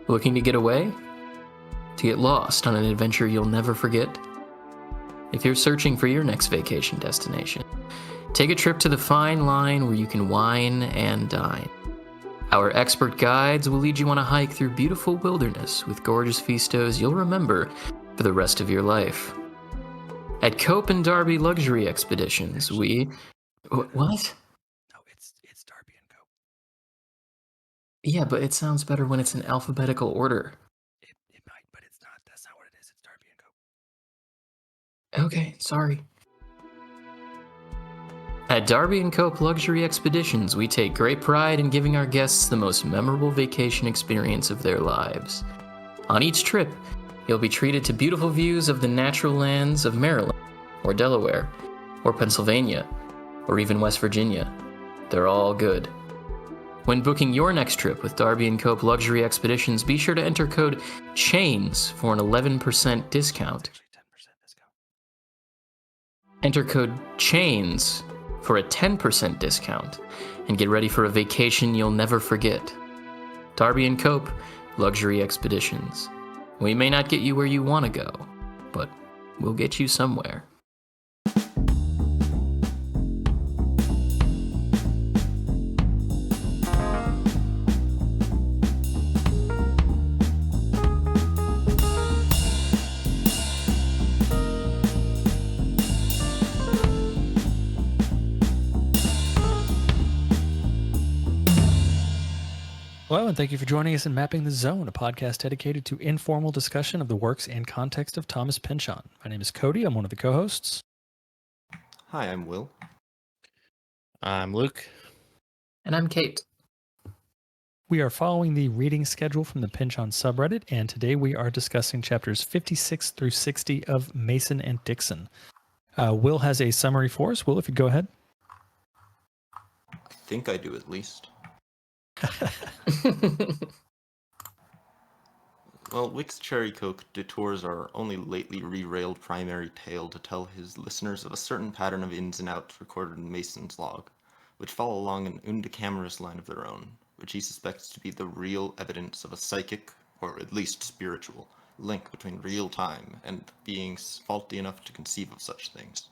Looking to get away? To get lost on an adventure you'll never forget? If you're searching for your next vacation destination, take a trip to the fine line where you can wine and dine. Our expert guides will lead you on a hike through beautiful wilderness with gorgeous vistas you'll remember for the rest of your life. At Cope and Darby Luxury Expeditions, we... What? No, it's Darby and Cope. Yeah, but it sounds better when it's in alphabetical order. It might, but it's not. That's not what it is. It's Darby and Cope. Okay, sorry. At Darby & Cope Luxury Expeditions, we take great pride in giving our guests the most memorable vacation experience of their lives. On each trip, you'll be treated to beautiful views of the natural lands of Maryland, or Delaware, or Pennsylvania, or even West Virginia. They're all good. When booking your next trip with Darby & Cope Luxury Expeditions, be sure to enter code CHAINS for an 11% discount. Actually, 10% discount. Enter code CHAINS for a 10% discount and get ready for a vacation you'll never forget. Darby & Cope Luxury Expeditions. We may not get you where you want to go, but we'll get you somewhere. Hello, and thank you for joining us in Mapping the Zone, a podcast dedicated to informal discussion of the works and context of Thomas Pynchon. My name is Cody. I'm one of the co-hosts. Hi, I'm Will. I'm Luke. And I'm Kate. We are following the reading schedule from the Pynchon subreddit, and today we are discussing chapters 56 through 60 of Mason and Dixon. Will has a summary for us. Will, if you'd go ahead. I think I do, at least. Well, Wick's Cherry Coke detours our only lately re-railed primary tale to tell his listeners of a certain pattern of ins and outs recorded in Mason's log, which follow along an undecamerous line of their own, which he suspects to be the real evidence of a psychic, or at least spiritual, link between real time and beings faulty enough to conceive of such things.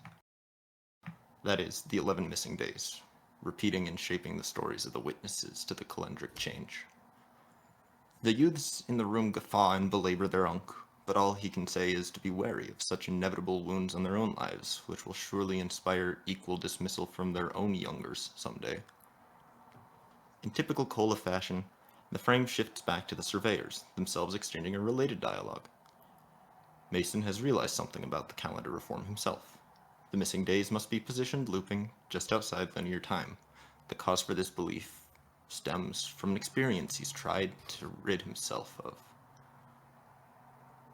That is, the 11 missing days, repeating and shaping the stories of the witnesses to the calendric change. The youths in the room guffaw and belabor their unk, but all he can say is to be wary of such inevitable wounds on their own lives, which will surely inspire equal dismissal from their own youngers someday. In typical Cola fashion, the frame shifts back to the surveyors, themselves exchanging a related dialogue. Mason has realized something about the calendar reform himself. The missing days must be positioned looping just outside linear time. The cause for this belief stems from an experience he's tried to rid himself of.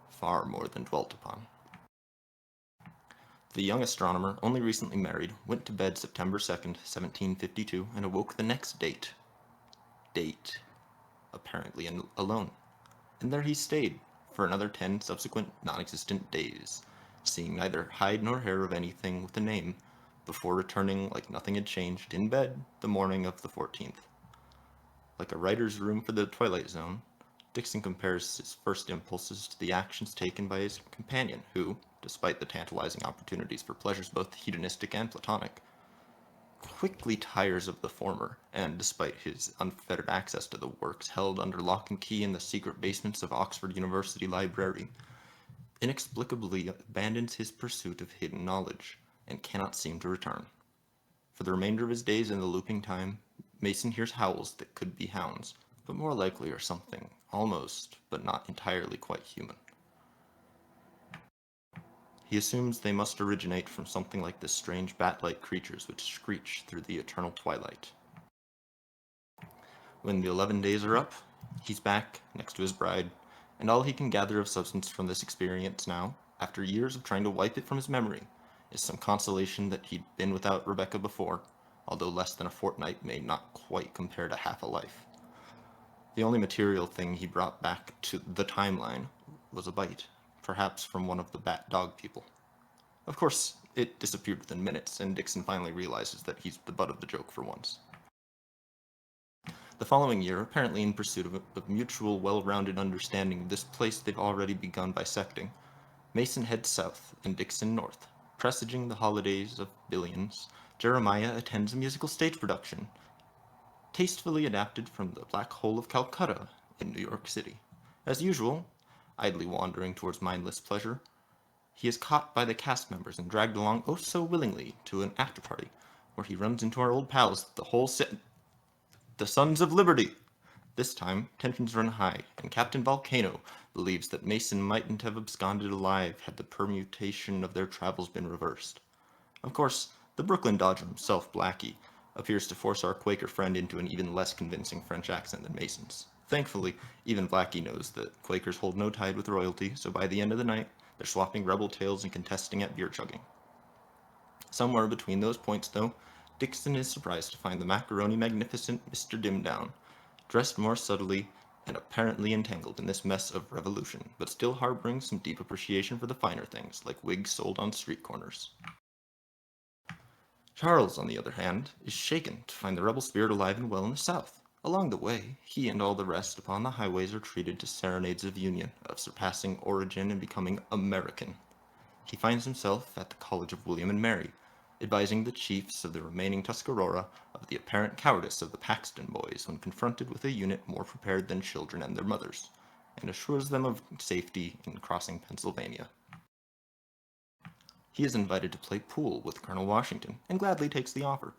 Far more than dwelt upon. The young astronomer, only recently married, went to bed September 2nd, 1752, and awoke the next date, apparently alone. And there he stayed for another 10 subsequent non-existent days, seeing neither hide nor hair of anything with a name, before returning like nothing had changed in bed the morning of the 14th. Like a writer's room for the Twilight Zone, Dixon compares his first impulses to the actions taken by his companion, who, despite the tantalizing opportunities for pleasures both hedonistic and platonic, quickly tires of the former, and despite his unfettered access to the works held under lock and key in the secret basements of Oxford University Library, inexplicably abandons his pursuit of hidden knowledge, and cannot seem to return. For the remainder of his days in the looping time, Mason hears howls that could be hounds, but more likely are something almost, but not entirely quite human. He assumes they must originate from something like the strange bat-like creatures which screech through the eternal twilight. When the 11 days are up, he's back next to his bride, and all he can gather of substance from this experience now, after years of trying to wipe it from his memory, is some consolation that he'd been without Rebecca before, although less than a fortnight may not quite compare to half a life. The only material thing he brought back to the timeline was a bite, perhaps from one of the bat dog people. Of course, it disappeared within minutes, and Dixon finally realizes that he's the butt of the joke for once. The following year, apparently in pursuit of a mutual, well-rounded understanding of this place they've already begun bisecting, Mason heads south and Dixon north. Presaging the holidays of billions, Jeremiah attends a musical stage production, tastefully adapted from the Black Hole of Calcutta in New York City. As usual, idly wandering towards mindless pleasure, he is caught by the cast members and dragged along oh so willingly to an after-party, where he runs into our old pals, the Sons of Liberty. This time, tensions run high, and Captain Volcano believes that Mason mightn't have absconded alive had the permutation of their travels been reversed. Of course, the Brooklyn Dodger himself, Blackie, appears to force our Quaker friend into an even less convincing French accent than Mason's. Thankfully, even Blackie knows that Quakers hold no tide with royalty, so by the end of the night, they're swapping rebel tales and contesting at beer chugging. Somewhere between those points, though, Dixon is surprised to find the macaroni magnificent Mr. Dimdown, dressed more subtly and apparently entangled in this mess of revolution, but still harboring some deep appreciation for the finer things, like wigs sold on street corners. Charles, on the other hand, is shaken to find the rebel spirit alive and well in the South. Along the way, he and all the rest upon the highways are treated to serenades of union, of surpassing origin and becoming American. He finds himself at the College of William and Mary, advising the chiefs of the remaining Tuscarora of the apparent cowardice of the Paxton boys when confronted with a unit more prepared than children and their mothers, and assures them of safety in crossing Pennsylvania. He is invited to play pool with Colonel Washington, and gladly takes the offer.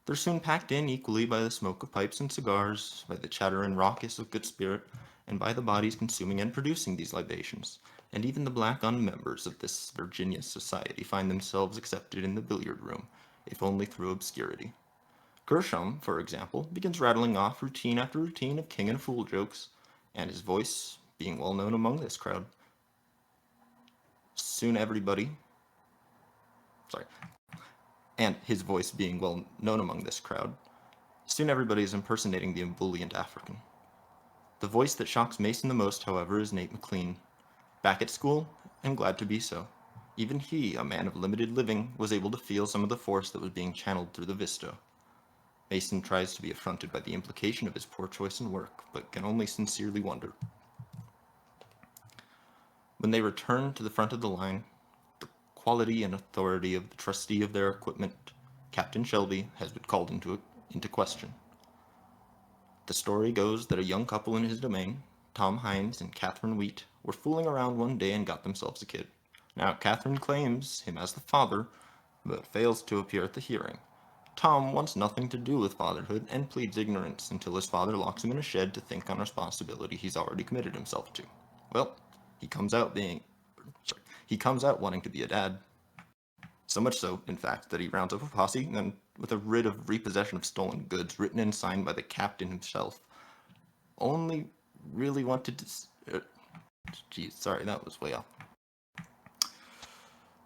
They're soon packed in equally by the smoke of pipes and cigars, by the chatter and raucous of good spirit, and by the bodies consuming and producing these libations, and even the black unmembers of this Virginia society find themselves accepted in the billiard room, if only through obscurity. Gershom, for example, begins rattling off routine after routine of king and fool jokes, and his voice being well known among this crowd. His voice being well known among this crowd, soon everybody is impersonating the ebullient African. The voice that shocks Mason the most, however, is Nate McLean. Back at school, and glad to be so. Even he, a man of limited living, was able to feel some of the force that was being channeled through the Visto. Mason tries to be affronted by the implication of his poor choice in work, but can only sincerely wonder. When they return to the front of the line, the quality and authority of the trustee of their equipment, Captain Shelby, has been called into question. The story goes that a young couple in his domain, Tom Hines and Catherine Wheat, were fooling around one day and got themselves a kid. Now, Catherine claims him as the father, but fails to appear at the hearing. Tom wants nothing to do with fatherhood and pleads ignorance until his father locks him in a shed to think on responsibility he's already committed himself to. Well, he comes out wanting to be a dad. So much so, in fact, that he rounds up a posse and, with a writ of repossession of stolen goods written and signed by the captain himself, only really wanted to... sorry, that was way off.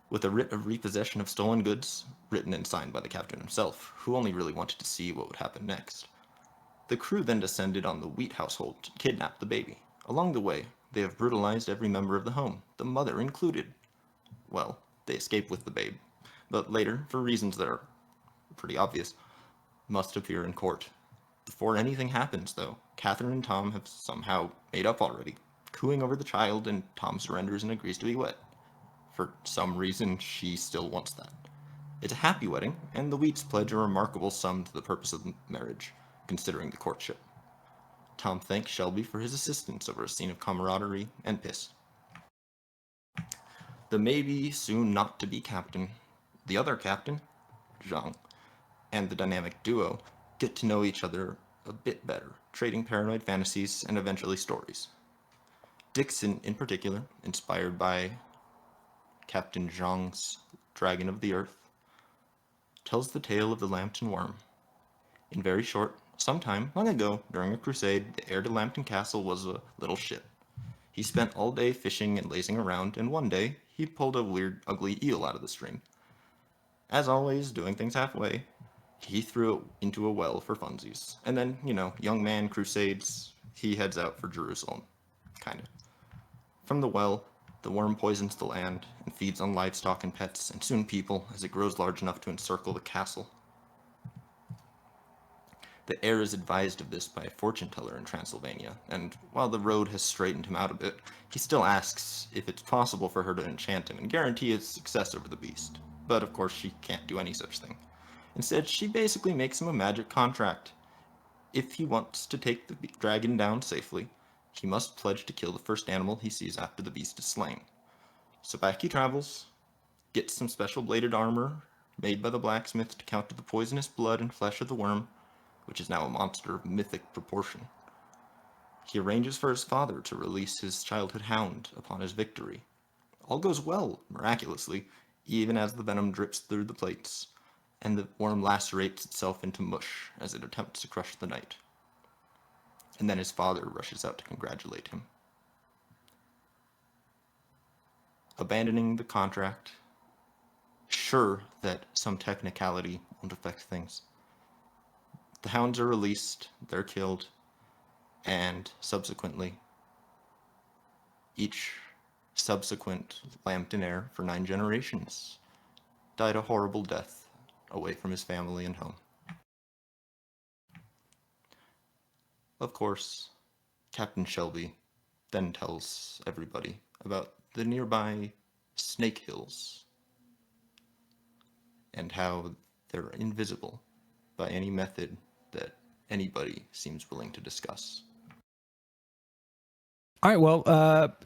With a writ of repossession of stolen goods, written and signed by the captain himself, who only really wanted to see what would happen next. The crew then descended on the Wheat household to kidnap the baby. Along the way, they have brutalized every member of the home, the mother included. Well, they escape with the babe, but later, for reasons that are pretty obvious, must appear in court. Before anything happens, though, Catherine and Tom have somehow made up already, cooing over the child, and Tom surrenders and agrees to be wed. For some reason, she still wants that. It's a happy wedding, and the Wheats pledge a remarkable sum to the purpose of the marriage, considering the courtship. Tom thanks Shelby for his assistance over a scene of camaraderie and piss. The maybe soon not to be captain, the other captain, Zhang, and the dynamic duo get to know each other a bit better, trading paranoid fantasies and eventually stories. Dixon, in particular, inspired by Captain Zhang's Dragon of the Earth, tells the tale of the Lambton Worm. In very short, sometime long ago, during a crusade, the heir to Lambton Castle was a little shit. He spent all day fishing and lazing around, and one day, he pulled a weird, ugly eel out of the stream. As always, doing things halfway, he threw it into a well for funsies. And then, young man, crusades, he heads out for Jerusalem. Kinda. From the well, the worm poisons the land and feeds on livestock and pets, and soon people, as it grows large enough to encircle the castle. The heir is advised of this by a fortune teller in Transylvania, and while the road has straightened him out a bit, he still asks if it's possible for her to enchant him and guarantee his success over the beast. But of course she can't do any such thing. Instead, she basically makes him a magic contract. If he wants to take the dragon down safely, he must pledge to kill the first animal he sees after the beast is slain. So back he travels, gets some special bladed armor made by the blacksmith to counter the poisonous blood and flesh of the worm, which is now a monster of mythic proportion. He arranges for his father to release his childhood hound upon his victory. All goes well, miraculously, even as the venom drips through the plates, and the worm lacerates itself into mush as it attempts to crush the knight. And then his father rushes out to congratulate him. Abandoning the contract, sure that some technicality won't affect things, the hounds are released, they're killed, and subsequently, each subsequent Lambton heir for 9 generations died a horrible death away from his family and home. Of course, Captain Shelby then tells everybody about the nearby Snake Hills and how they're invisible by any method that anybody seems willing to discuss. All right, well,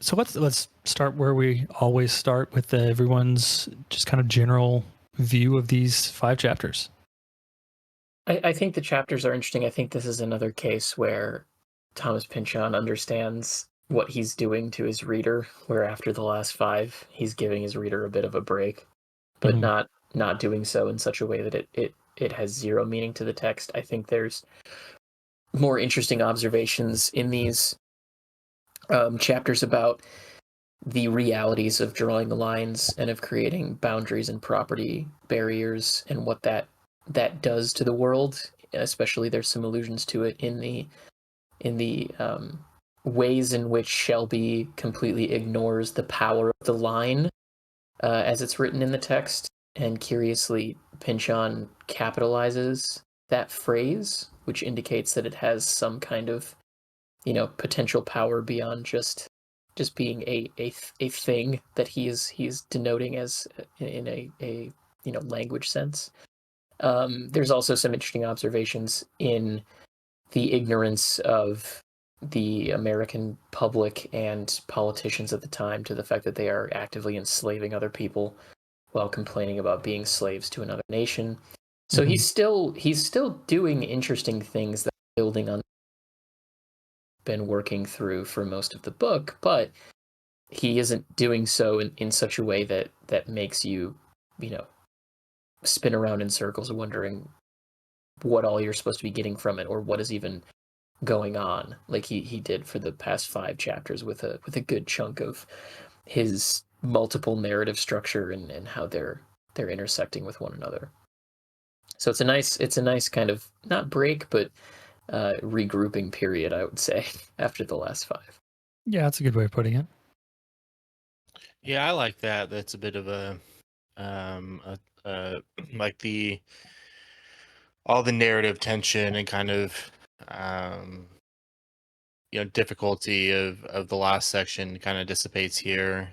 so let's start where we always start with everyone's just kind of general view of these 5 chapters. I think the chapters are interesting. I think this is another case where Thomas Pynchon understands what he's doing to his reader, where after the last 5, he's giving his reader a bit of a break, but not doing so in such a way that it has zero meaning to the text. I think there's more interesting observations in these chapters about the realities of drawing the lines and of creating boundaries and property barriers and what that does to the world. Especially there's some allusions to it in the ways in which Shelby completely ignores the power of the line as it's written in the text, and curiously Pynchon capitalizes that phrase, which indicates that it has some kind of potential power beyond just being a thing that he's denoting as in a language sense. There's also some interesting observations in the ignorance of the American public and politicians at the time to the fact that they are actively enslaving other people while complaining about being slaves to another nation. So he's still doing interesting things that are building on been working through for most of the book, but he isn't doing so in such a way that makes you spin around in circles wondering what all you're supposed to be getting from it or what is even going on, like he did for the past 5 chapters with a good chunk of his multiple narrative structure and how they're intersecting with one another. So it's a nice kind of not break but regrouping period, I would say, after the last 5. Yeah, that's a good way of putting it. Yeah, I like that. That's a bit of a like all the narrative tension and kind of difficulty of the last section kind of dissipates here.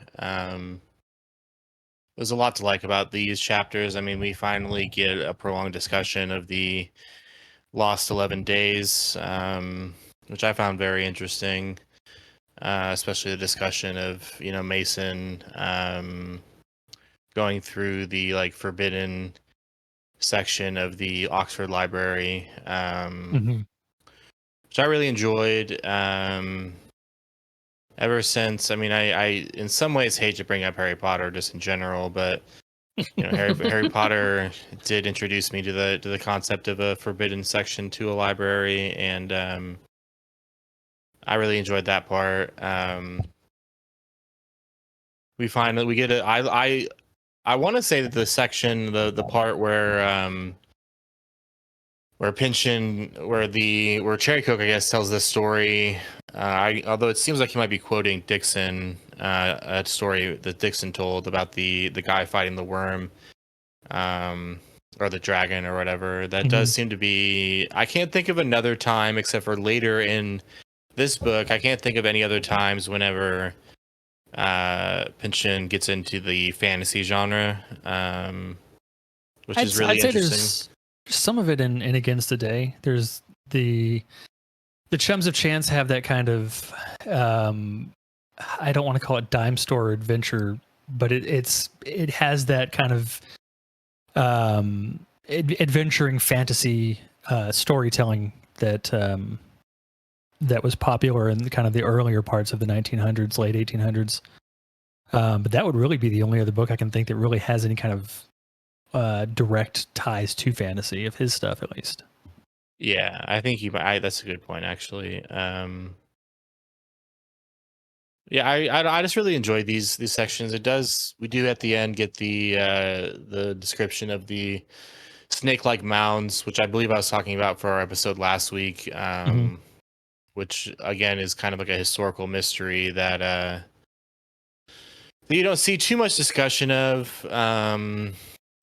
There's a lot to like about these chapters. I mean, we finally get a prolonged discussion of the lost 11 days, which I found very interesting, especially the discussion of Mason going through the forbidden section of the Oxford Library, which I really enjoyed. Ever since, I mean, I in some ways hate to bring up Harry Potter just in general, but Harry Potter did introduce me to the concept of a forbidden section to a library, and I really enjoyed that part. We get I want to say that the section, the part where Pynchon, where Cherry Coke, I guess, tells this story. Although it seems like he might be quoting Dixon, a story that Dixon told about the guy fighting the worm. or the dragon or whatever. That does seem to be. I can't think of another time except for later in this book. I can't think of any other times whenever Pynchon gets into the fantasy genre, which is really I'd say interesting. there's some of it in Against the Day. There's the Chums of Chance have that kind of I don't want to call it dime store adventure, but it has that kind of adventuring fantasy storytelling that that was popular in kind of the earlier parts of the 1900s, late 1800s. But that would really be the only other book I can think that really has any kind of direct ties to fantasy of his stuff, at least. Yeah, I think that's a good point, actually. Yeah, I just really enjoy these sections. We do at the end get the description of the snake-like mounds, which I believe I was talking about for our episode last week, which again is kind of like a historical mystery that you don't see too much discussion of.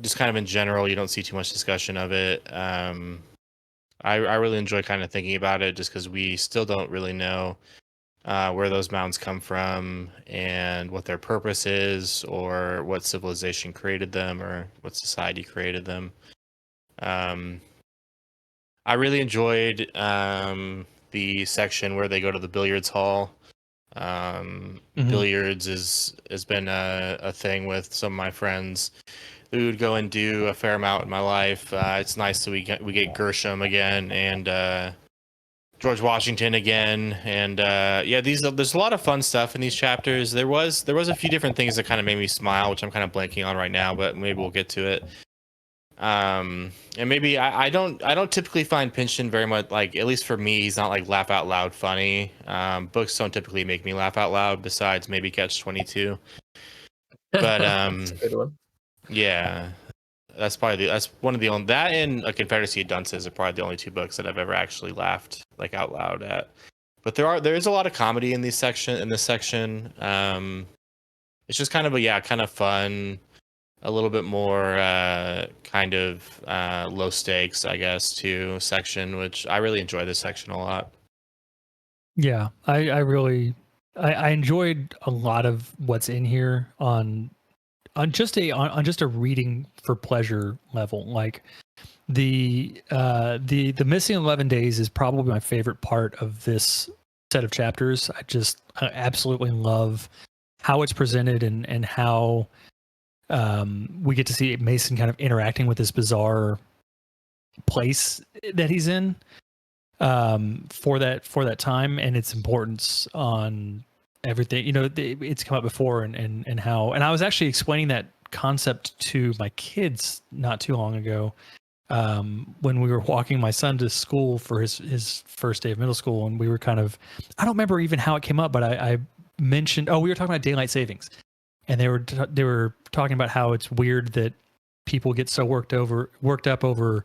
Just kind of in general, you don't see too much discussion of it. I really enjoy kind of thinking about it just because we still don't really know where those mounds come from and what their purpose is, or what civilization created them, or what society created them. I really enjoyed the section where they go to the billiards hall. Billiards has been a thing with some of my friends. We would go and do a fair amount in my life. It's nice that we get Gershom again and George Washington again, and there's a lot of fun stuff in these chapters. There was a few different things that kind of made me smile, which I'm kind of blanking on right now, but maybe we'll get to it. And maybe I don't typically find Pynchon very much, like, at least for me, he's not like laugh out loud funny. Books don't typically make me laugh out loud, besides maybe Catch-22. But That's a good one. Yeah, that's one of the only, that and A Confederacy of Dunces are probably the only two books that I've ever actually laughed like out loud at. But there is a lot of comedy in this section. It's just kind of fun, a little bit more kind of low stakes, I guess, too, section, which I really enjoy this section a lot. Yeah, I really enjoyed a lot of what's in here on just a reading for pleasure level. Like the missing 11 days is probably my favorite part of this set of chapters. I absolutely love how it's presented and how we get to see Mason kind of interacting with this bizarre place that he's in for that time, and its importance on everything. It's come up before, and how, and I was actually explaining that concept to my kids not too long ago when we were walking my son to school for his first day of middle school, and we were kind of, I don't remember even how it came up, but I mentioned, we were talking about daylight savings, and they were talking about how it's weird that people get so worked up over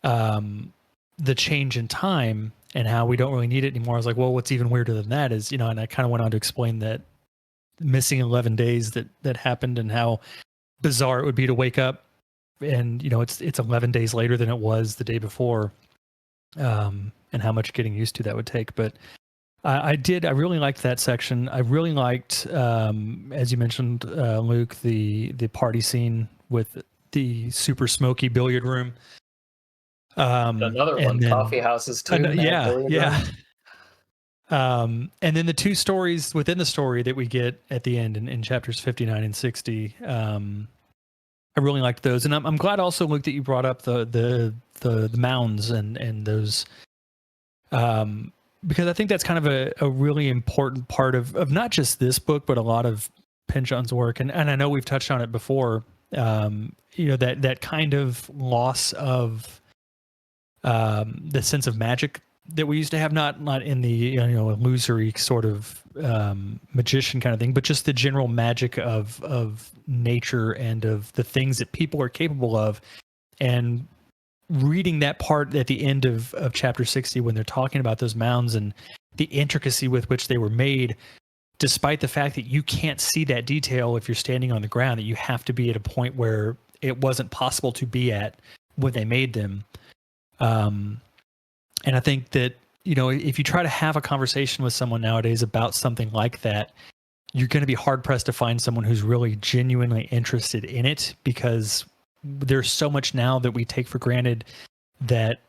the change in time and how we don't really need it anymore. I was like, well, what's even weirder than that is, and I kind of went on to explain that missing 11 days that happened, and how bizarre it would be to wake up and it's 11 days later than it was the day before, and how much getting used to that would take. But I really liked that section. I really liked, as you mentioned, Luke, the party scene with the super smoky billiard room. Another one, coffee houses too. Yeah. And then the two stories within the story that we get at the end in chapters 59 and 60. I really liked those, and I'm glad also, Luke, that you brought up the mounds and those, because I think that's kind of a really important part of not just this book, but a lot of Pynchon's work, and I know we've touched on it before. That kind of loss of the sense of magic that we used to have, not in the illusory sort of magician kind of thing, but just the general magic of nature and of the things that people are capable of. And reading that part at the end of chapter 60, when they're talking about those mounds and the intricacy with which they were made, despite the fact that you can't see that detail if you're standing on the ground, that you have to be at a point where it wasn't possible to be at when they made them. And I think that, you know, if you try to have a conversation with someone nowadays about something like that, you're going to be hard pressed to find someone who's really genuinely interested in it, because there's so much now that we take for granted that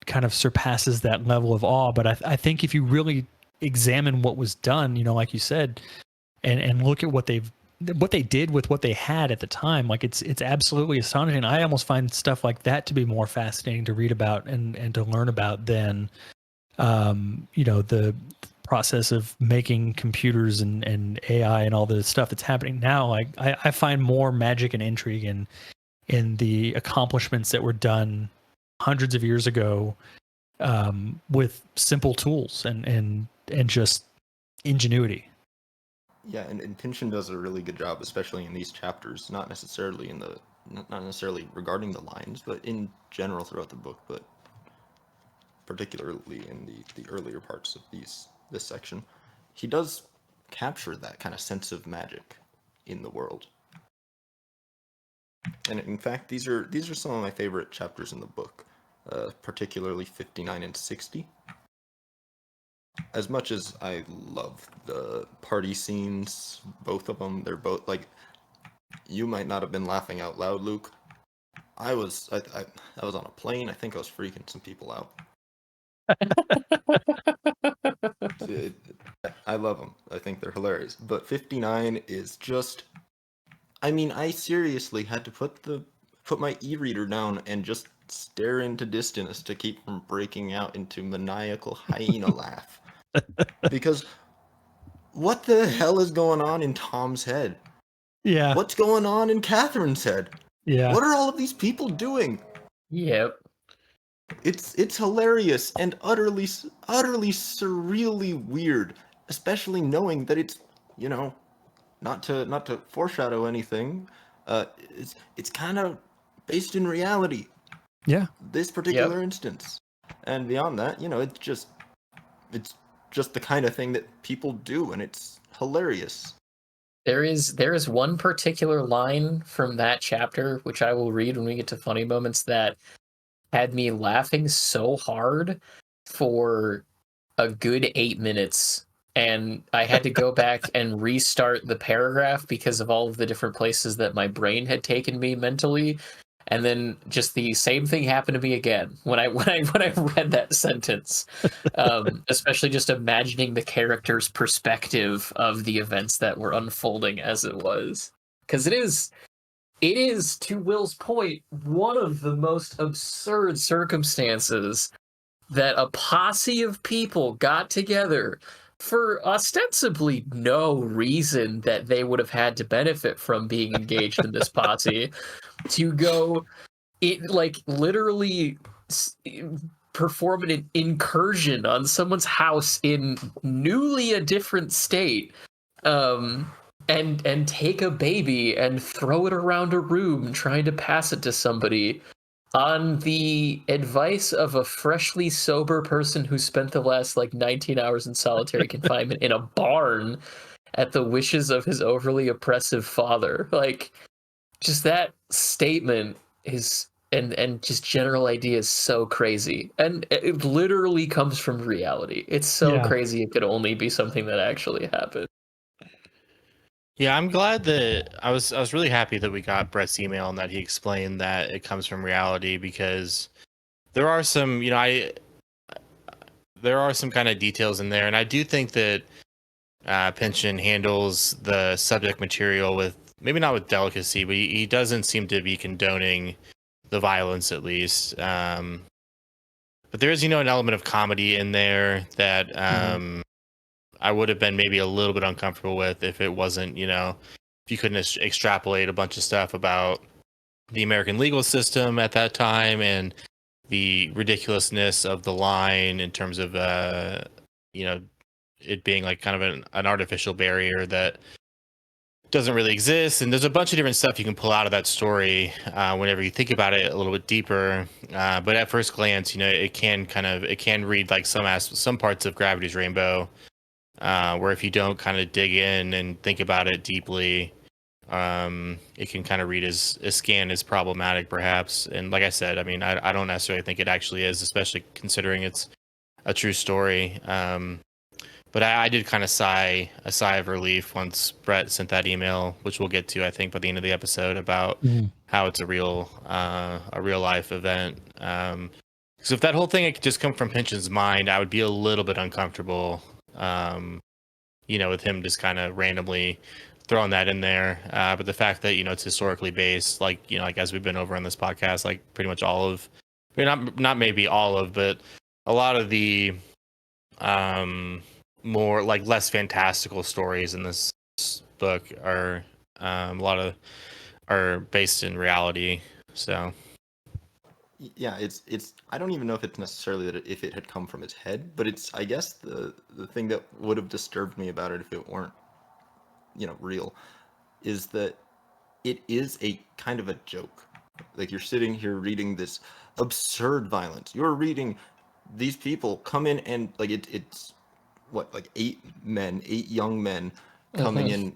kind of surpasses that level of awe. But I think if you really examine what was done, you know, like you said, and look at what they did with what they had at the time, like it's absolutely astonishing. I almost find stuff like that to be more fascinating to read about and to learn about than you know, the process of making computers and AI and all the stuff that's happening now. Like I find more magic and intrigue in the accomplishments that were done hundreds of years ago with simple tools and just ingenuity. Yeah, and Pynchon does a really good job, especially in these chapters, not necessarily regarding the lines, but in general throughout the book, but particularly in the earlier parts of this section. He does capture that kind of sense of magic in the world. And in fact, these are some of my favorite chapters in the book, particularly 59 and 60. As much as I love the party scenes, both of them, they're both like, you might not have been laughing out loud, Luke. I was on a plane. I think I was freaking some people out. I love them. I think they're hilarious. But 59 is just, I mean, I seriously had to put my e-reader down and just stare into distance to keep from breaking out into maniacal hyena laugh. Because what the hell is going on in Tom's head? Yeah. What's going on in Catherine's head? Yeah. What are all of these people doing? Yep. It's hilarious and utterly surreally weird, especially knowing that it's, you know, not to foreshadow anything, it's kind of based in reality. Yeah. This particular instance. And beyond that, you know, it's just the kind of thing that people do, and it's hilarious. There is one particular line from that chapter, which I will read when we get to funny moments, that had me laughing so hard for a good 8 minutes. And I had to go back and restart the paragraph because of all of the different places that my brain had taken me mentally. And then just the same thing happened to me again when I read that sentence, especially just imagining the character's perspective of the events that were unfolding as it was, because it is, to Will's point, one of the most absurd circumstances that a posse of people got together for ostensibly no reason that they would have had to benefit from being engaged in this posse, to go, like, literally perform an incursion on someone's house in newly a different state, and take a baby and throw it around a room trying to pass it to somebody on the advice of a freshly sober person who spent the last 19 hours in solitary confinement in a barn at the wishes of his overly oppressive father. Like, just that statement is, and just general idea is so crazy, and it literally comes from reality. It's so crazy it could only be something that actually happened. Yeah, I'm glad that I was really happy that we got Brett's email and that he explained that it comes from reality, because there are some, there are some kind of details in there, and I do think that Pynchon handles the subject material with, maybe not with delicacy, but he doesn't seem to be condoning the violence, at least. But there is, an element of comedy in there that I would have been maybe a little bit uncomfortable with if it wasn't, if you couldn't extrapolate a bunch of stuff about the American legal system at that time and the ridiculousness of the line in terms of, it being like kind of an artificial barrier that doesn't really exist. And there's a bunch of different stuff you can pull out of that story whenever you think about it a little bit deeper. But at first glance, it can read like some parts of Gravity's Rainbow, where if you don't kind of dig in and think about it deeply, it can kind of read as scan as problematic, perhaps. And like I said, I mean, I don't necessarily think it actually is, especially considering it's a true story. But I did kind of sigh a sigh of relief once Brett sent that email, which we'll get to, I think, by the end of the episode, about how it's a real life event. So if that whole thing had just come from Pynchon's mind, I would be a little bit uncomfortable, with him just kind of randomly throwing that in there. But the fact that, it's historically based, like as we've been over on this podcast, like pretty much all of, I mean, not maybe all of, but a lot of the more like less fantastical stories in this book are are based in reality. So yeah, it's I don't even know if it's necessarily that if it had come from his head, but it's, I guess, the thing that would have disturbed me about it if it weren't real, is that it is a kind of a joke. Like, you're sitting here reading this absurd violence. You're reading these people come in and like it's what, like eight young men coming in,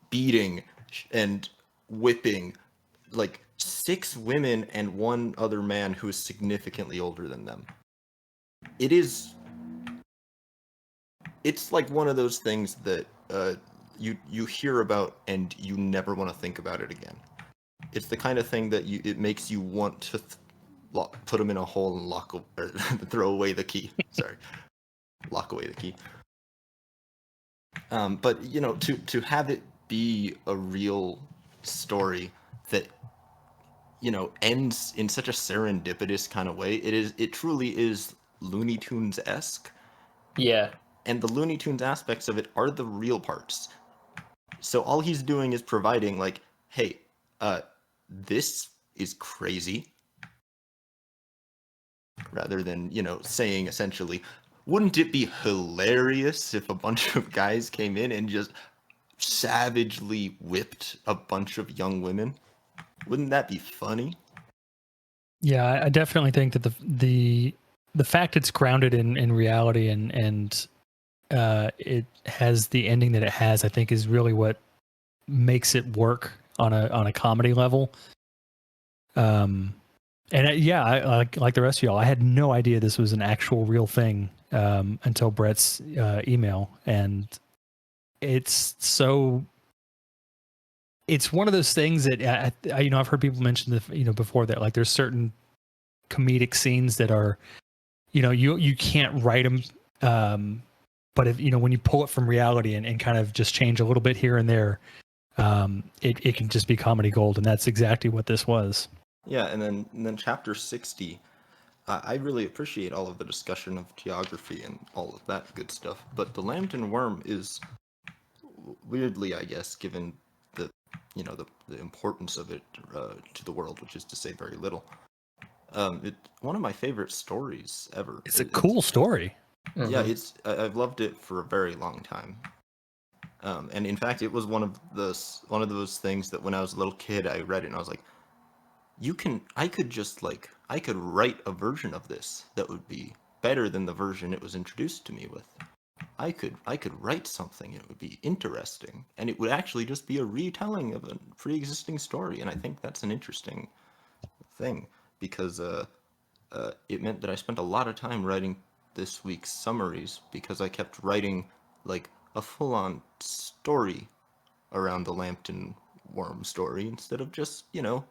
beating and whipping like 6 women and 1 other man who is significantly older than them. It's like one of those things that you hear about and you never want to think about it again. It's the kind of thing that it makes you want to put them in a hole and throw away the key. Sorry, lock away the key. But to have it be a real story that ends in such a serendipitous kind of way, it truly is Looney Tunes-esque. Yeah. And the Looney Tunes aspects of it are the real parts. So all he's doing is providing, like, hey, this is crazy, rather than saying essentially, wouldn't it be hilarious if a bunch of guys came in and just savagely whipped a bunch of young women? Wouldn't that be funny? Yeah, I definitely think that the fact it's grounded in reality and it has the ending that it has, I think, is really what makes it work on a comedy level. And I like the rest of y'all, I had no idea this was an actual real thing until Brett's email, and it's one of those things that I've heard people mention before, that like there's certain comedic scenes that are you can't write them, but if when you pull it from reality and kind of just change a little bit here and there, it can just be comedy gold, and that's exactly what this was. Yeah, and then chapter 60, I really appreciate all of the discussion of geography and all of that good stuff, but the Lambton Worm is, weirdly, I guess, given the the importance of it to the world, which is to say very little, it's one of my favorite stories ever. It's a cool story. Yeah, I've loved it for a very long time. And in fact, it was one of those things that when I was a little kid, I read it and I was like, I could write a version of this that would be better than the version it was introduced to me with. I could write something, it would be interesting, and it would actually just be a retelling of a pre-existing story. And I think that's an interesting thing, because it meant that I spent a lot of time writing this week's summaries, because I kept writing like a full-on story around the Lambton Worm story instead of just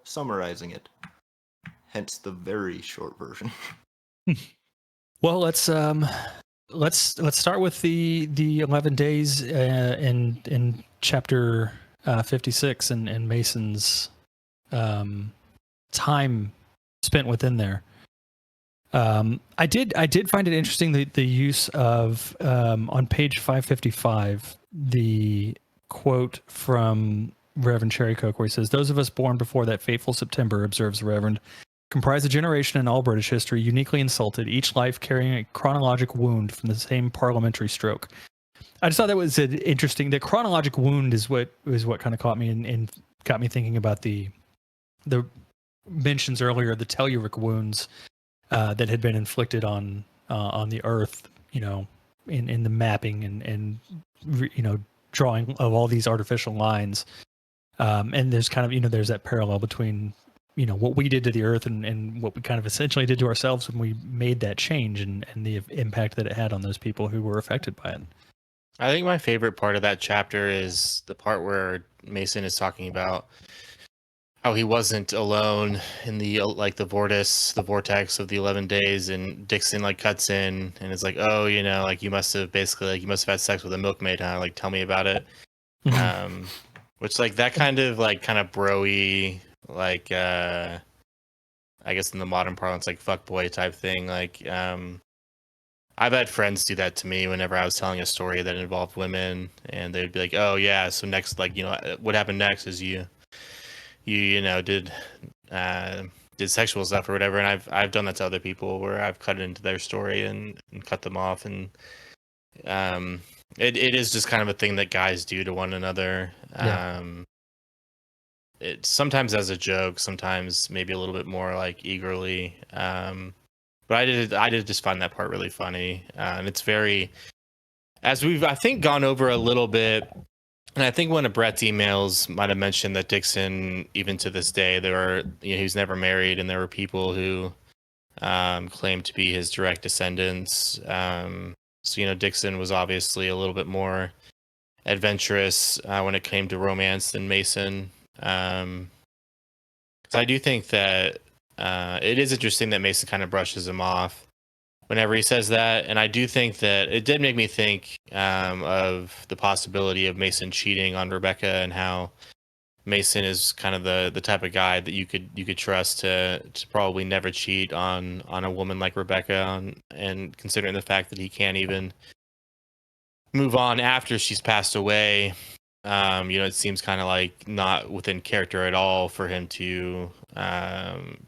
summarizing it. Hence the very short version. Well, let's start with the 11 days in chapter 56 and Mason's time spent within there. I did find it interesting the use of on page 555, the quote from Reverend Cherrycoke, where he says, "Those of us born before that fateful September," observes the Reverend, "comprise a generation in all British history uniquely insulted, each life carrying a chronologic wound from the same parliamentary stroke." I just thought that was interesting. The chronologic wound is what kind of caught me and got me thinking about the mentions earlier, the telluric wounds that had been inflicted on the Earth, in the mapping and drawing of all these artificial lines. And there's kind of, there's that parallel between, what we did to the earth and what we kind of essentially did to ourselves when we made that change, and the impact that it had on those people who were affected by it. I think my favorite part of that chapter is the part where Mason is talking about how he wasn't alone in the vortex of the 11 days, and Dixon like cuts in and is like, oh, like you must have had sex with a milkmaid, huh? Like, tell me about it. Which like that kind of bro-y, like I guess in the modern parlance, like fuckboy type thing. Like I've had friends do that to me whenever I was telling a story that involved women, and they'd be like, oh yeah, so next, like, what happened next is you did sexual stuff or whatever. And I've done that to other people where I've cut into their story and cut them off. And it is just kind of a thing that guys do to one another. Yeah. It sometimes as a joke, sometimes maybe a little bit more like eagerly. But I did just find that part really funny. And it's very, as we've, I think, gone over a little bit. And I think one of Brett's emails might have mentioned that Dixon, even to this day, he's never married, and there were people who claimed to be his direct descendants. So Dixon was obviously a little bit more adventurous when it came to romance than Mason. So I do think that it is interesting that Mason kind of brushes him off whenever he says that. And I do think that it did make me think of the possibility of Mason cheating on Rebecca, and how Mason is kind of the type of guy that you could trust to probably never cheat on a woman like Rebecca, and considering the fact that he can't even move on after she's passed away. It seems kind of like not within character at all for him to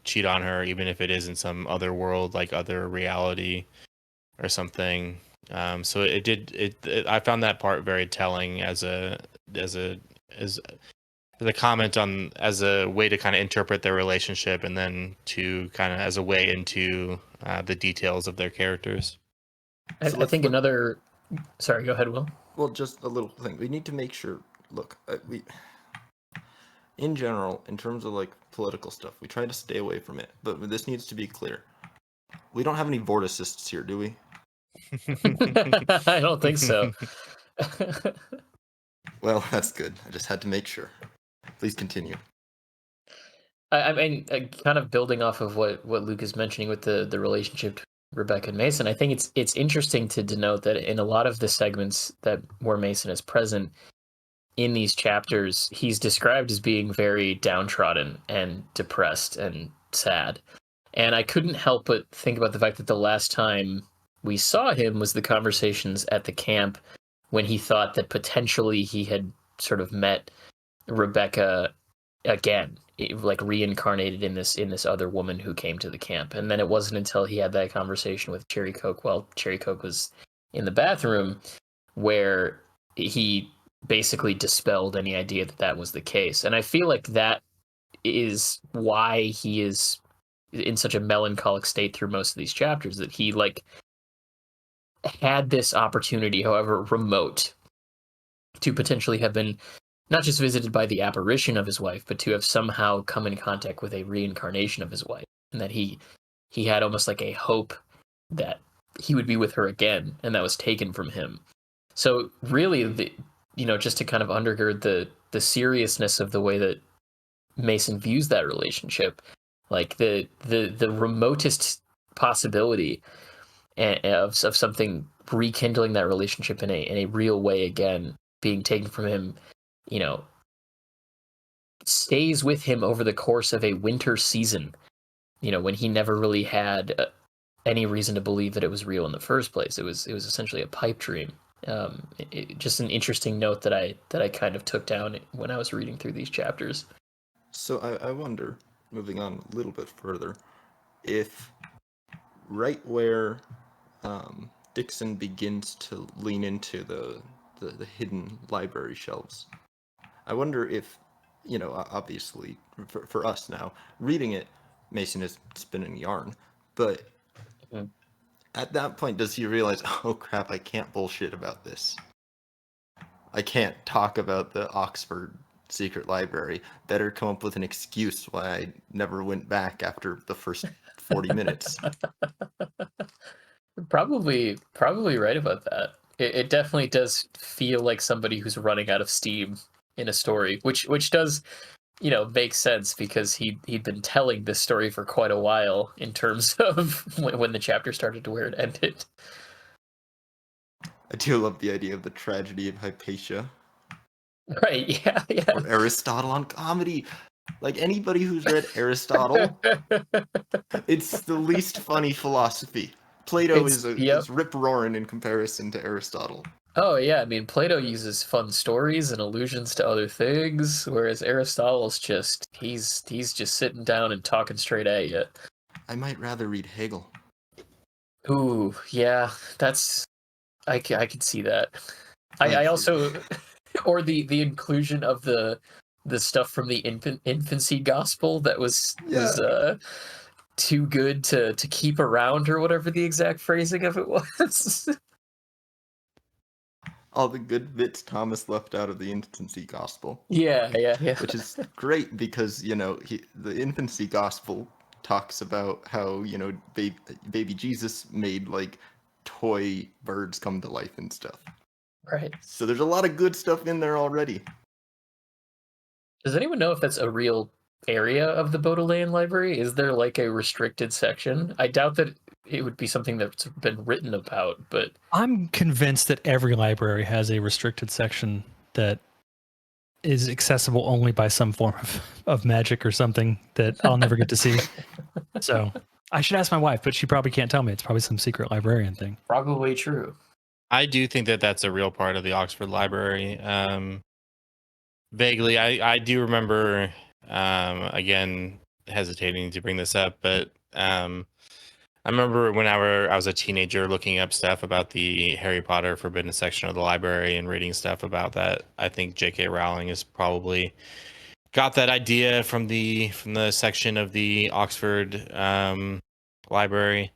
cheat on her, even if it is in some other world, like other reality or something. So I found that part very telling as a comment on, as a way to kind of interpret their relationship, and then to kind of as a way into the details of their characters. I think another. Sorry, go ahead, Will. Well, just a little thing. We need to make sure. Look, in general, in terms of like political stuff, we try to stay away from it. But this needs to be clear. We don't have any vorticists here, do we? I don't think so. Well, that's good. I just had to make sure. Please continue. I mean, kind of building off of what Luke is mentioning with the relationship to Rebecca and Mason, I think it's interesting to denote that in a lot of the segments where Mason is present in these chapters, he's described as being very downtrodden and depressed and sad. And I couldn't help but think about the fact that the last time we saw him was the conversations at the camp, when he thought that potentially he had sort of met Rebecca again, like reincarnated in this other woman who came to the camp. And then it wasn't until he had that conversation with Cherry Coke while Cherry Coke was in the bathroom, where he basically dispelled any idea that was the case. And I feel like that is why he is in such a melancholic state through most of these chapters, that he like had this opportunity, however remote, to potentially have been not just visited by the apparition of his wife, but to have somehow come in contact with a reincarnation of his wife, and that he had almost like a hope that he would be with her again, and that was taken from him. So really, just to kind of undergird the seriousness of the way that Mason views that relationship, like the remotest possibility of something rekindling that relationship in a real way again being taken from him, stays with him over the course of a winter season, when he never really had any reason to believe that it was real in the first place. It was essentially a pipe dream. Just an interesting note that I kind of took down when I was reading through these chapters. So I wonder, moving on a little bit further, if right where Dixon begins to lean into the hidden library shelves, I wonder if, obviously for us now, reading it, Mason is spinning yarn, but at that point, does he realize, oh crap, I can't bullshit about this. I can't talk about the Oxford secret library. Better come up with an excuse why I never went back after the first 40 minutes. Probably right about that. It definitely does feel like somebody who's running out of steam in a story, which does, make sense because he'd been telling this story for quite a while in terms of when the chapter started to where it ended. I do love the idea of the tragedy of Hypatia. Right, yeah. Or Aristotle on comedy. Like, anybody who's read Aristotle, it's the least funny philosophy. Plato is rip-roaring in comparison to Aristotle. Oh yeah, I mean Plato uses fun stories and allusions to other things, whereas Aristotle's just he's just sitting down and talking straight at you. I might rather read Hegel. Ooh, yeah, I could see that. I also or the inclusion of the stuff from the infancy gospel that was too good to keep around, or whatever the exact phrasing of it was. All the good bits Thomas left out of the infancy gospel. Yeah. Which is great because, the infancy gospel talks about how, baby Jesus made, like, toy birds come to life and stuff. Right. So there's a lot of good stuff in there already. Does anyone know if that's a real area of the Baudelaire Library? Is there like a restricted section? I doubt that it would be something that's been written about, but I'm convinced that every library has a restricted section that is accessible only by some form of magic or something that I'll never get to see. So I should ask my wife, but she probably can't tell me. It's probably some secret librarian thing. probably true. I do think that that's a real part of the Oxford Library. Vaguely, I do remember, again, hesitating to bring this up, but I remember when I was a teenager looking up stuff about the Harry Potter Forbidden section of the library and reading stuff about that. I think J.K. Rowling has probably got that idea from the section of the Oxford library.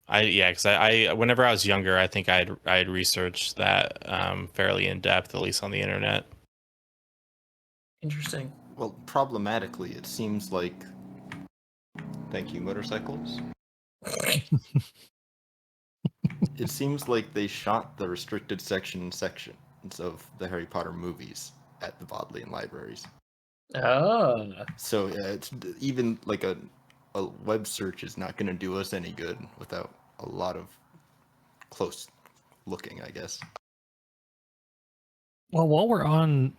Because I whenever I was younger, I think I'd researched that fairly in depth, at least on the internet. Interesting. Well, problematically, it seems like... Thank you, motorcycles. It seems like they shot the restricted sections of the Harry Potter movies at the Bodleian libraries. Oh. So it's even like a web search is not going to do us any good without a lot of close looking, I guess. Well, while we're on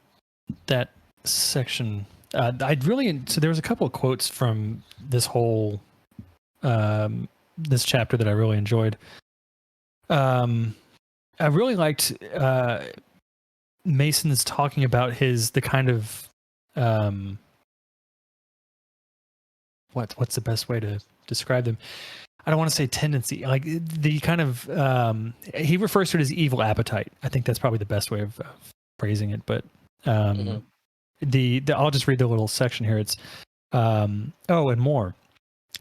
that section, so there was a couple of quotes from this whole this chapter that I really enjoyed. I really liked Mason's talking about the kind of what's the best way to describe them? I don't want to say tendency, like the kind of he refers to it as evil appetite. I think that's probably the best way of phrasing it. But I'll just read the little section here. It's and more.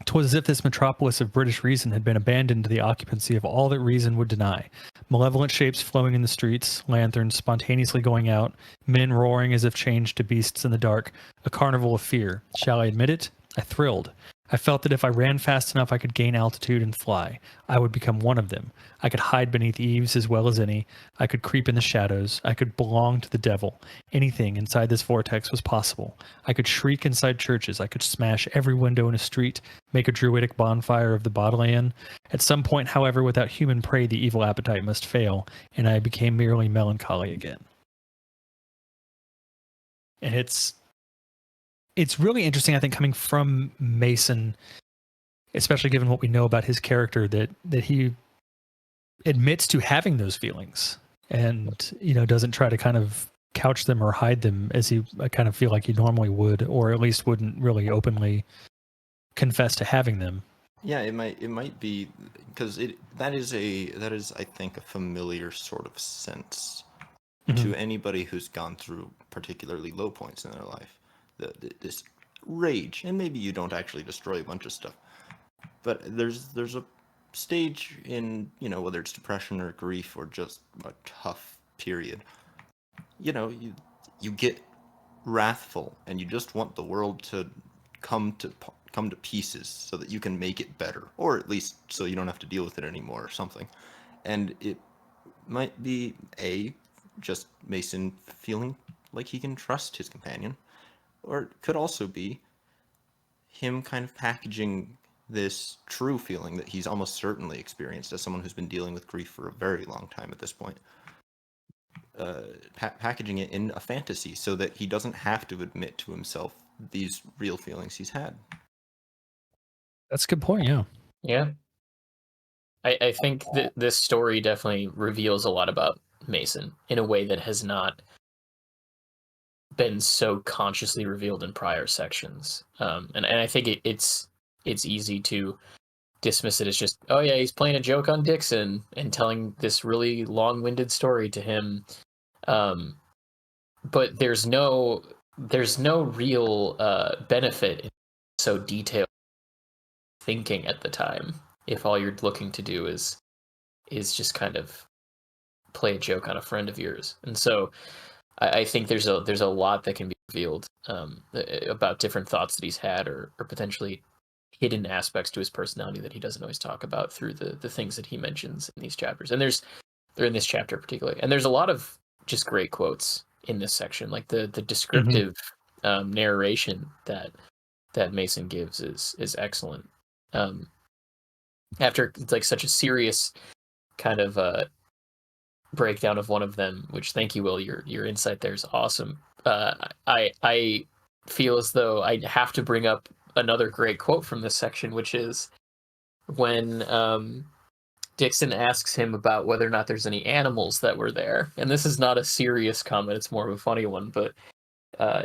'Twas as if this metropolis of British reason had been abandoned to the occupancy of all that reason would deny. Malevolent shapes flowing in the streets, lanterns spontaneously going out, men roaring as if changed to beasts in the dark, a carnival of fear. Shall I admit it? I thrilled. I felt that if I ran fast enough, I could gain altitude and fly. I would become one of them. I could hide beneath eaves as well as any. I could creep in the shadows. I could belong to the devil. Anything inside this vortex was possible. I could shriek inside churches. I could smash every window in a street, make a druidic bonfire of the Bodleian. At some point, however, without human prey, the evil appetite must fail, and I became merely melancholy again. And it's really interesting, I think, coming from Mason, especially given what we know about his character, that he admits to having those feelings and, doesn't try to kind of couch them or hide them as he kind of feel like he normally would, or at least wouldn't really openly confess to having them. Yeah, it might be because that is I think a familiar sort of sense to anybody who's gone through particularly low points in their life. This rage, and maybe you don't actually destroy a bunch of stuff, but there's a stage in, whether it's depression or grief or just a tough period, you get wrathful and you just want the world to come to pieces so that you can make it better, or at least so you don't have to deal with it anymore or something. And it might be just Mason feeling like he can trust his companion, or it could also be him kind of packaging this true feeling that he's almost certainly experienced as someone who's been dealing with grief for a very long time at this point, packaging it in a fantasy so that he doesn't have to admit to himself these real feelings he's had. That's a good point. Yeah. Yeah. I think that this story definitely reveals a lot about Mason in a way that has not been so consciously revealed in prior sections. And I think it's easy to dismiss it as just, oh yeah, he's playing a joke on Dixon and telling this really long-winded story to him. But there's no real benefit in so detailed thinking at the time if all you're looking to do is just kind of play a joke on a friend of yours. And so I think there's a lot that can be revealed about different thoughts that he's had, or potentially hidden aspects to his personality that he doesn't always talk about through the things that he mentions in these chapters. And they're in this chapter particularly. And there's a lot of just great quotes in this section, like the descriptive narration that Mason gives is excellent. After it's like such a serious kind of breakdown of one of them, which, thank you, Will, your insight there is awesome. I feel as though I have to bring up another great quote from this section, which is when Dixon asks him about whether or not there's any animals that were there. And this is not a serious comment, it's more of a funny one, but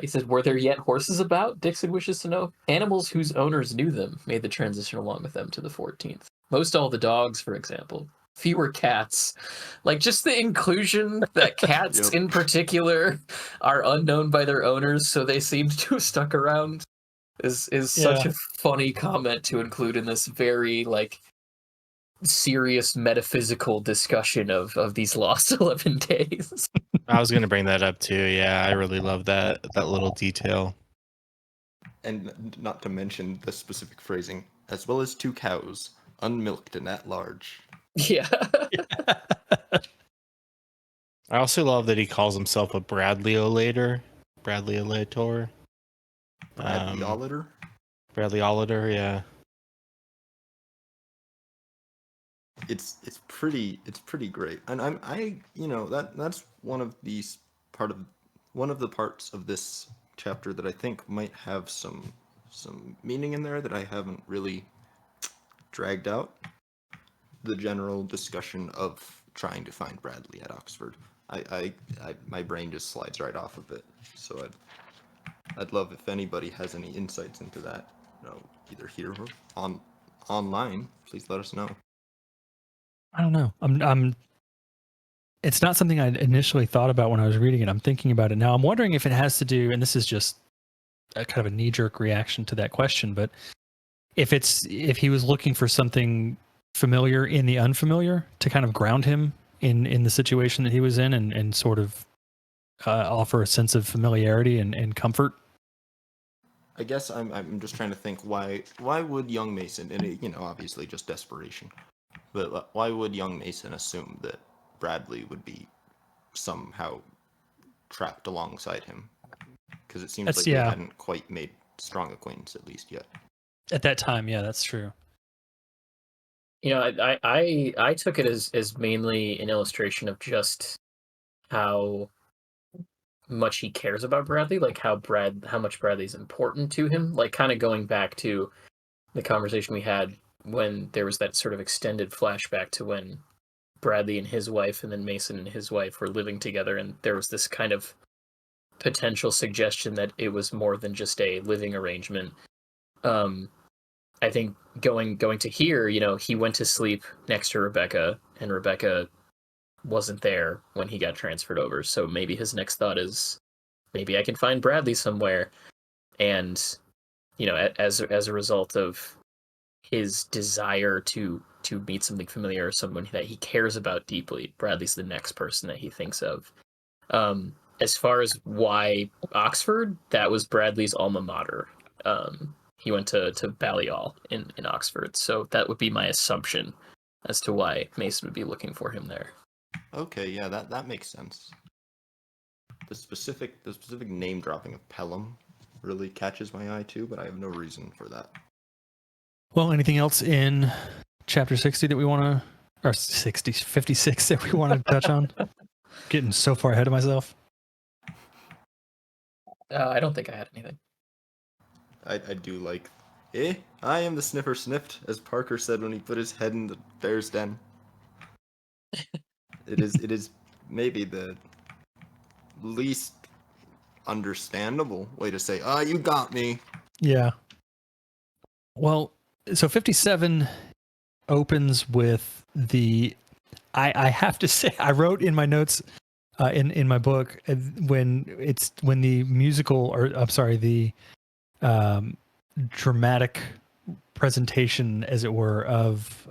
he says, "Were there yet horses about?" Dixon wishes to know. "Animals whose owners knew them made the transition along with them to the 14th. Most all the dogs, for example. Fewer cats." Like, just the inclusion that cats Yep. in particular are unknown by their owners, so they seemed to have stuck around, is such a funny comment to include in this very, like, serious metaphysical discussion of these lost 11 days. I was going to bring that up too. Yeah, I really love that little detail. And not to mention the specific phrasing, as well as 2 cows, unmilked and at large. Yeah. I also love that he calls himself a Bradley-olator. Bradley-olator. Bradley Oliver. Bradley-olator, yeah. It's pretty great, and that's one of the parts of this chapter that I think might have some meaning in there that I haven't really dragged out. The general discussion of trying to find Bradley at Oxford. I my brain just slides right off of it. So I'd love if anybody has any insights into that, either here or online. Please let us know. I don't know. I'm. It's not something I initially thought about when I was reading it. I'm thinking about it now. I'm wondering if it has to do, and this is just a kind of a knee-jerk reaction to that question, but if he was looking for something familiar in the unfamiliar to kind of ground him in the situation that he was in, and sort of offer a sense of familiarity and comfort. I guess I'm just trying to think why would young Mason, and obviously just desperation, but why would young Mason assume that Bradley would be somehow trapped alongside him? Because it seems like they hadn't quite made strong acquaintance, at least yet. At that time, yeah, that's true. I took it as mainly an illustration of just how much he cares about Bradley, like how much Bradley's important to him, like kind of going back to the conversation we had when there was that sort of extended flashback to when Bradley and his wife and then Mason and his wife were living together, and there was this kind of potential suggestion that it was more than just a living arrangement. I think going to here, he went to sleep next to Rebecca, and Rebecca wasn't there when he got transferred over. So maybe his next thought is, maybe I can find Bradley somewhere. And, as a result of his desire to meet something familiar or someone that he cares about deeply, Bradley's the next person that he thinks of. as far as why Oxford, that was Bradley's alma mater. He went to Balliol in Oxford, so that would be my assumption as to why Mason would be looking for him there. Okay, yeah, that makes sense. The specific name dropping of Pelham really catches my eye too, but I have no reason for that. Well, anything else in chapter 60 that we want to, or 56 that we want to touch on? Getting so far ahead of myself. I don't think I had anything. I do like, I am the sniffer sniffed, as Parker said when he put his head in the bear's den. It is maybe the least understandable way to say, you got me. Yeah. Well, so 57 opens with the, I have to say, I wrote in my notes in my book when the musical, or I'm sorry, the dramatic presentation, as it were, of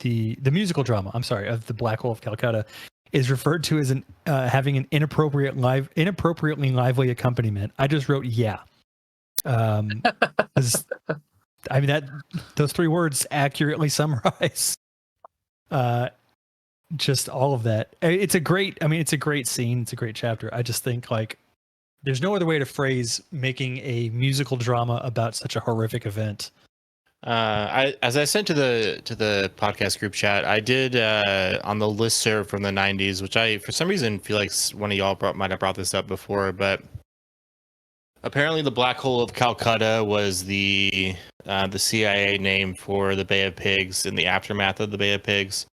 the musical drama, I'm sorry, of the Black Hole of Calcutta is referred to as having an inappropriately lively accompaniment. I just wrote yeah. 'Cause, I mean, those three words accurately summarize just all of that. It's a great scene. It's a great chapter. I just think, like, there's no other way to phrase making a musical drama about such a horrific event. As I sent to the podcast group chat, I did on the listserv from the 90s, which I for some reason feel like one of y'all might have brought this up before, but apparently the Black Hole of Calcutta was the CIA name for the Bay of Pigs in the aftermath of the Bay of Pigs.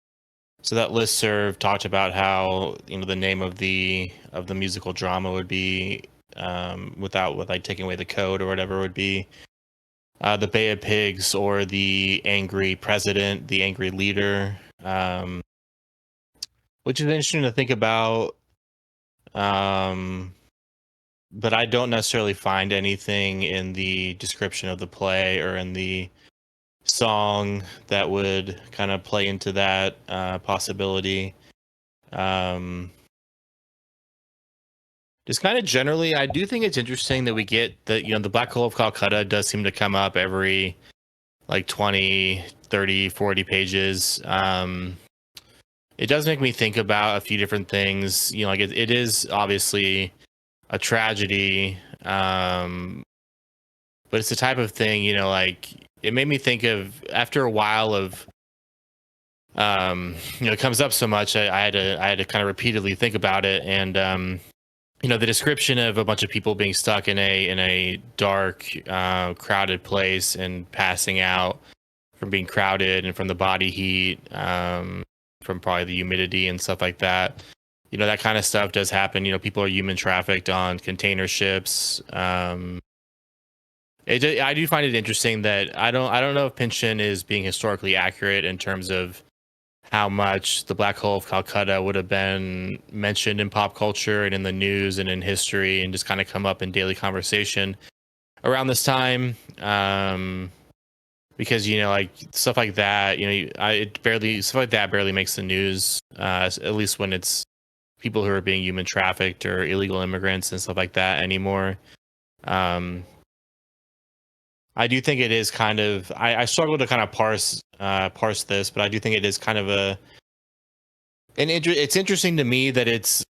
So that listserv talked about how, you know, the name of the musical drama would be with taking away the code or whatever, would be the Bay of Pigs, or the angry president, the angry leader, which is interesting to think about. But I don't necessarily find anything in the description of the play or in the song that would kind of play into that possibility. Just kind of generally, I do think it's interesting that we get that, you know, the Black Hole of Calcutta does seem to come up every like 20, 30, 40 pages. It does make me think about a few different things. You know, like it is obviously a tragedy, but it's the type of thing, you know, like it made me think of, after a while of, you know, it comes up so much, I had to kind of repeatedly think about it. And, you know, the description of a bunch of people being stuck in a dark, crowded place and passing out from being crowded and from the body heat, from probably the humidity and stuff like that. You know, that kind of stuff does happen. You know, people are human trafficked on container ships. I do find it interesting that I don't know if Pynchon is being historically accurate in terms of how much the Black Hole of Calcutta would have been mentioned in pop culture and in the news and in history, and just kind of come up in daily conversation around this time. Because, you know, like stuff like that, you know, stuff like that barely makes the news, at least when it's people who are being human trafficked or illegal immigrants and stuff like that anymore. I do think it is kind of, I struggle to kind of parse this, but I do think it is kind of it's interesting to me that it's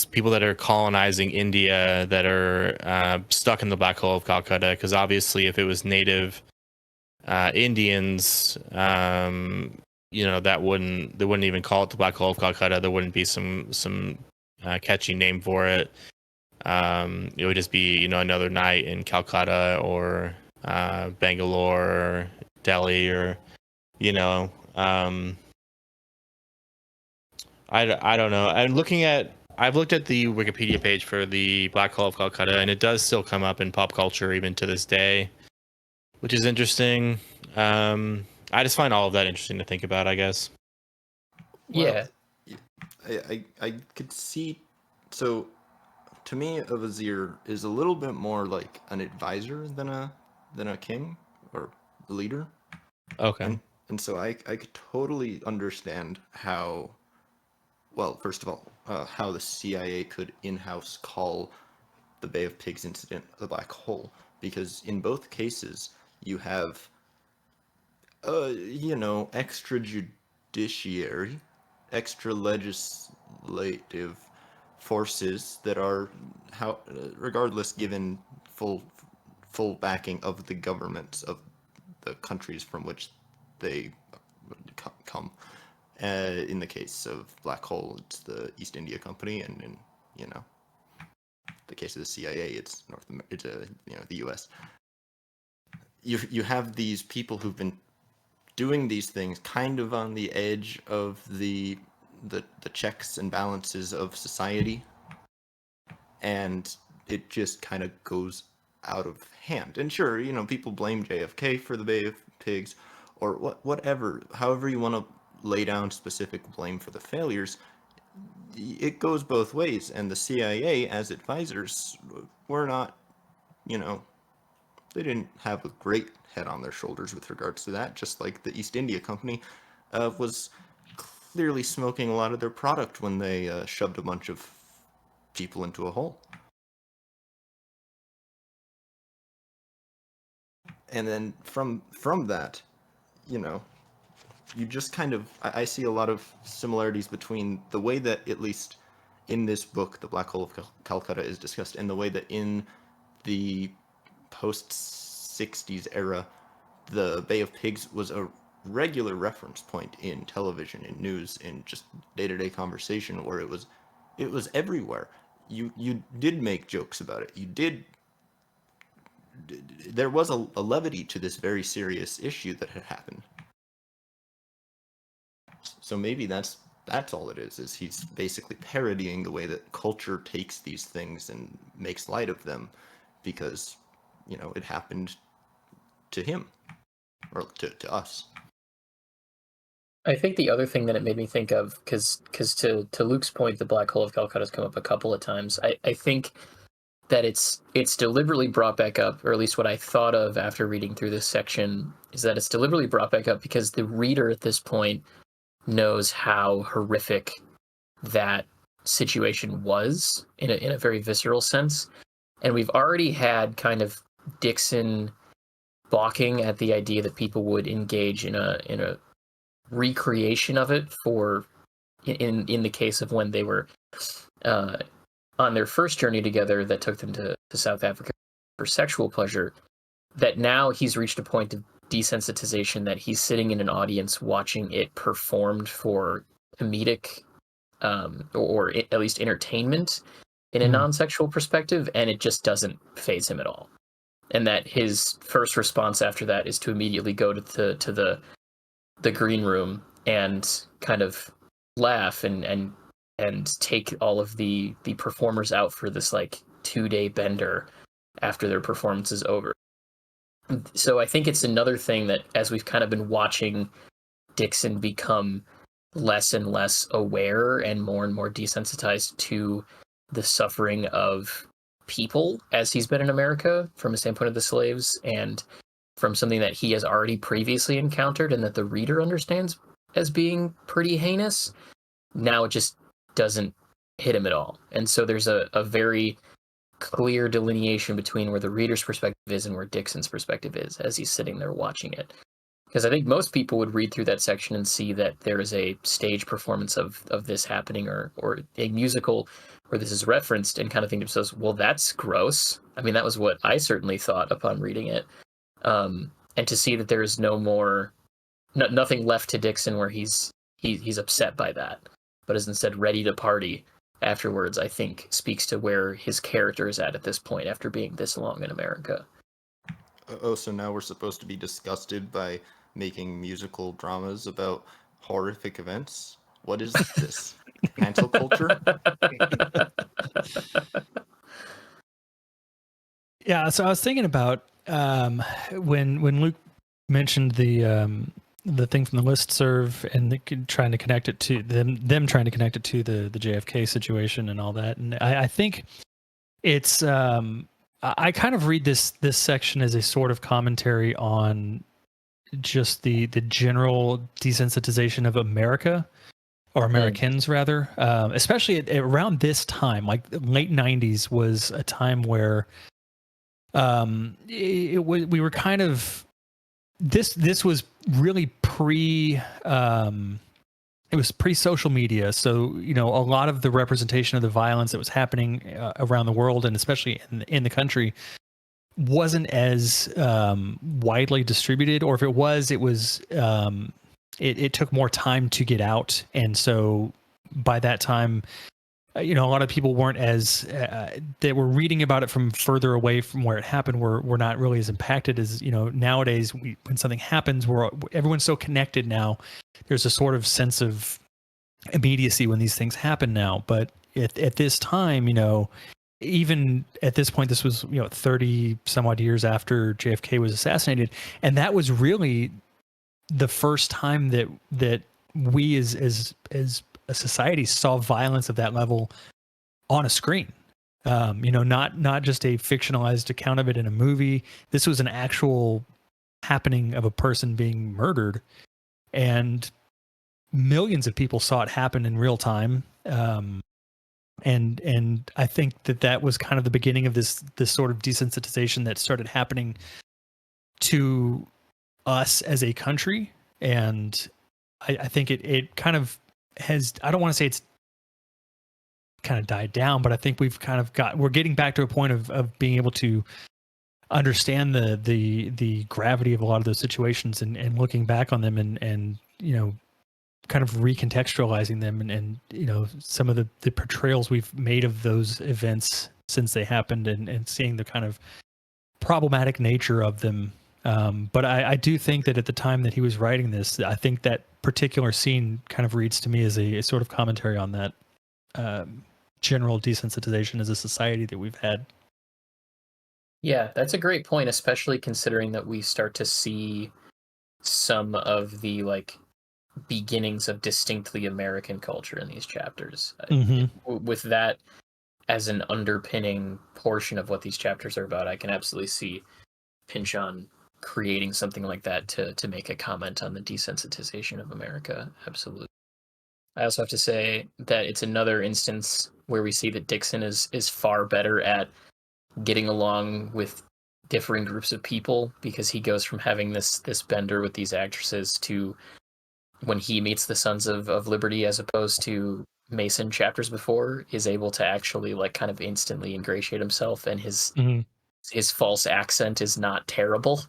people that are colonizing India that are stuck in the Black Hole of Calcutta, because obviously if it was native Indians, you know, they wouldn't even call it the Black Hole of Calcutta. There wouldn't be some catchy name for it. It would just be, you know, another night in Calcutta or Bangalore or Delhi, or, you know, I don't know. I've looked at the Wikipedia page for the Black Hole of Calcutta, and it does still come up in pop culture even to this day, which is interesting. I just find all of that interesting to think about, I guess. Yeah. I could see. So, to me, a vizier is a little bit more like an advisor than a king or a leader. Okay. And so I could totally understand how well, first of all, how the CIA could in-house call the Bay of Pigs incident the black hole, because in both cases you have, extrajudiciary, extra legislative forces that are, regardless, given full backing of the governments of the countries from which they come. In the case of black hole, it's the East India Company, and in the case of the CIA, it's the U.S. You have these people who've been doing these things kind of on the edge of the checks and balances of society, and it just kind of goes out of hand. And sure, people blame JFK for the Bay of Pigs, or whatever, however you want to lay down specific blame for the failures. It goes both ways, and the CIA as advisors were not, they didn't have a great head on their shoulders with regards to that, just like the East India Company was clearly smoking a lot of their product when they shoved a bunch of people into a hole. And then from that, you just kind of, I see a lot of similarities between the way that, at least in this book, The Black Hole of Calcutta, is discussed, and the way that in the post-60s era, the Bay of Pigs was a regular reference point in television, in news, in just day-to-day conversation, where it was everywhere. You did make jokes about it. There was a levity to this very serious issue that had happened. So maybe that's all it is he's basically parodying the way that culture takes these things and makes light of them, because it happened to him, or to us. I think the other thing that it made me think of, because to Luke's point, the Black Hole of Calcutta has come up a couple of times. I think that it's deliberately brought back up, or at least what I thought of after reading through this section, is that it's deliberately brought back up because the reader at this point knows how horrific that situation was in a very visceral sense. And we've already had kind of Dixon balking at the idea that people would engage in a recreation of it for in the case of when they were on their first journey together that took them to South Africa for sexual pleasure, that now he's reached a point of desensitization that he's sitting in an audience watching it performed for comedic or at least entertainment in a non-sexual perspective, and it just doesn't faze him at all. And that his first response after that is to immediately go to the green room and kind of laugh and take all of the performers out for this like 2-day bender after their performance is over. So I think it's another thing that, as we've kind of been watching Dixon become less and less aware and more desensitized to the suffering of people as he's been in America from a standpoint of the slaves, and from something that he has already previously encountered and that the reader understands as being pretty heinous, now it just doesn't hit him at all. And so there's a very clear delineation between where the reader's perspective is and where Dixon's perspective is as he's sitting there watching it. Because I think most people would read through that section and see that there is a stage performance of this happening, or a musical where this is referenced, and kind of think to themselves, well, that's gross. I mean, that was what I certainly thought upon reading it. And to see that there is nothing left to Dixon where he's upset by that, but is instead ready to party afterwards, I think speaks to where his character is at this point after being this long in America. Oh, so now we're supposed to be disgusted by making musical dramas about horrific events? What is this? Cancel culture? Yeah, so I was thinking about when Luke mentioned the thing from the listserv and trying to connect it to them trying to connect it to the JFK situation and all that, and I think it's I kind of read this section as a sort of commentary on just the general desensitization of America or Americans rather, especially around this time, like late 90s was a time where we were kind of this was really it was pre-social media, so a lot of the representation of the violence that was happening around the world and especially in the country wasn't as widely distributed, or if it was it took more time to get out, and so by that time a lot of people weren't as they were reading about it from further away from where it happened, were not really as impacted as nowadays. When something happens, everyone's so connected now, there's a sort of sense of immediacy when these things happen now. But at this time, even at this point, this was 30 some odd years after JFK was assassinated, and that was really the first time that we as a society saw violence of that level on a screen. Not just a fictionalized account of it in a movie. This was an actual happening of a person being murdered, and millions of people saw it happen in real time. And I think that was kind of the beginning of this sort of desensitization that started happening to us as a country. And I think it kind of has, I don't want to say it's kind of died down, but I think we're getting back to a point of being able to understand the gravity of a lot of those situations and looking back on them and kind of recontextualizing them and some of the portrayals we've made of those events since they happened and seeing the kind of problematic nature of them. But I do think that at the time that he was writing this, I think that particular scene kind of reads to me as a sort of commentary on that general desensitization as a society that we've had. Yeah, that's a great point, especially considering that we start to see some of the beginnings of distinctly American culture in these chapters. With that as an underpinning portion of what these chapters are about, I can absolutely see Pynchon creating something like that to make a comment on the desensitization of America. Absolutely. I also have to say that it's another instance where we see that Dixon is far better at getting along with differing groups of people, because he goes from having this bender with these actresses to when he meets the Sons of Liberty, as opposed to Mason chapters before, is able to actually kind of instantly ingratiate himself, and his false accent is not terrible.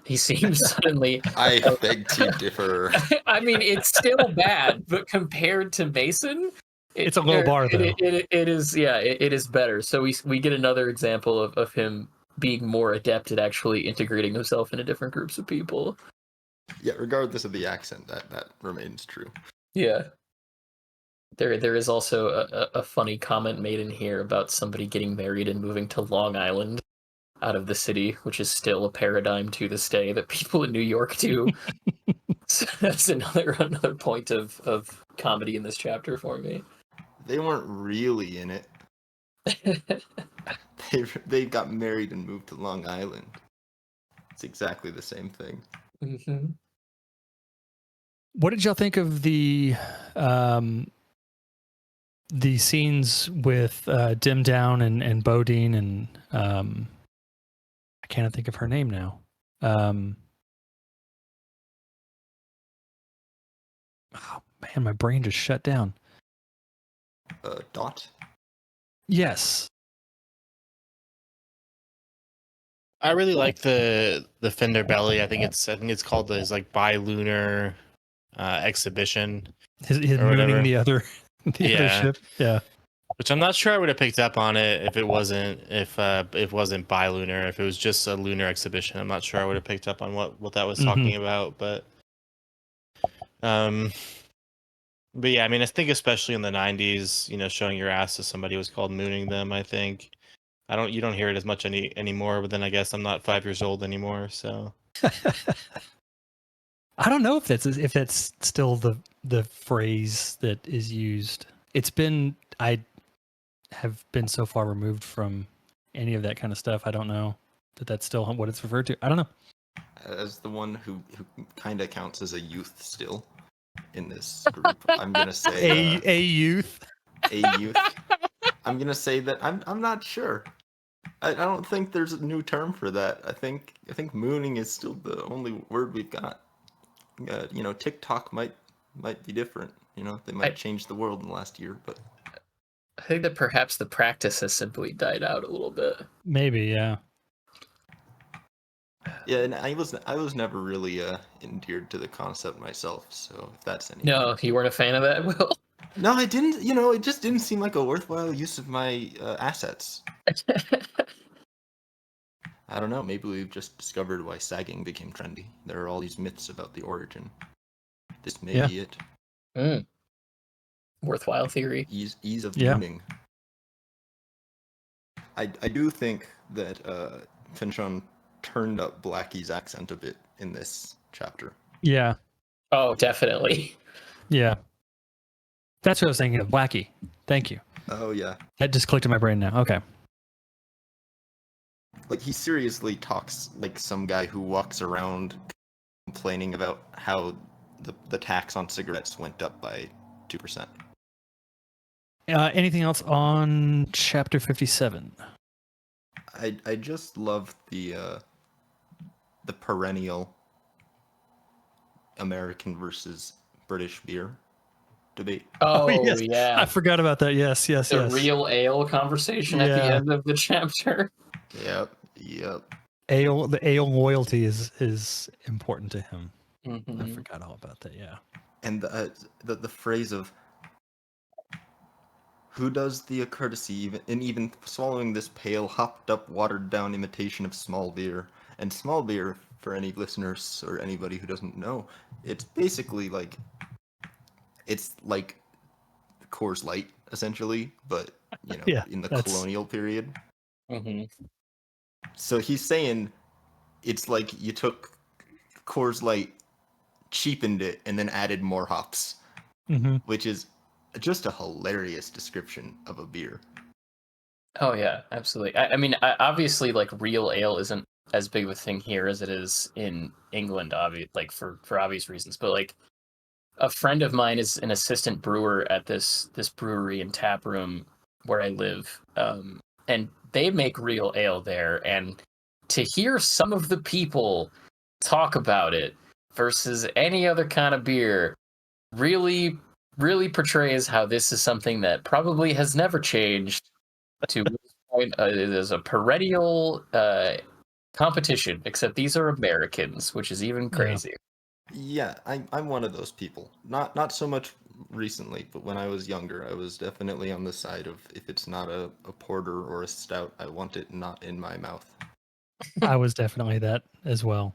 He seems suddenly... I beg to differ. I mean, it's still bad, but compared to Mason, it's a low bar, though. It is, yeah, it is better. So we get another example of him being more adept at actually integrating himself into different groups of people. Yeah, regardless of the accent, that remains true. Yeah. There is also a funny comment made in here about somebody getting married and moving to Long Island out of the city, which is still a paradigm to this day that people in New York do. So that's another point of comedy in this chapter for me. They weren't really in it. They got married and moved to Long Island. It's exactly the same thing. Mm-hmm. What did y'all think of the scenes with Dim Down and Bodine and I can't think of her name now. Oh man, my brain just shut down. Dot? Yes. I really like the Fender Belly. I think it's called his bilunar exhibition. His mooning the other ship. Yeah. Which I'm not sure I would have picked up on it if it wasn't bilunar. If it was just a lunar exhibition, I'm not sure I would have picked up on what that was talking about. But yeah, I mean, I think especially in the 90s, showing your ass to somebody was called mooning them. I think you don't hear it as much anymore. But then I guess I'm not 5 years old anymore, so. I don't know if that's still the phrase that is used. I have been so far removed from any of that kind of stuff. I don't know that that's still what it's referred to. I don't know. As the one who kind of counts as a youth still, in this group. I'm gonna say A youth. a youth. I'm gonna say that I'm not sure. I don't think there's a new term for that. I think mooning is still the only word we've got. TikTok might be different. They might change the world in the last year, but I think that perhaps the practice has simply died out a little bit. Maybe, yeah. Yeah, and I was never really endeared to the concept myself. So if that's any. No, you weren't a fan of that, Will? No, I didn't. It just didn't seem like a worthwhile use of my assets. I don't know. Maybe we've just discovered why sagging became trendy. There are all these myths about the origin. This may be it. Worthwhile theory. Ease of mooning. I do think that Finchon turned up Blackie's accent a bit in this chapter. Yeah. Oh, definitely. Yeah. That's what I was thinking of. Blackie. Thank you. Oh, yeah. That just clicked in my brain now. Okay. Like, he seriously talks like some guy who walks around complaining about how the tax on cigarettes went up by 2%. Anything else on chapter 57? I just love the perennial American versus British beer debate. Oh, yes. yeah. I forgot about that. Yes. The real ale conversation at the end of the chapter. Yep. The ale loyalty is important to him. Mm-hmm. I forgot all about that. Yeah. And the phrase of who does the courtesy even swallowing this pale, hopped up, watered down imitation of small beer. And small beer, for any listeners or anybody who doesn't know, it's basically like Coors Light essentially, but in the colonial period. Mm-hmm. So he's saying it's like you took Coors Light, cheapened it, and then added more hops, which is just a hilarious description of a beer. Oh yeah, absolutely. I mean, obviously, like real ale isn't as big of a thing here as it is in England, like for obvious reasons. But like, a friend of mine is an assistant brewer at this brewery and tap room where I live, and they make real ale there. And to hear some of the people talk about it versus any other kind of beer really portrays how this is something that probably has never changed to this point. It is a perennial competition, except these are Americans, which is even crazier. Yeah, I'm one of those people. Not so much recently, but when I was younger, I was definitely on the side of if it's not a porter or a stout, I want it not in my mouth. I was definitely that as well.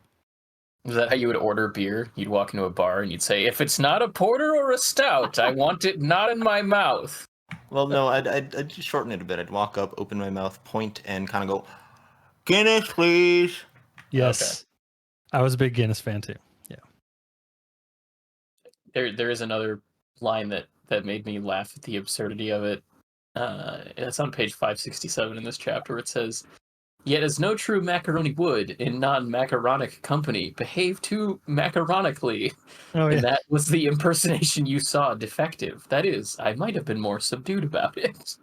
Is that how you would order beer? You'd walk into a bar and you'd say, if it's not a porter or a stout, I want it not in my mouth. Well, no, I'd just shorten it a bit. I'd walk up, open my mouth, point, and kind of go, Guinness, please. Yes. Okay. I was a big Guinness fan too. Yeah. There is another line that made me laugh at the absurdity of it. It's on page 567 in this chapter. It says, yet as no true macaroni would in non-macaronic company behave too macaronically. Oh, yeah. And that was the impersonation you saw defective. That is, I might have been more subdued about it.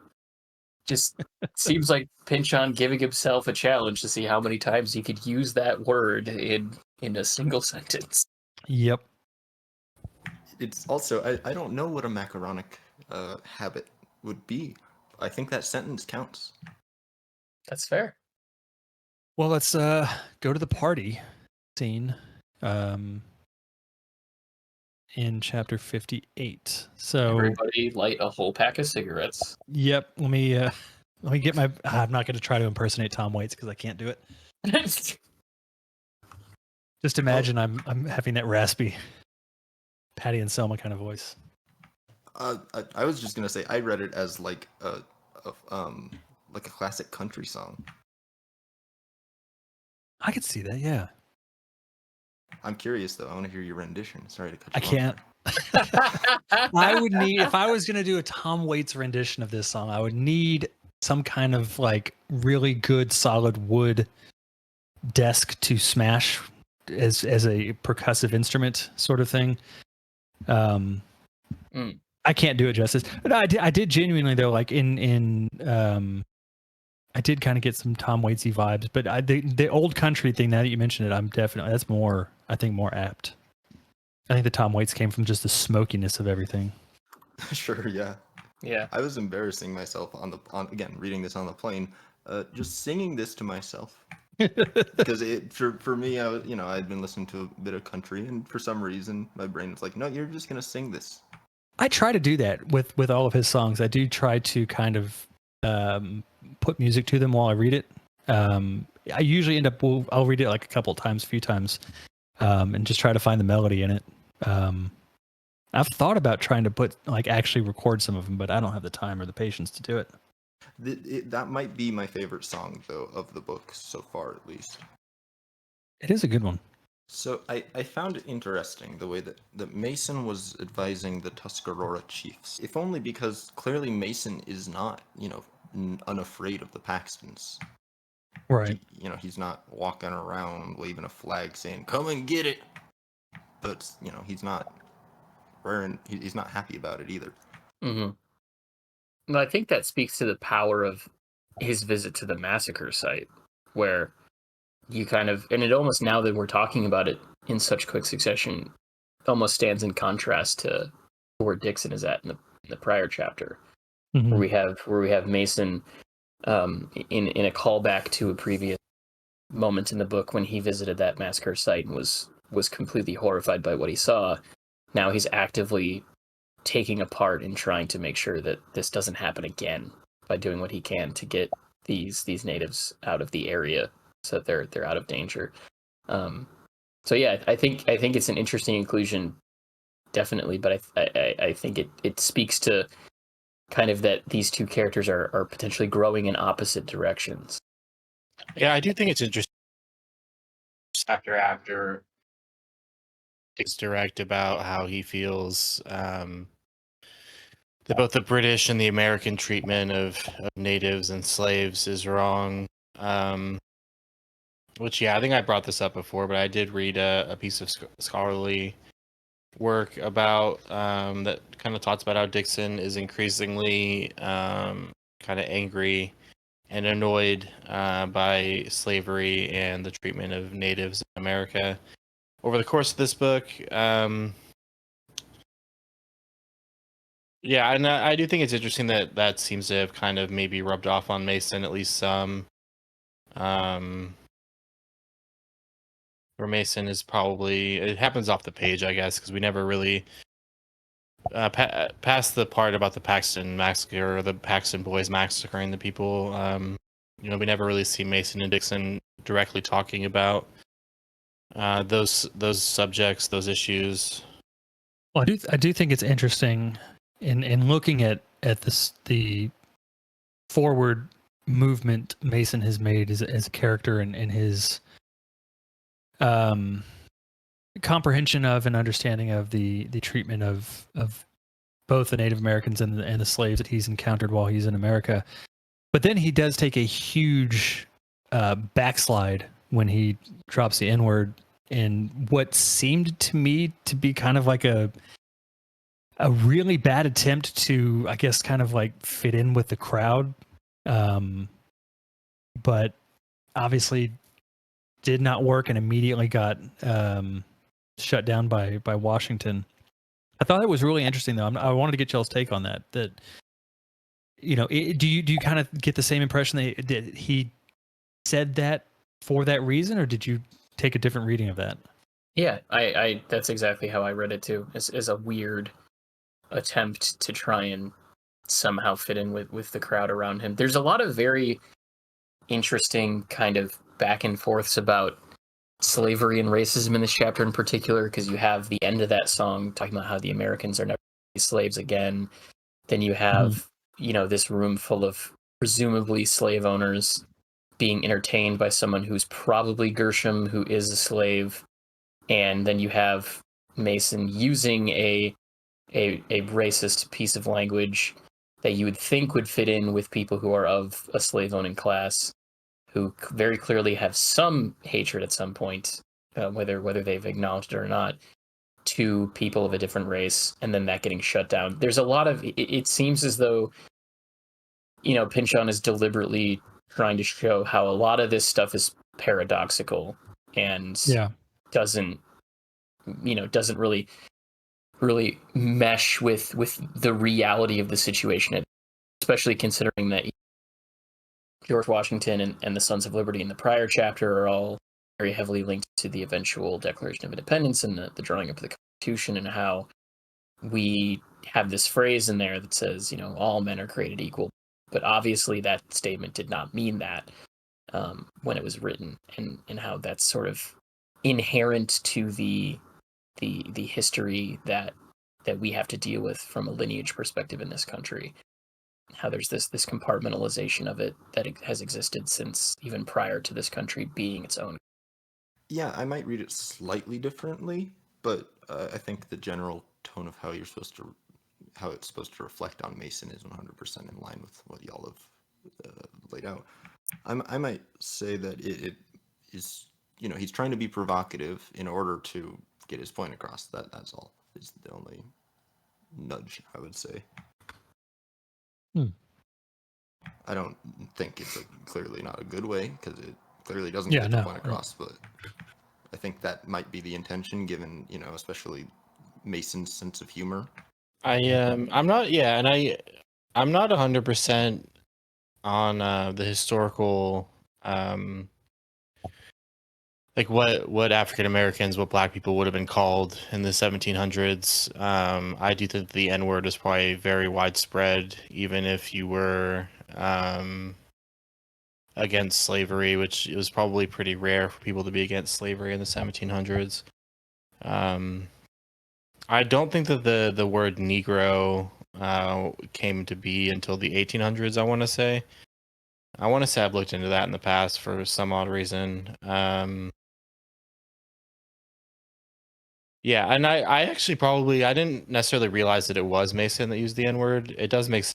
Just seems like Pynchon giving himself a challenge to see how many times he could use that word in a single sentence. Yep. It's also, I don't know what a macaronic habit would be. I think that sentence counts. That's fair. Well, let's go to the party scene in chapter 58. So everybody light a whole pack of cigarettes. Yep. Let me get my. I'm not going to try to impersonate Tom Waits because I can't do it. Just imagine I'm having that raspy Patty and Selma kind of voice. I was just gonna say I read it as like a classic country song. I could see that, yeah. I'm curious though. I want to hear your rendition. Sorry to cut you I can't. I would need, if I was going to do a Tom Waits rendition of this song, I would need some kind of like really good solid wood desk to smash as a percussive instrument sort of thing. I can't do it justice. But I did genuinely though, like I did kind of get some Tom Waitsy vibes, but the old country thing, now that you mentioned it, that's more, I think, more apt. I think the Tom Waits came from just the smokiness of everything. Sure, yeah. Yeah. I was embarrassing myself on again reading this on the plane, just singing this to myself. Because for me, I'd been listening to a bit of country, and for some reason my brain was like, no, you're just gonna sing this. I try to do that with all of his songs. I do try to kind of put music to them while I read it. I usually end up, I'll read it like a few times, and just try to find the melody in it. I've thought about trying to actually record some of them, but I don't have the time or the patience to do it. That might be my favorite song, though, of the book so far, at least. It is a good one. So I found it interesting the way that Mason was advising the Tuscarora chiefs, if only because clearly Mason is not, unafraid of the Paxtons. Right. He's not walking around waving a flag saying, come and get it. But, he's not he's not happy about it either. Mm-hmm. Well, I think that speaks to the power of his visit to the massacre site, where you kind of, and it almost, now that we're talking about it in such quick succession, almost stands in contrast to where Dixon is at in the prior chapter, Mm-hmm. where we have Mason in a callback to a previous moment in the book when he visited that massacre site and was completely horrified by what he saw. Now he's actively taking a part in trying to make sure that this doesn't happen again by doing what he can to get these natives out of the area so that they're out of danger. So yeah, I think it's an interesting inclusion, definitely, but I think it speaks to kind of that these two characters are potentially growing in opposite directions. Yeah, I do think it's interesting. After it's direct about how he feels that both the British and the American treatment of natives and slaves is wrong. Which, yeah, I think I brought this up before, but I did read a piece of scholarly work about that kind of talks about how Dixon is increasingly kind of angry and annoyed by slavery and the treatment of natives in America. Over the course of this book, yeah, and I do think it's interesting that seems to have kind of maybe rubbed off on Mason, at least some. Where Mason is probably, it happens off the page, I guess, because we never really past the part about the Paxton massacre or the Paxton boys massacring the people. We never really see Mason and Dixon directly talking about those subjects, those issues. Well, I do think it's interesting in looking at the forward movement Mason has made as a character and his comprehension of and understanding of the treatment of both the Native Americans and the slaves that he's encountered while he's in America. But then he does take a huge backslide when he drops the N-word in what seemed to me to be kind of like a really bad attempt to, I guess, kind of like fit in with the crowd. But obviously did not work and immediately got shut down by Washington. I thought it was really interesting, though. I wanted to get y'all's take on that. That do you kind of get the same impression that he said that for that reason, or did you take a different reading of that? Yeah, I that's exactly how I read it too. As a weird attempt to try and somehow fit in with the crowd around him. There's a lot of very interesting kind of back and forths about slavery and racism in this chapter in particular, because you have the end of that song talking about how the Americans are never slaves again. Then you have this room full of presumably slave owners being entertained by someone who's probably Gershom, who is a slave. And then you have Mason using a racist piece of language that you would think would fit in with people who are of a slave owning class, who very clearly have some hatred at some point, whether they've acknowledged it or not. to people of a different race and then that getting shut down. There's a lot of it seems as though, Pynchon is deliberately trying to show how a lot of this stuff is paradoxical and doesn't really mesh with the reality of the situation, especially considering that George Washington and the Sons of Liberty in the prior chapter are all very heavily linked to the eventual Declaration of Independence and the drawing up of the Constitution, and how we have this phrase in there that says, all men are created equal. But obviously that statement did not mean that when it was written, and how that's sort of inherent to the history that we have to deal with from a lineage perspective in this country. How there's this compartmentalization of it that has existed since even prior to this country being its own. Yeah, I might read it slightly differently, but I think the general tone of how it's supposed to reflect on Mason is 100% in line with what y'all have laid out. I might say that it is, he's trying to be provocative in order to get his point across. That's all. Is the only nudge I would say. I don't think it's clearly not a good way, because it clearly doesn't get the point across, but I think that might be the intention, given, especially Mason's sense of humor. I'm not 100% on the historical like what African Americans, what Black people would have been called in the 1700s. I do think the N-word is probably very widespread, even if you were against slavery, which it was probably pretty rare for people to be against slavery in the 1700s. I don't think that the word Negro came to be until the 1800s, I want to say. I've looked into that in the past for some odd reason. Yeah, and I actually I didn't necessarily realize that it was Mason that used the N-word. It does make sense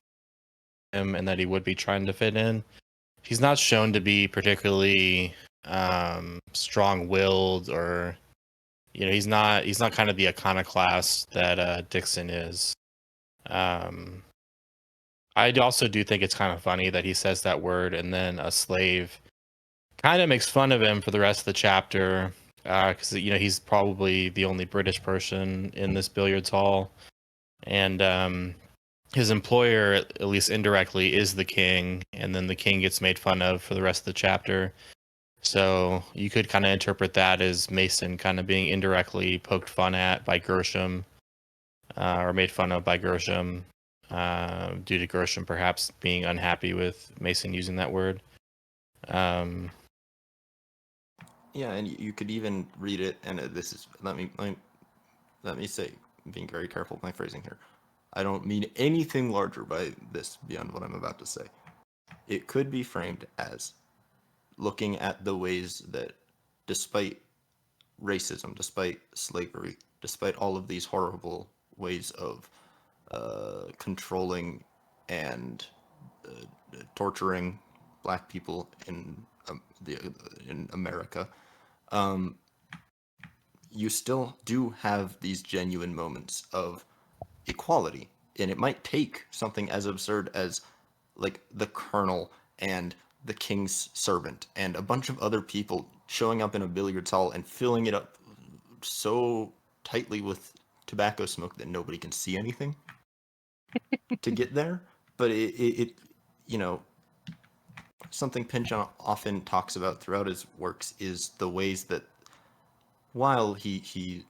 to him, and that he would be trying to fit in. He's not shown to be particularly strong-willed, or he's not kind of the iconoclast that Dixon is. I also do think it's kind of funny that he says that word, and then a slave kind of makes fun of him for the rest of the chapter, because he's probably the only British person in this billiards hall, and his employer, at least indirectly, is the king, and then the king gets made fun of for the rest of the chapter. So you could kind of interpret that as Mason kind of being indirectly poked fun at by Gershom, or made fun of by Gershom, due to Gershom perhaps being unhappy with Mason using that word. Yeah, and you could even read it, and this is, let me say, being very careful with my phrasing here. I don't mean anything larger by this beyond what I'm about to say. It could be framed as looking at the ways that, despite racism, despite slavery, despite all of these horrible ways of controlling and torturing Black people in America, you still do have these genuine moments of equality, and it might take something as absurd as like the colonel and the king's servant and a bunch of other people showing up in a billiards hall and filling it up so tightly with tobacco smoke that nobody can see anything to get there. But it something Pynchon often talks about throughout his works is the ways that, while he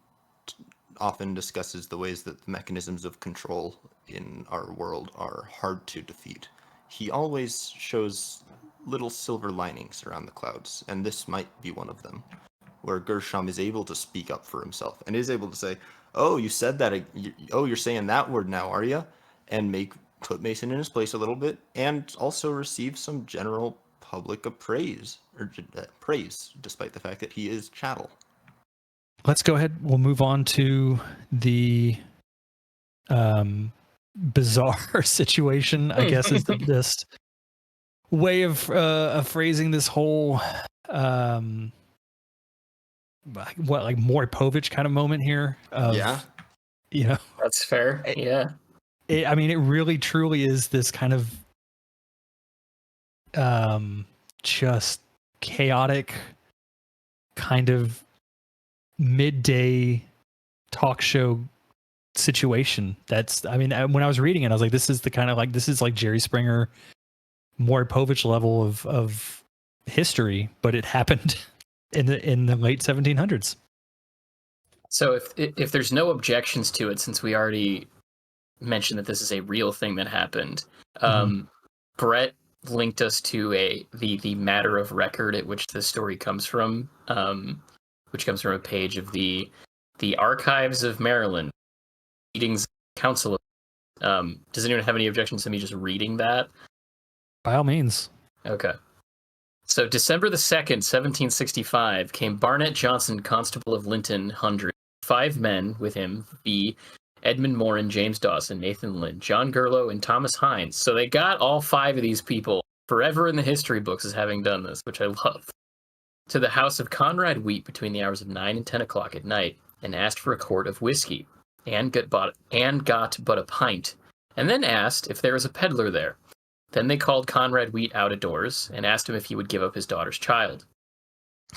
often discusses the ways that the mechanisms of control in our world are hard to defeat, he always shows little silver linings around the clouds, and this might be one of them, where Gershom is able to speak up for himself and is able to say, "Oh, you said that. Oh, you're saying that word now, are you?" And put Mason in his place a little bit, and also receive some general public praise, despite the fact that he is chattel. Let's go ahead. We'll move on to the bizarre situation, I guess, is the best way of phrasing this whole what, like Maury Povich kind of moment here of, Yeah. you know, That's fair. Yeah. I mean, it really truly is this kind of just chaotic kind of midday talk show situation. That's, I mean, when I was reading it, I was like, this is the kind of like, this is like Jerry Springer, Maury Povich level of history, but it happened in the late 1700s. So if there's no objections to it, since we already mentioned that this is a real thing that happened, Brett linked us to the matter of record at which the story comes from, which comes from a page of the Archives of Maryland Meetings Council. Does anyone have any objections to me just reading that? By all means. Okay. So December the 2nd, 1765, came Barnett Johnson, Constable of Linton Hundred, 5 men with him, be Edmund Morin, James Dawson, Nathan Lynn, John Gurlow, and Thomas Hines. So they got all 5 of these people forever in the history books as having done this, which I love. To the house of Conrad Wheat between the hours of 9 and 10 o'clock at night, and asked for a quart of whiskey, and got but a pint, and then asked if there was a peddler there. Then they called Conrad Wheat out of doors, and asked him if he would give up his daughter's child.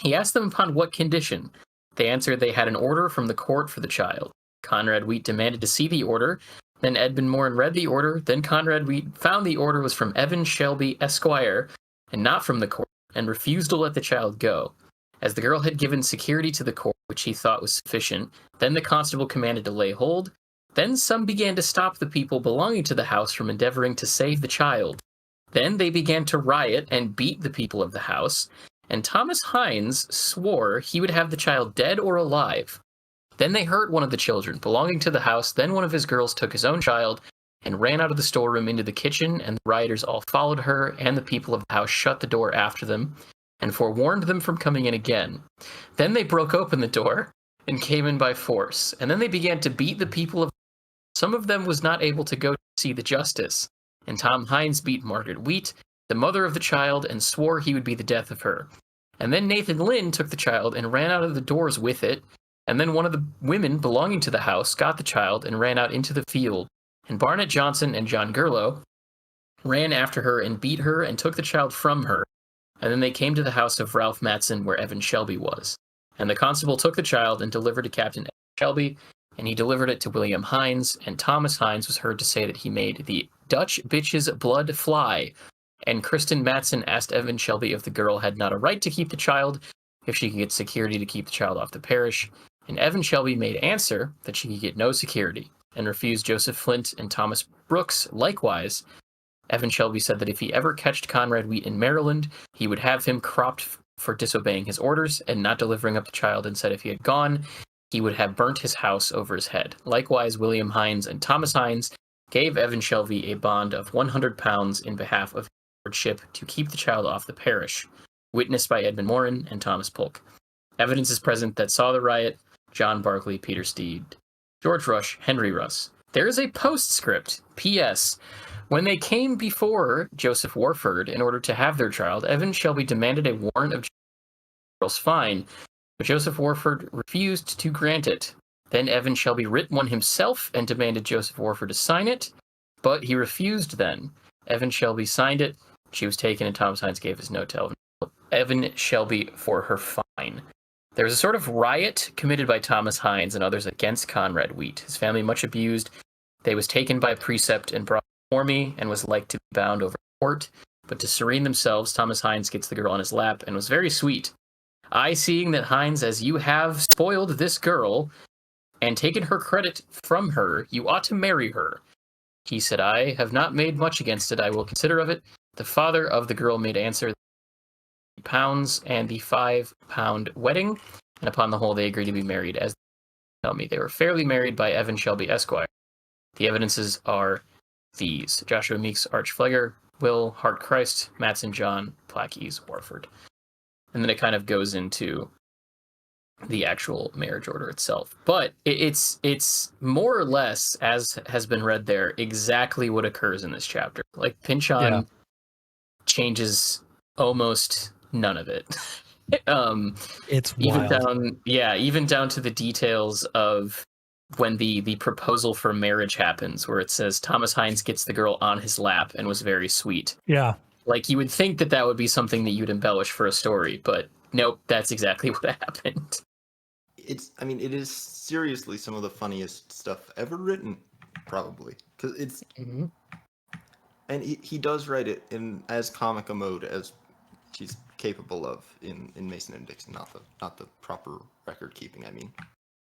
He asked them upon what condition. They answered they had an order from the court for the child. Conrad Wheat demanded to see the order. Then Edmund Morin read the order. Then Conrad Wheat found the order was from Evan Shelby, Esquire, and not from the court, and refused to let the child go. As the girl had given security to the court, which he thought was sufficient, then the constable commanded to lay hold. Then some began to stop the people belonging to the house from endeavoring to save the child. Then they began to riot and beat the people of the house, and Thomas Hines swore he would have the child dead or alive. Then they hurt one of the children belonging to the house. Then one of his girls took his own child and ran out of the storeroom into the kitchen, and the rioters all followed her, and the people of the house shut the door after them and forewarned them from coming in again. Then they broke open the door and came in by force, and then they began to beat the people of. Some of them was not able to go to see the justice, and Tom Hines beat Margaret Wheat, the mother of the child, and swore he would be the death of her. And then Nathan Lynn took the child and ran out of the doors with it, and then one of the women belonging to the house got the child and ran out into the field, and Barnett Johnson and John Gurlow ran after her and beat her and took the child from her. And then they came to the house of Ralph Matson, where Evan Shelby was. And the constable took the child and delivered to Captain Evan Shelby, and he delivered it to William Hines, and Thomas Hines was heard to say that he made the Dutch bitch's blood fly. And Kristen Matson asked Evan Shelby if the girl had not a right to keep the child, if she could get security to keep the child off the parish. And Evan Shelby made answer that she could get no security, and refused Joseph Flint and Thomas Brooks likewise. Evan Shelby said that if he ever catched Conrad Wheat in Maryland, he would have him cropped for disobeying his orders and not delivering up the child, and said if he had gone, he would have burnt his house over his head. Likewise, William Hines and Thomas Hines gave Evan Shelby a bond of £100 in behalf of his lordship to keep the child off the parish, witnessed by Edmund Morin and Thomas Polk. Evidence is present that saw the riot: John Barclay, Peter Steed, George Rush, Henry Russ. There is a postscript, P.S. When they came before Joseph Warford in order to have their child, Evan Shelby demanded a warrant of girl's fine, but Joseph Warford refused to grant it. Then Evan Shelby writ one himself and demanded Joseph Warford to sign it, but he refused then. Evan Shelby signed it. She was taken, and Thomas Hines gave his note to Evan Shelby for her fine. There was a sort of riot committed by Thomas Hines and others against Conrad Wheat. His family much abused. They was taken by precept and brought before me, and was like to be bound over court. But to serene themselves, Thomas Hines gets the girl on his lap, and was very sweet. I, seeing that, Hines, as you have spoiled this girl, and taken her credit from her, you ought to marry her. He said, I have not made much against it. I will consider of it. The father of the girl made answer, £50 and the £5 wedding, and upon the whole they agreed to be married. As they tell me, they were fairly married by Evan Shelby, Esquire. The evidences are these: Joshua Meeks, Archflegger, Will, Hart Christ, Matson John, Plackes, Warford. And then it kind of goes into the actual marriage order itself. But it's more or less, as has been read there, exactly what occurs in this chapter. Like, Pynchon changes almost none of it. It's even wild. even down to the details of when the proposal for marriage happens, where it says Thomas Hines gets the girl on his lap and was very sweet. Yeah. Like, you would think that would be something that you'd embellish for a story, but nope, that's exactly what happened. It is seriously some of the funniest stuff ever written, probably, because it's, and he does write it in as comic a mode as he's capable of in Mason and Dixon, not the proper record keeping. I mean,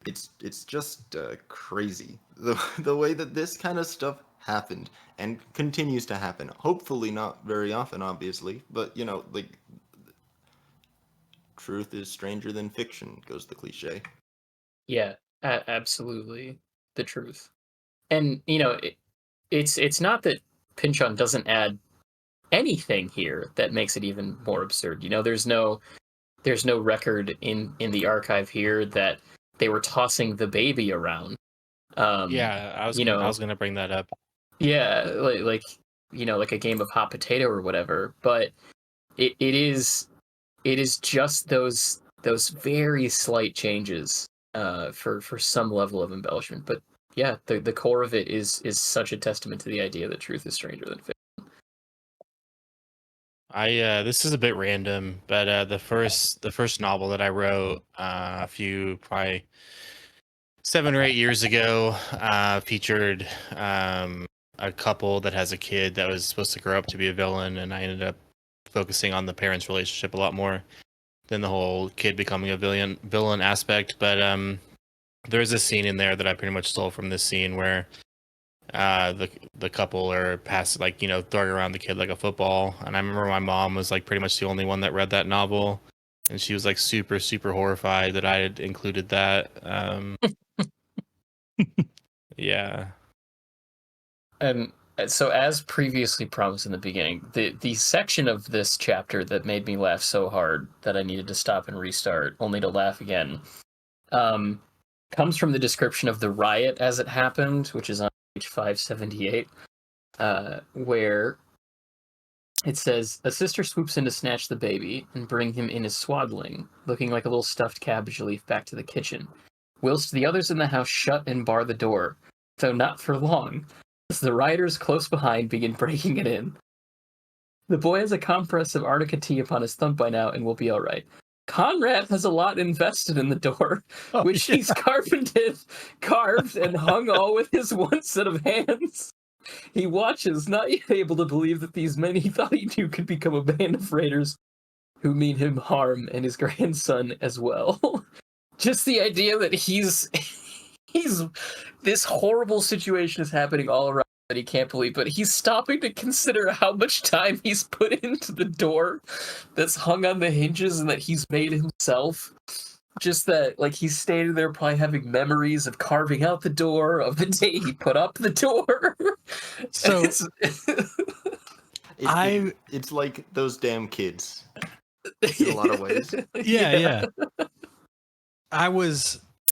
it's just crazy the way that this kind of stuff happened and continues to happen. Hopefully not very often, obviously, but like, truth is stranger than fiction, goes the cliche. Yeah, absolutely the truth. And it's not that Pynchon doesn't add anything here that makes it even more absurd. There's no record in the archive here that they were tossing the baby around. Yeah, I was gonna bring that up. Yeah, like like a game of hot potato or whatever. But it is just those very slight changes for some level of embellishment. But yeah, the core of it is such a testament to the idea that truth is stranger than fiction. This is a bit random, but the first novel that I wrote a few, probably 7 or 8 years ago, featured a couple that has a kid that was supposed to grow up to be a villain, and I ended up focusing on the parents' relationship a lot more than the whole kid becoming a villain aspect. But there's a scene in there that I pretty much stole from this scene where the couple are throwing around the kid like a football, and I remember my mom was like pretty much the only one that read that novel, and she was like super horrified that I had included that. Yeah. And so, as previously promised in the beginning, the section of this chapter that made me laugh so hard that I needed to stop and restart, only to laugh again, comes from the description of the riot as it happened, which is on page 578, where it says, a sister swoops in to snatch the baby and bring him in his swaddling, looking like a little stuffed cabbage leaf, back to the kitchen, whilst the others in the house shut and bar the door, though not for long, as the rioters close behind begin breaking it in. The boy has a compress of Arnica tea upon his thumb by now and will be all right. Conrad has a lot invested in the door, which he's carved and hung all with his one set of hands. He watches, not yet able to believe that these men he thought he knew could become a band of raiders who mean him harm, and his grandson as well. Just the idea that he's this horrible situation is happening all around that he can't believe, but he's stopping to consider how much time he's put into the door that's hung on the hinges and that he's made himself. Just that, like, he's standing there probably having memories of carving out the door, of the day he put up the door. So it's like those damn kids in a lot of ways. Yeah.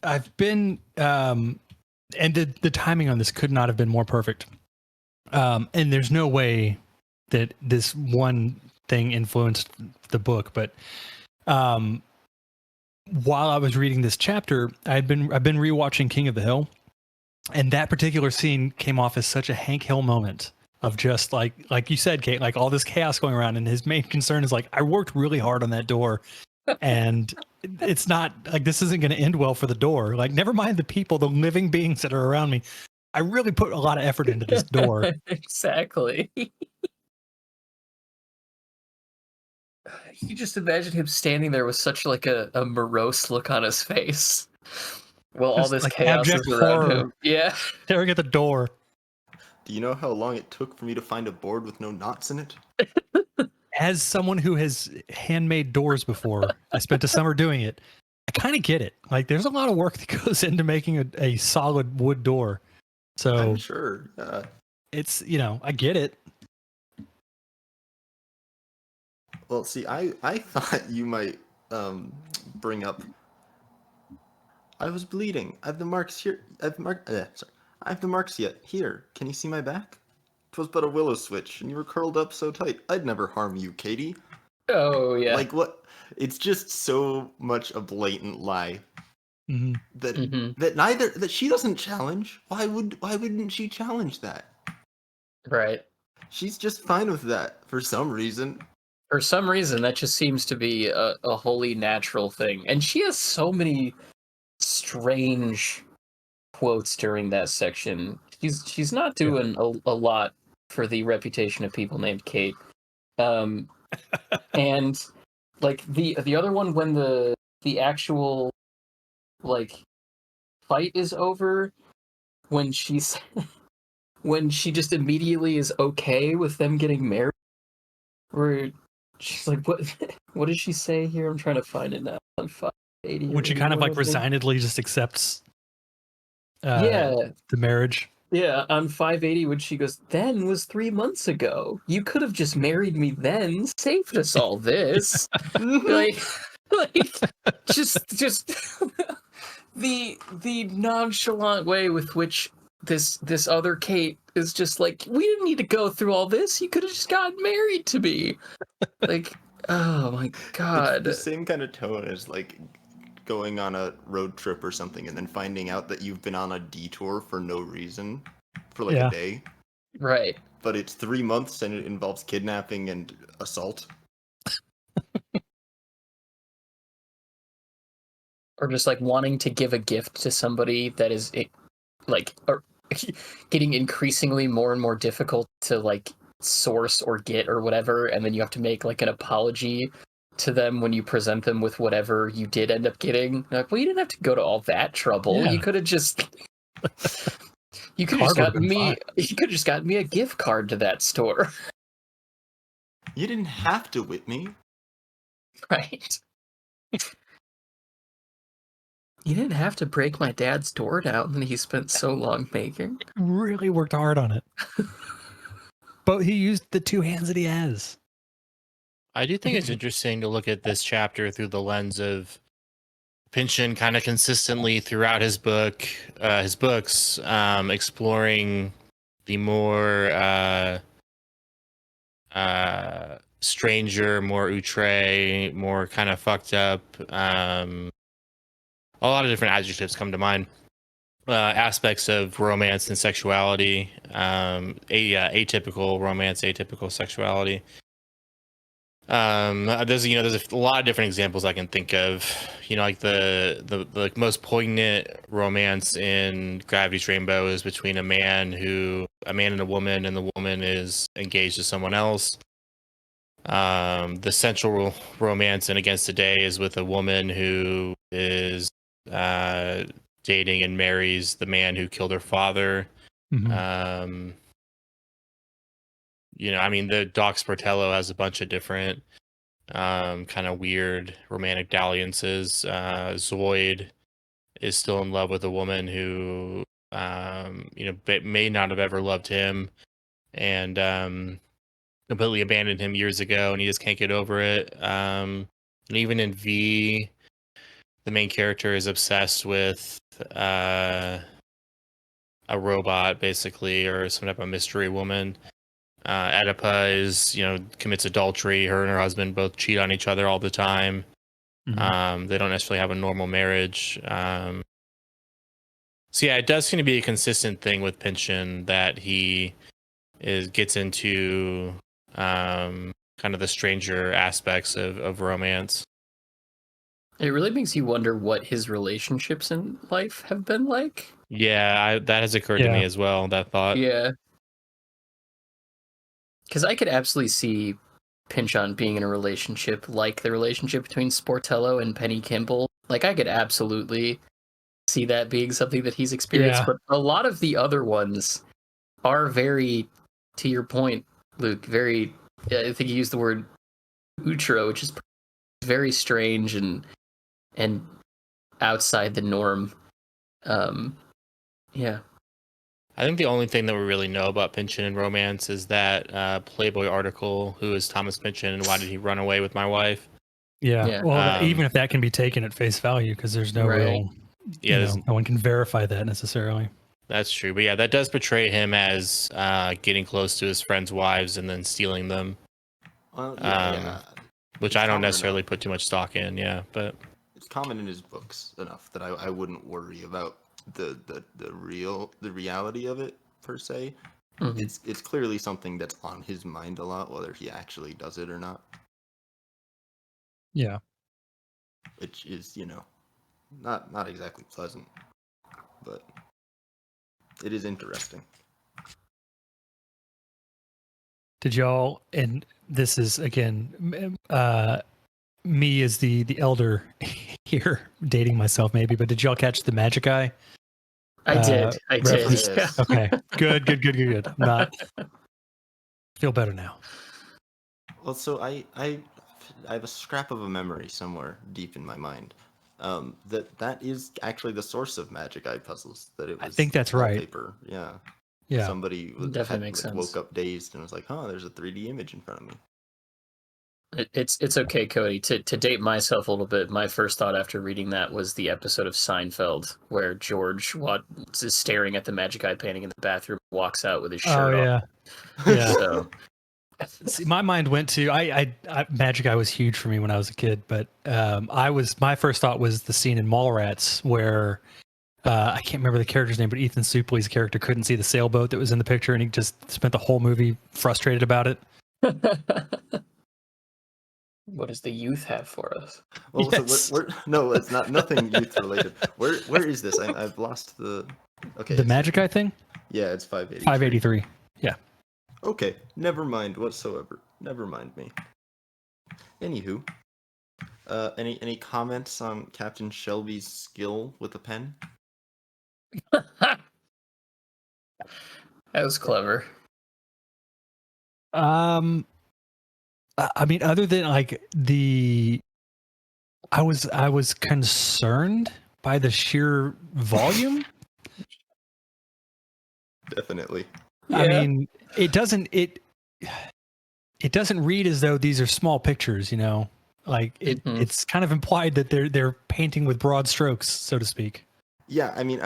I've been and the timing on this could not have been more perfect. And there's no way that this one thing influenced the book, but while I was reading this chapter, I've been rewatching King of the Hill, and that particular scene came off as such a Hank Hill moment of just like you said, Kate, like all this chaos going around, and his main concern is like, I worked really hard on that door, and it's not like this isn't going to end well for the door. Like, never mind the people, the living beings that are around me. I really put a lot of effort into this door. Exactly. You just imagine him standing there with such like a morose look on his face while all Just this like chaos abject is around horror. him. Yeah. Staring at the door. Do you know how long it took for me to find a board with no knots in it? As someone who has handmade doors before, I spent a summer doing it. I kind of get it. Like, there's a lot of work that goes into making a solid wood door. So I'm sure. it's, I get it. Well, see, I thought you might bring up. I was bleeding. I have the marks here. I have the marks yet. Here, can you see my back? 'Twas but a willow switch, and you were curled up so tight. I'd never harm you, Katie. Oh yeah. Like what? It's just so much a blatant lie Mm-hmm. that she doesn't challenge. Why wouldn't she challenge that? Right. She's just fine with that for some reason. For some reason, that just seems to be a wholly natural thing. And she has so many strange quotes during that section. She's not doing a lot for the reputation of people named Kate. And like the other one, when the actual like fight is over, when she's when she just immediately is okay with them getting married, where she's like, what does she say here? I'm trying to find it now. On 580 When she kind of like resignedly just accepts the marriage. Yeah, on 580, when she goes, then was 3 months ago. You could have just married me then, saved us all this. like just the nonchalant way with which this other Kate is just like, we didn't need to go through all this. You could have just gotten married to me. Like, oh my god. It's the same kind of tone as like going on a road trip or something and then finding out that you've been on a detour for no reason for like a day. Right. But it's 3 months and it involves kidnapping and assault. Or just like wanting to give a gift to somebody that is like getting increasingly more and more difficult to like source or get or whatever, and then you have to make like an apology to them when you present them with whatever you did end up getting. Like, well, you didn't have to go to all that trouble. Yeah. You could have just you could have just gotten me a gift card to that store. You didn't have to whip me. Right. You didn't have to break my dad's door down that he spent so long making. Really worked hard on it. But he used the two hands that he has. I do think it's interesting to look at this chapter through the lens of Pynchon kind of consistently throughout his books, exploring the more stranger, more outre, more kind of fucked up. A lot of different adjectives come to mind. Aspects of romance and sexuality, atypical romance, atypical sexuality. There's a lot of different examples I can think of. Like the like most poignant romance in Gravity's Rainbow is between a man and a woman, and the woman is engaged to someone else. The central romance in Against the Day is with a woman who is dating and marries the man who killed her father. Mm-hmm. The Doc Sportello has a bunch of different kind of weird romantic dalliances. Zoid is still in love with a woman who may not have ever loved him, and completely abandoned him years ago, and he just can't get over it. And even in V, the main character is obsessed with a robot, basically, or some type of mystery woman. Oedipa commits adultery. Her and her husband both cheat on each other all the time. Mm-hmm. They don't necessarily have a normal marriage. So yeah, it does seem to be a consistent thing with Pynchon that he gets into kind of the stranger aspects of romance. It really makes you wonder what his relationships in life have been like. Yeah, that has occurred to me as well, that thought. Yeah. Because I could absolutely see Pynchon being in a relationship like the relationship between Sportello and Penny Kimball. Like, I could absolutely see that being something that he's experienced. But a lot of the other ones are very, to your point, Luke, very, I think you used the word outro, which is very strange and outside the norm. Yeah. I think the only thing that we really know about Pynchon and romance is that Playboy article, Who is Thomas Pynchon and Why Did He Run Away with My Wife? Yeah. Well, even if that can be taken at face value, because there's no real, no one can verify that necessarily. That's true. But yeah, that does portray him as getting close to his friends' wives and then stealing them. Well, yeah. which It's I don't common necessarily enough. put too much stock in. Yeah, but It's common in his books enough that I wouldn't worry about the reality of it per se. Mhm. It's clearly something that's on his mind a lot, whether he actually does it or not. Yeah. Which is, not exactly pleasant, but it is interesting. Did y'all, and this is again, me as the elder here, dating myself maybe, but did y'all catch the Magic Eye? I did. reference? Yeah. Yes. Okay, good. I'm not feel better now. Well, so I have a scrap of a memory somewhere deep in my mind. That is actually the source of Magic Eye puzzles. That it was I think that's right. wallpaper. Yeah. Yeah, Somebody Definitely makes sense. woke up dazed and was like, "Oh, there's a 3D image in front of me." It's okay, Cody. To date myself a little bit, my first thought after reading that was the episode of Seinfeld where George is staring at the Magic Eye painting in the bathroom, walks out with his shirt off. yeah. So See, my mind went to I Magic Eye was huge for me when I was a kid, but my first thought was the scene in Mallrats where I can't remember the character's name, but Ethan Suplee's character couldn't see the sailboat that was in the picture, and he just spent the whole movie frustrated about it. what does the youth have for us? Well, Yes. so no, it's not nothing youth related. Where is this? I've lost the. Okay. The Magic Eye thing? Yeah, it's 580. 583. Yeah. Okay, never mind whatsoever. Never mind me. Anywho, any comments on Captain Shelby's skill with a pen? That was clever. I mean, other than like I was concerned by the sheer volume. Definitely. Yeah. I mean, it doesn't read as though these are small pictures, you know. Like it's kind of implied that they're painting with broad strokes, so to speak. Yeah, I mean,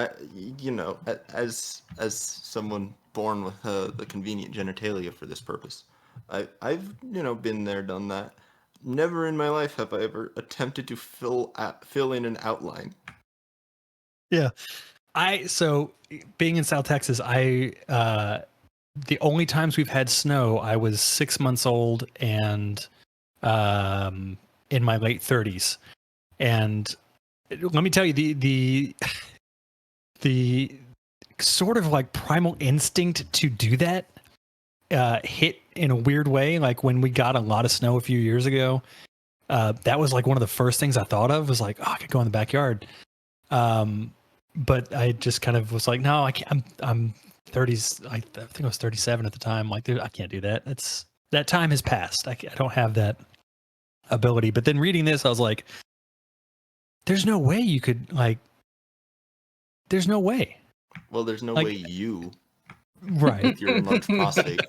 as someone born with the convenient genitalia for this purpose, I've been there, done that. Never in my life have I ever attempted to fill in an outline. Yeah. So being in South Texas, the only times we've had snow, I was 6 months old and in my late 30s. And let me tell you, the sort of like primal instinct to do that hit in a weird way. Like when we got a lot of snow a few years ago, that was like one of the first things I thought of was like, oh, I could go in the backyard. But I just kind of was like, no, I can't. I'm 30s. I think I was 37 at the time. Like, dude, I can't do that. That time has passed. I don't have that ability. But then reading this, I was like, there's no way you could like. There's no way. Well, there's no Like- way you, Right. with your enlarged prostate.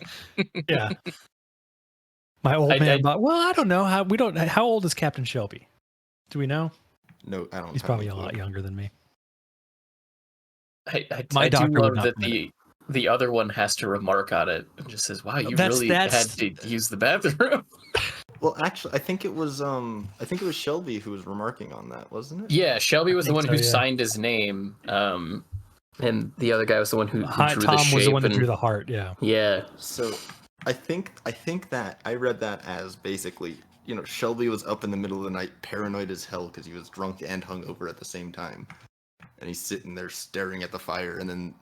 Yeah. My old man. Well, I don't know how old is Captain Shelby? Do we know? No, I don't. He's have probably any a clue. lot younger than me. I do doctor would love not that permit the other one has to remark on it and just says, "Wow, you That's- really had to use the bathroom." Well, actually, I think it was Shelby who was remarking on that, wasn't it? Yeah, Shelby was the one who yeah. signed his name, and the other guy was the one who drew Tom the shape. was the one that drew the heart. Yeah. Yeah. So, I think that I read that as basically, Shelby was up in the middle of the night, paranoid as hell because he was drunk and hungover at the same time, and he's sitting there staring at the fire, and then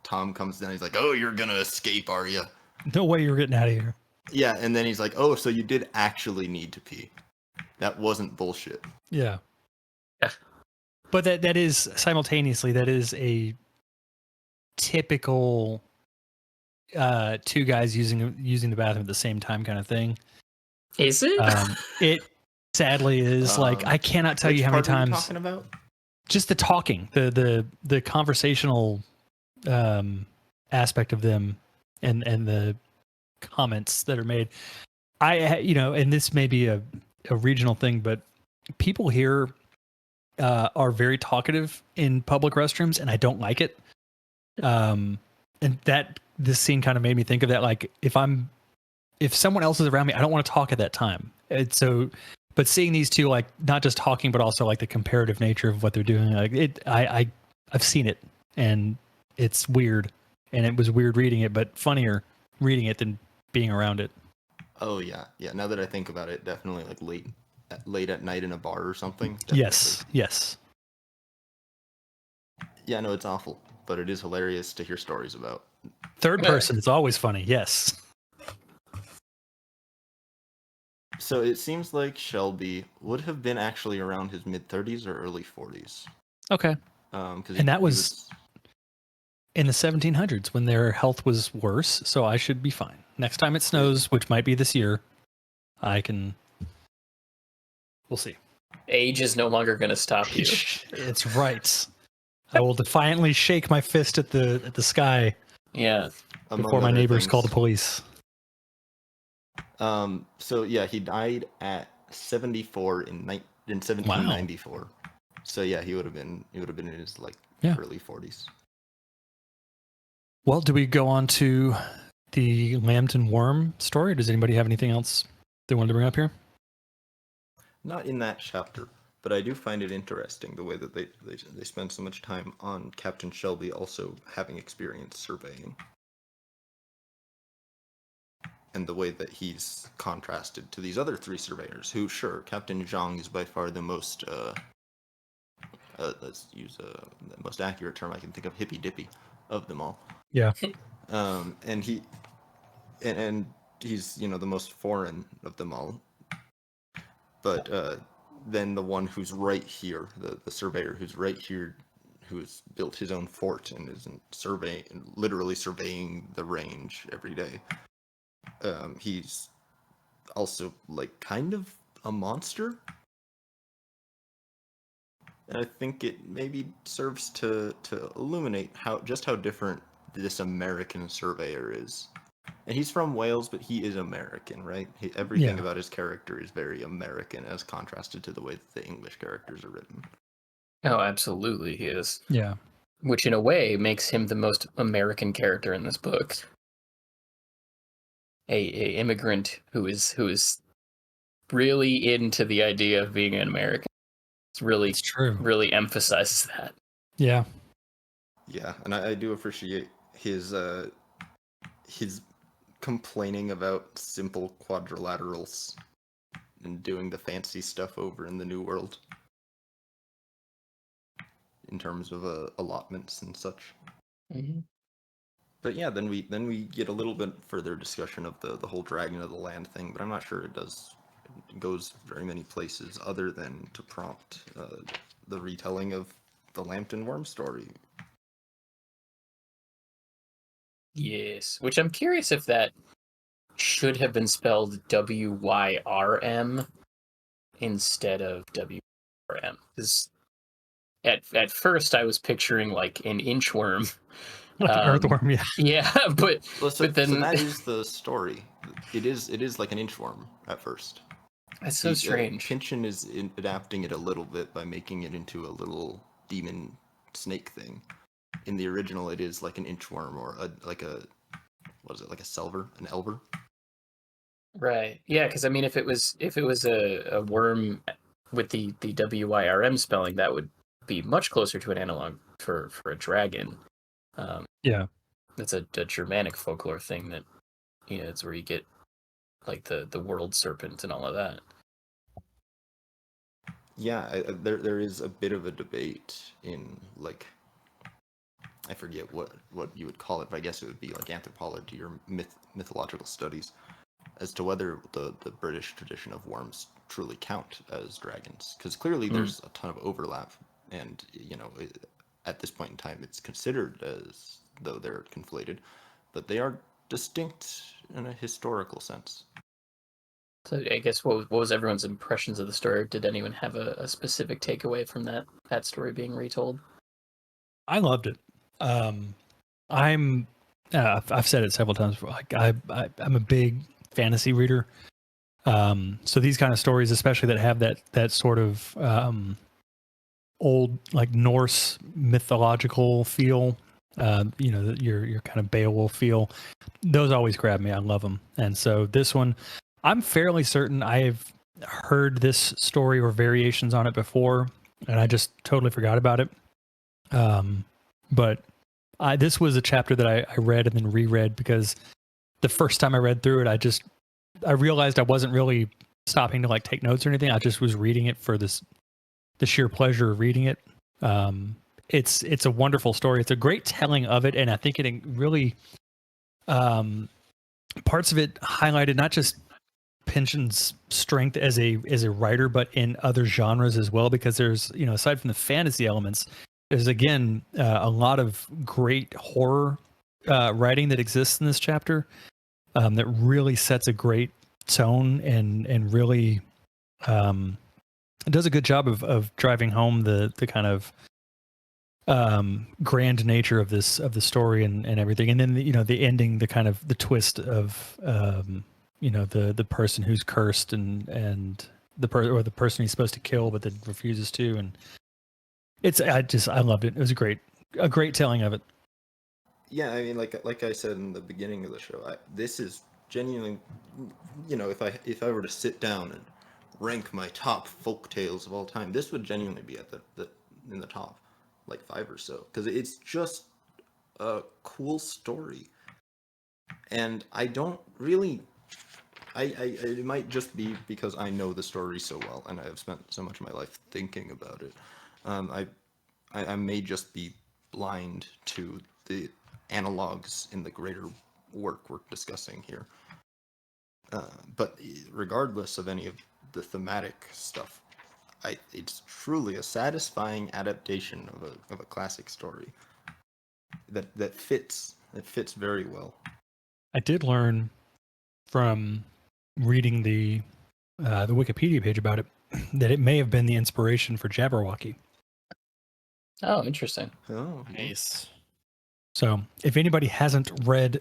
Tom comes down. He's like, "Oh, you're gonna escape, are you?" No way you're getting out of here. Yeah, and then he's like, "Oh, so you did actually need to pee. That wasn't bullshit." Yeah. Yeah. But that is simultaneously that is a typical two guys using the bathroom at the same time kind of thing. Is it? It sadly is. Like I cannot tell Which you how many part are you times talking about? just the talking, the conversational aspect of them and the comments that are made. And this may be a regional thing, but people here are very talkative in public restrooms, and I don't like it. And this scene kind of made me think of that. Like if someone else is around me, I don't want to talk at that time. It's so, but seeing these two, like not just talking, but also like the comparative nature of what they're doing, like I've seen it, and it's weird, and it was weird reading it, but funnier reading it than being around it. Oh yeah. Now that I think about it, definitely like late at night in a bar or something. Yes. Yeah, no, it's awful, but it is hilarious to hear stories about. Third person, it's always funny. Yes. So it seems like Shelby would have been actually around his mid-30s or early 40s. Okay. And that was in the 1700s when their health was worse, so I should be fine. Next time it snows, which might be this year, we'll see. Age is no longer going to stop you. It's right. I will defiantly shake my fist at the sky. Yeah. Before my neighbors call the police. So yeah, he died at 74 in 1794. Wow. So yeah, he would have been in his early 40s. Well, do we go on to the Lambton Worm story? Does anybody have anything else they wanted to bring up here? Not in that chapter, but I do find it interesting the way that they spend so much time on Captain Shelby also having experience surveying. And the way that he's contrasted to these other three surveyors, who, sure, Captain Zhang is by far the most, let's use the most accurate term I can think of, hippy-dippy of them all. Yeah. And he's, the most foreign of them all. But then the one who's right here, the surveyor who's right here, who has built his own fort and isn't literally surveying the range every day. He's also kind of a monster, and I think it maybe serves to illuminate how different this American surveyor is. And he's from Wales, but he is American, right? Everything about his character is very American, as contrasted to the way that the English characters are written. Oh, absolutely, he is. Yeah. Which, in a way, makes him the most American character in this book. A immigrant who is really into the idea of being an American. It's true. Really emphasizes that. Yeah. Yeah, and I do appreciate his complaining about simple quadrilaterals and doing the fancy stuff over in the New World in terms of allotments and such. Mm-hmm. But yeah, then we get a little bit further discussion of the whole Dragon of the Land thing, but I'm not sure it goes very many places other than to prompt the retelling of the Lambton Worm story. Yes, which I'm curious if that should have been spelled WYRM instead of WRM. Because at first I was picturing like an inchworm. Like an earthworm, yeah. Yeah, but then so that is the story. It is like an inchworm at first. That's so strange. Pynchon is adapting it a little bit by making it into a little demon snake thing. In the original, it is like an inchworm or like a selver, an elver. Right. Yeah, because I mean, if it was a worm with the WYRM spelling, that would be much closer to an analog for a dragon. Yeah, it's a Germanic folklore thing that it's where you get like the world serpent and all of that. Yeah, there is a bit of a debate in I forget what you would call it, but I guess it would be like anthropology or mythological studies, as to whether the British tradition of worms truly count as dragons, because clearly there's a ton of overlap, and at this point in time it's considered as though they're conflated, but they are distinct in a historical sense. So I guess what was everyone's impressions of the story? Did anyone have a specific takeaway from that story being retold? I loved it. I've said it several times before. I'm a big fantasy reader. So these kind of stories, especially that have that sort of old Norse mythological feel, your kind of Beowulf feel, those always grab me. I love them. And so this one, I'm fairly certain I've heard this story or variations on it before, and I just totally forgot about it. But this was a chapter that I read and then reread, because the first time I read through it, I realized I wasn't really stopping to like take notes or anything. I just was reading it for the sheer pleasure of reading it. It's a wonderful story. It's a great telling of it, and I think it really parts of it highlighted not just Pynchon's strength as a writer, but in other genres as well. Because there's, aside from the fantasy elements, there's again a lot of great horror writing that exists in this chapter that really sets a great tone and really does a good job of driving home the kind of grand nature of the story and everything. And then the ending, the kind of the twist of the person who's cursed and the person he's supposed to kill but then refuses to. And I loved it. It was a great telling of it. Yeah, I mean, like I said in the beginning of the show, this is genuinely, if I were to sit down and rank my top folk tales of all time, this would genuinely be at in the top, like 5 or so, because it's just a cool story, and I don't really. It might just be because I know the story so well, and I have spent so much of my life thinking about it. I may just be blind to the analogs in the greater work we're discussing here. But regardless of any of the thematic stuff, it's truly a satisfying adaptation of a classic story that fits. It fits very well. I did learn from reading the Wikipedia page about it that it may have been the inspiration for Jabberwocky. Oh, interesting. Oh, Nice. So if anybody hasn't read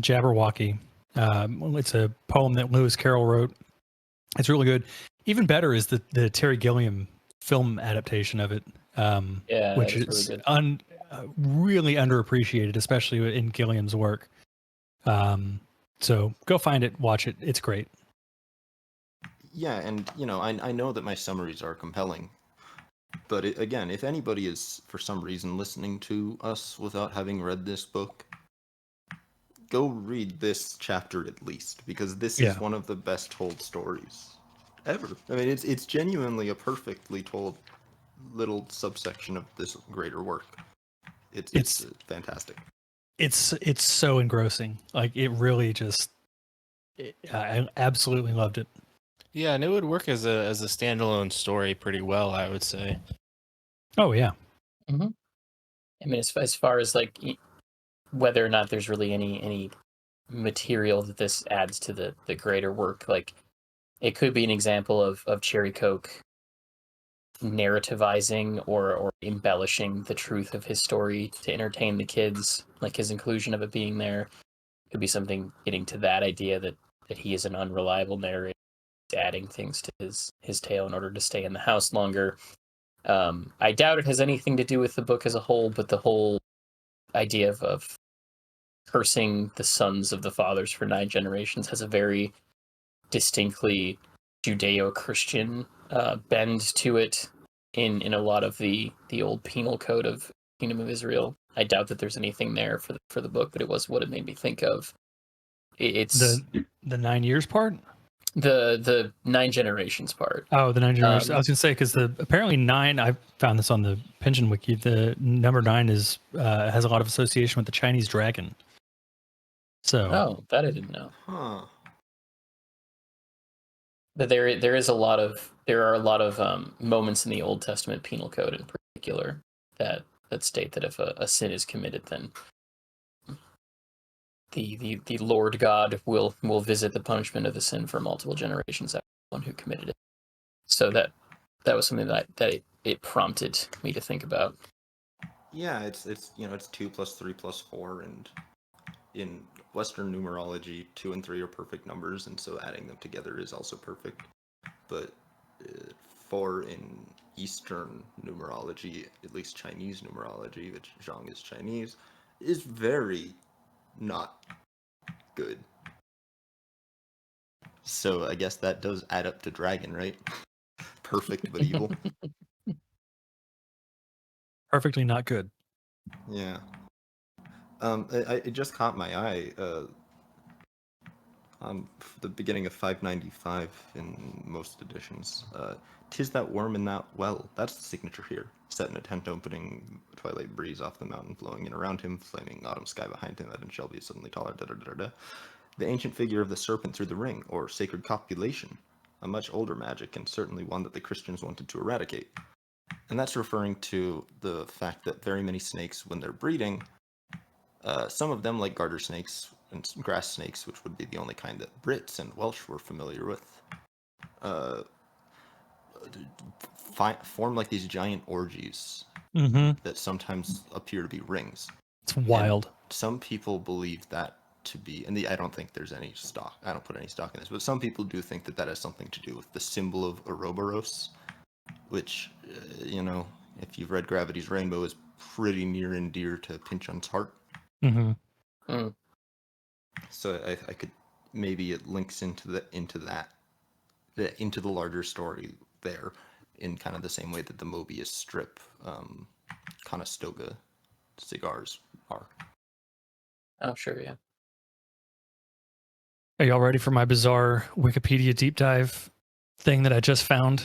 Jabberwocky, it's a poem that Lewis Carroll wrote. It's really good. Even better is the Terry Gilliam film adaptation of it, which that is really good. Really underappreciated, especially in Gilliam's work. So go find it, watch it. It's great. yeah, and I know that my summaries are compelling. But again, if anybody is for some reason listening to us without having read this book, go read this chapter at least, because this is one of the best told stories ever. I mean, it's genuinely a perfectly told little subsection of this greater work. It's fantastic. It's so engrossing. Like it really just, I absolutely loved it. Yeah, and it would work as a standalone story pretty well, I would say. Oh yeah. Mm-hmm. I mean, as far as like whether or not there's really any material that this adds to the greater work, like it could be an example of Cherry Coke narrativizing or embellishing the truth of his story to entertain the kids, like his inclusion of it being there could be something getting to that idea that he is an unreliable narrator, adding things to his tale in order to stay in the house longer. I doubt it has anything to do with the book as a whole, but the whole idea of cursing the sons of the fathers for 9 generations has a very distinctly Judeo-Christian bend to it in a lot of the old penal code of Kingdom of Israel. I doubt that there's anything there for the book, but it was what it made me think of. It's the 9 years part. The 9 generations part. Oh, the 9 generations. I was gonna say because apparently 9. I found this on the Pynchon wiki. The number 9 is has a lot of association with the Chinese dragon. So that I didn't know. Huh. But there are a lot of moments in the Old Testament penal code in particular that state that if a sin is committed, then the Lord God will visit the punishment of the sin for multiple generations after the one who committed it. So that was something that it prompted me to think about. Yeah, it's 2 plus 3 plus 4, and in Western numerology, 2 and 3 are perfect numbers, and so adding them together is also perfect. But 4 in Eastern numerology, at least Chinese numerology, which Zhang is Chinese, is very not good. So I guess that does add up to dragon, right? Perfect but evil. Perfectly not good. Yeah. It just caught my eye. The beginning of 595 in most editions. "'Tis that worm in that well." That's the signature here. Set in a tent opening, twilight breeze off the mountain flowing in around him, flaming autumn sky behind him, Evan Shelby suddenly taller, da-da-da-da-da. The ancient figure of the serpent through the ring, or sacred copulation. A much older magic, and certainly one that the Christians wanted to eradicate. And that's referring to the fact that very many snakes, when they're breeding, some of them, like garter snakes and grass snakes, which would be the only kind that Brits and Welsh were familiar with, form like these giant orgies Mm-hmm. that sometimes appear to be rings. It's wild. And some people believe that to be, and I don't think there's any stock. I don't put any stock in this, but some people do think that that has something to do with the symbol of Ouroboros, which, if you've read Gravity's Rainbow, is pretty near and dear to Pynchon's heart. Mm-hmm. Mm. So I could, maybe it links into the larger story there, in kind of the same way that the Mobius strip Conestoga cigars are. Oh, sure, yeah. Are y'all ready for my bizarre Wikipedia deep dive thing that I just found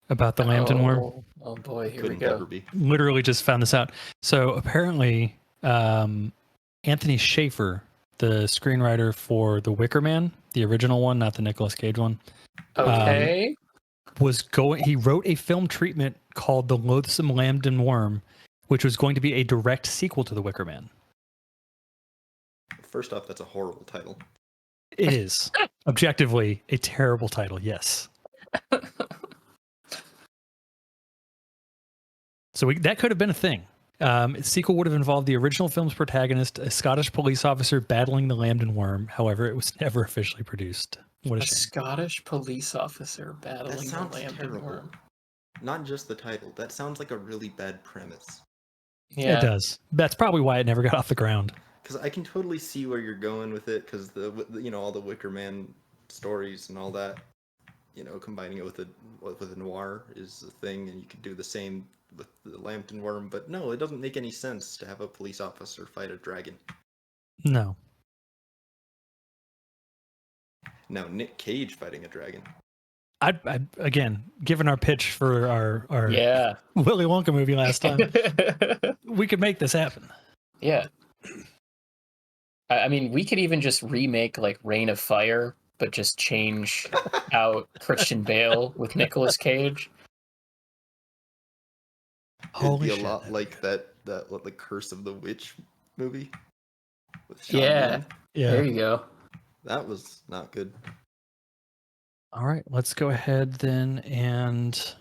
about the Lambton Worm? Oh boy, here Couldn't we go. ever be. Literally just found this out. So apparently, Anthony Schaefer, the screenwriter for The Wicker Man, the original one, not the Nicolas Cage one, Okay. he wrote a film treatment called The Loathsome Lambton Worm, which was going to be a direct sequel to The Wicker Man. First off, that's a horrible title. It is objectively a terrible title, yes. So that could have been a thing. Its sequel would have involved the original film's protagonist, a Scottish police officer battling the Lambton Worm. However, it was never officially produced. What a shame. Scottish police officer That battling the sounds Lambton terrible. Worm. Not just the title. That sounds like a really bad premise. Yeah. It does. That's probably why it never got off the ground. Because I can totally see where you're going with it, because all the Wicker Man stories and all that, combining it with a noir is a thing, and you could do the same with the Lambton Worm. But no, it doesn't make any sense to have a police officer fight a dragon. No. Now Nick Cage fighting a dragon. I again, given our pitch for our Yeah. Willy Wonka movie last time, we could make this happen. Yeah. I mean, we could even just remake like Reign of Fire, but just change out Christian Bale with Nicolas Cage. It'd be Holy a shit. lot like that the Curse of the Witch movie with Sean Yeah. Bean. Yeah. There you go. That was not good. All right, let's go ahead then and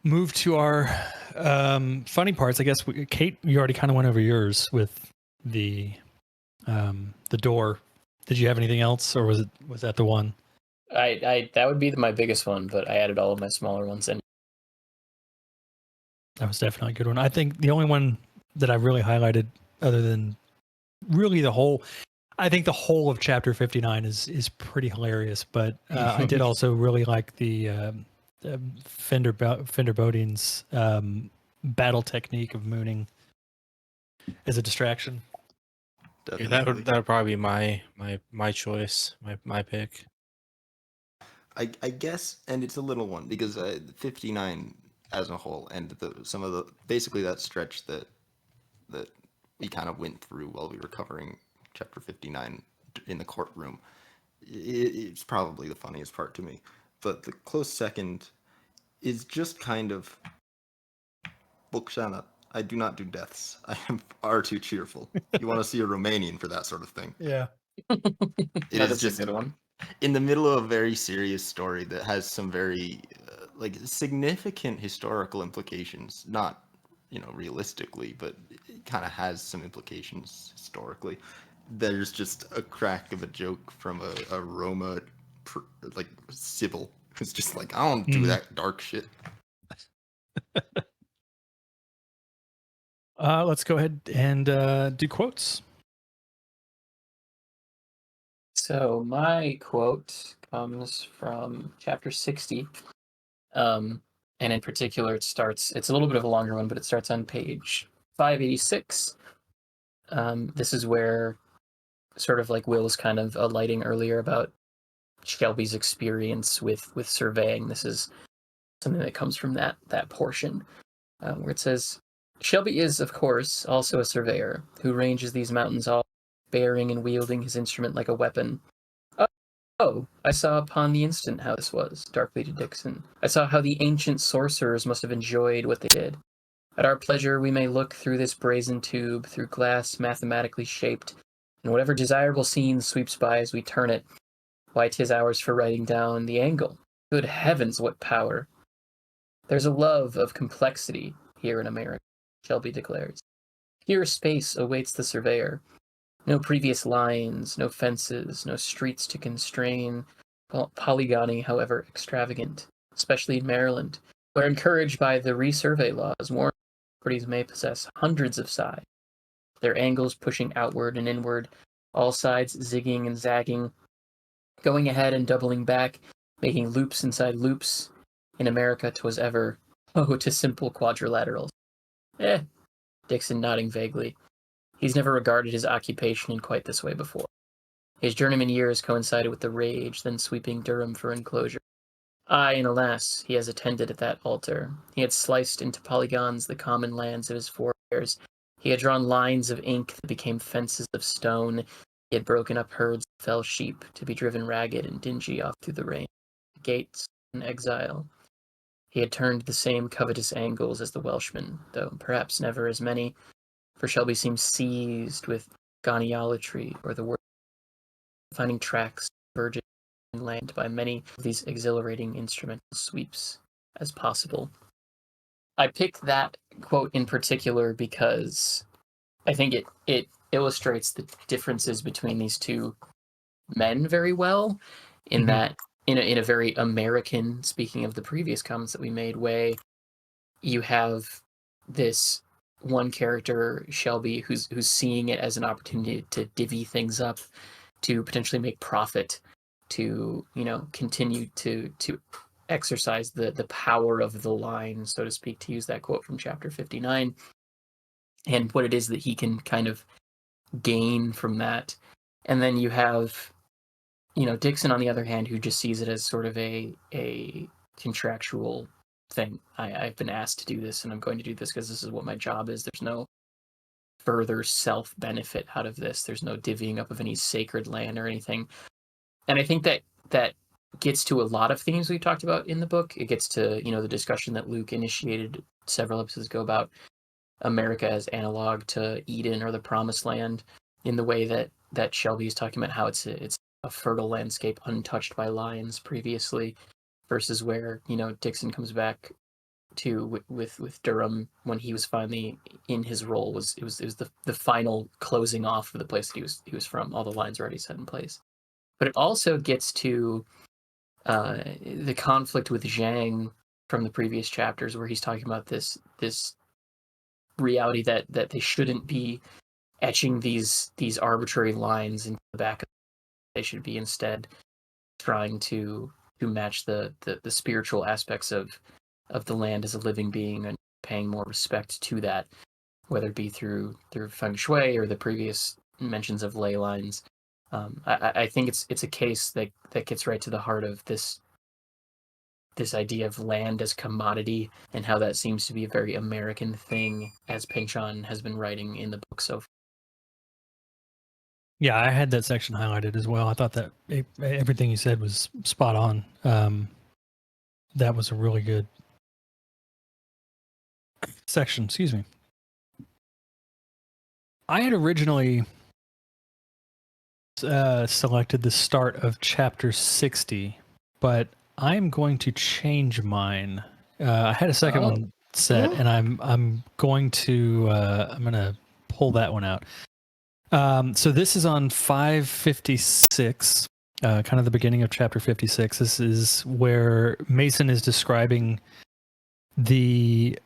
move to our funny parts. I guess Kate, you already kind of went over yours with the door. Did you have anything else, or was that the one? I that would be my biggest one, but I added all of my smaller ones in. That was definitely a good one. I think the only one that I really highlighted, other than really the whole of chapter 59 is pretty hilarious. But I did also really like the Fender Bodine's battle technique of mooning as a distraction. Yeah, that would probably be my choice, my pick. I guess, and it's a little one, because 59 as a whole, and some of the basically that stretch that we kind of went through while we were covering chapter 59 in the courtroom, it's probably the funniest part to me. But the close second is just kind of, look, Shanna, I do not do deaths. I am far too cheerful. You want to see a Romanian for that sort of thing. Yeah. That is just a good one. In the middle of a very serious story that has some very significant historical implications, not realistically, but it kind of has some implications historically. There's just a crack of a joke from a Roma Sybil who's just like, I don't do that dark shit. Let's go ahead and do quotes. So my quote comes from chapter 60. And in particular, it's a little bit of a longer one, but it starts on page 586. This is where, sort of like Will was kind of alighting earlier about Shelby's experience with surveying. This is something that comes from that portion, where it says, Shelby is, of course, also a surveyor, who ranges these mountains all, bearing and wielding his instrument like a weapon. Oh, I saw upon the instant how this was, darkly to Dixon. I saw how the ancient sorcerers must have enjoyed what they did. At our pleasure we may look through this brazen tube, through glass mathematically shaped, and whatever desirable scene sweeps by as we turn it, why 'tis ours for writing down the angle. Good heavens, what power! There's a love of complexity here in America, Shelby declares. Here space awaits the surveyor. No previous lines, no fences, no streets to constrain polygony, however extravagant, especially in Maryland, where encouraged by the resurvey laws, warrant properties may possess hundreds of sides, their angles pushing outward and inward, all sides zigging and zagging, going ahead and doubling back, making loops inside loops. In America 'twas ever, to simple quadrilaterals. Dixon nodding vaguely. He's never regarded his occupation in quite this way before. His journeyman years coincided with the rage then sweeping Durham for enclosure. Aye, and alas, he has attended at that altar. He had sliced into polygons the common lands of his forebears. He had drawn lines of ink that became fences of stone. He had broken up herds of fell sheep to be driven ragged and dingy off through the rain, gates, and exile. He had turned the same covetous angles as the Welshman, though perhaps never as many, for Shelby seems seized with goniolatry, or the word, finding tracks virgin land by many of these exhilarating instrumental sweeps as possible. I picked that quote in particular because I think it illustrates the differences between these two men very well, in that in a very American, speaking of the previous comments that we made, way, you have this one character, Shelby, who's seeing it as an opportunity to divvy things up, to potentially make profit, to continue to exercise the power of the line, so to speak, to use that quote from chapter 59, and what it is that he can kind of gain from that. And then you have Dixon, on the other hand, who just sees it as sort of a contractual thing. I've been asked to do this, and I'm going to do this because this is what my job is. There's no further self-benefit out of this. There's no divvying up of any sacred land or anything. And I think that gets to a lot of themes we've talked about in the book. It gets to, the discussion that Luke initiated several episodes ago about America as analog to Eden or the Promised Land, in the way that Shelby is talking about how it's a fertile landscape untouched by lions previously, versus where Dixon comes back to with Durham when he was finally in his role, it was the final closing off of the place that he was from. All the lines are already set in place. But it also gets to the conflict with Zhang from the previous chapters, where he's talking about this reality that they shouldn't be etching these arbitrary lines into the back of. They should be instead trying to match the spiritual aspects of the land as a living being, and paying more respect to that, whether it be through feng shui or the previous mentions of ley lines. I think it's a case that gets right to the heart of this idea of land as commodity, and how that seems to be a very American thing, as Pynchon has been writing in the book so far. Yeah, I had that section highlighted as well. I thought that everything you said was spot on. That was a really good section. Excuse me. I had originally selected the start of chapter 60, but I'm going to change mine. I had a second one set, and I'm going to pull that one out. So this is on 556, kind of the beginning of chapter 56. This is where Mason is describing the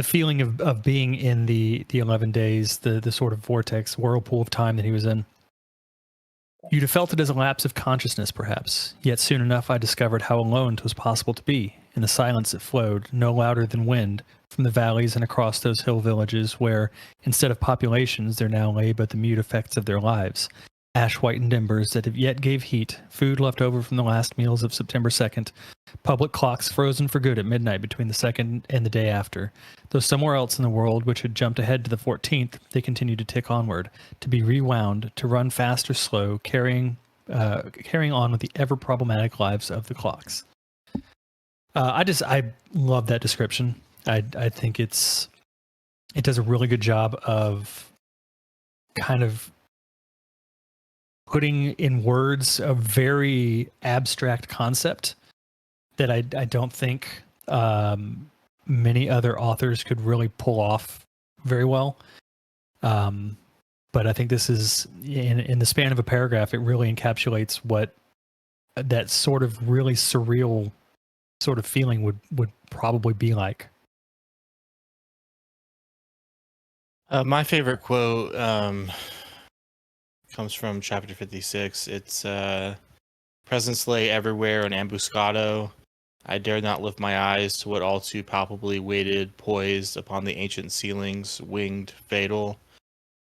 feeling of being in the 11 days, the sort of vortex whirlpool of time that he was in. You'd have felt it as a lapse of consciousness, perhaps, yet soon enough I discovered how alone 'twas possible to be, in the silence that flowed, no louder than wind, from the valleys and across those hill villages where, instead of populations, there now lay but the mute effects of their lives. Ash-whitened embers that have yet gave heat, food left over from the last meals of September 2nd, public clocks frozen for good at midnight between the 2nd and the day after. Though somewhere else in the world, which had jumped ahead to the 14th, they continued to tick onward, to be rewound, to run fast or slow, carrying on with the ever problematic lives of the clocks. I love that description. I think it does a really good job of kind of putting in words a very abstract concept that I don't think many other authors could really pull off very well. But I think this is, in the span of a paragraph, it really encapsulates what that sort of really surreal sort of feeling would probably be like. My favorite quote comes from chapter 56. It's presence lay everywhere in ambuscado. I dared not lift my eyes to what all too palpably waited, poised upon the ancient ceilings, winged, fatal.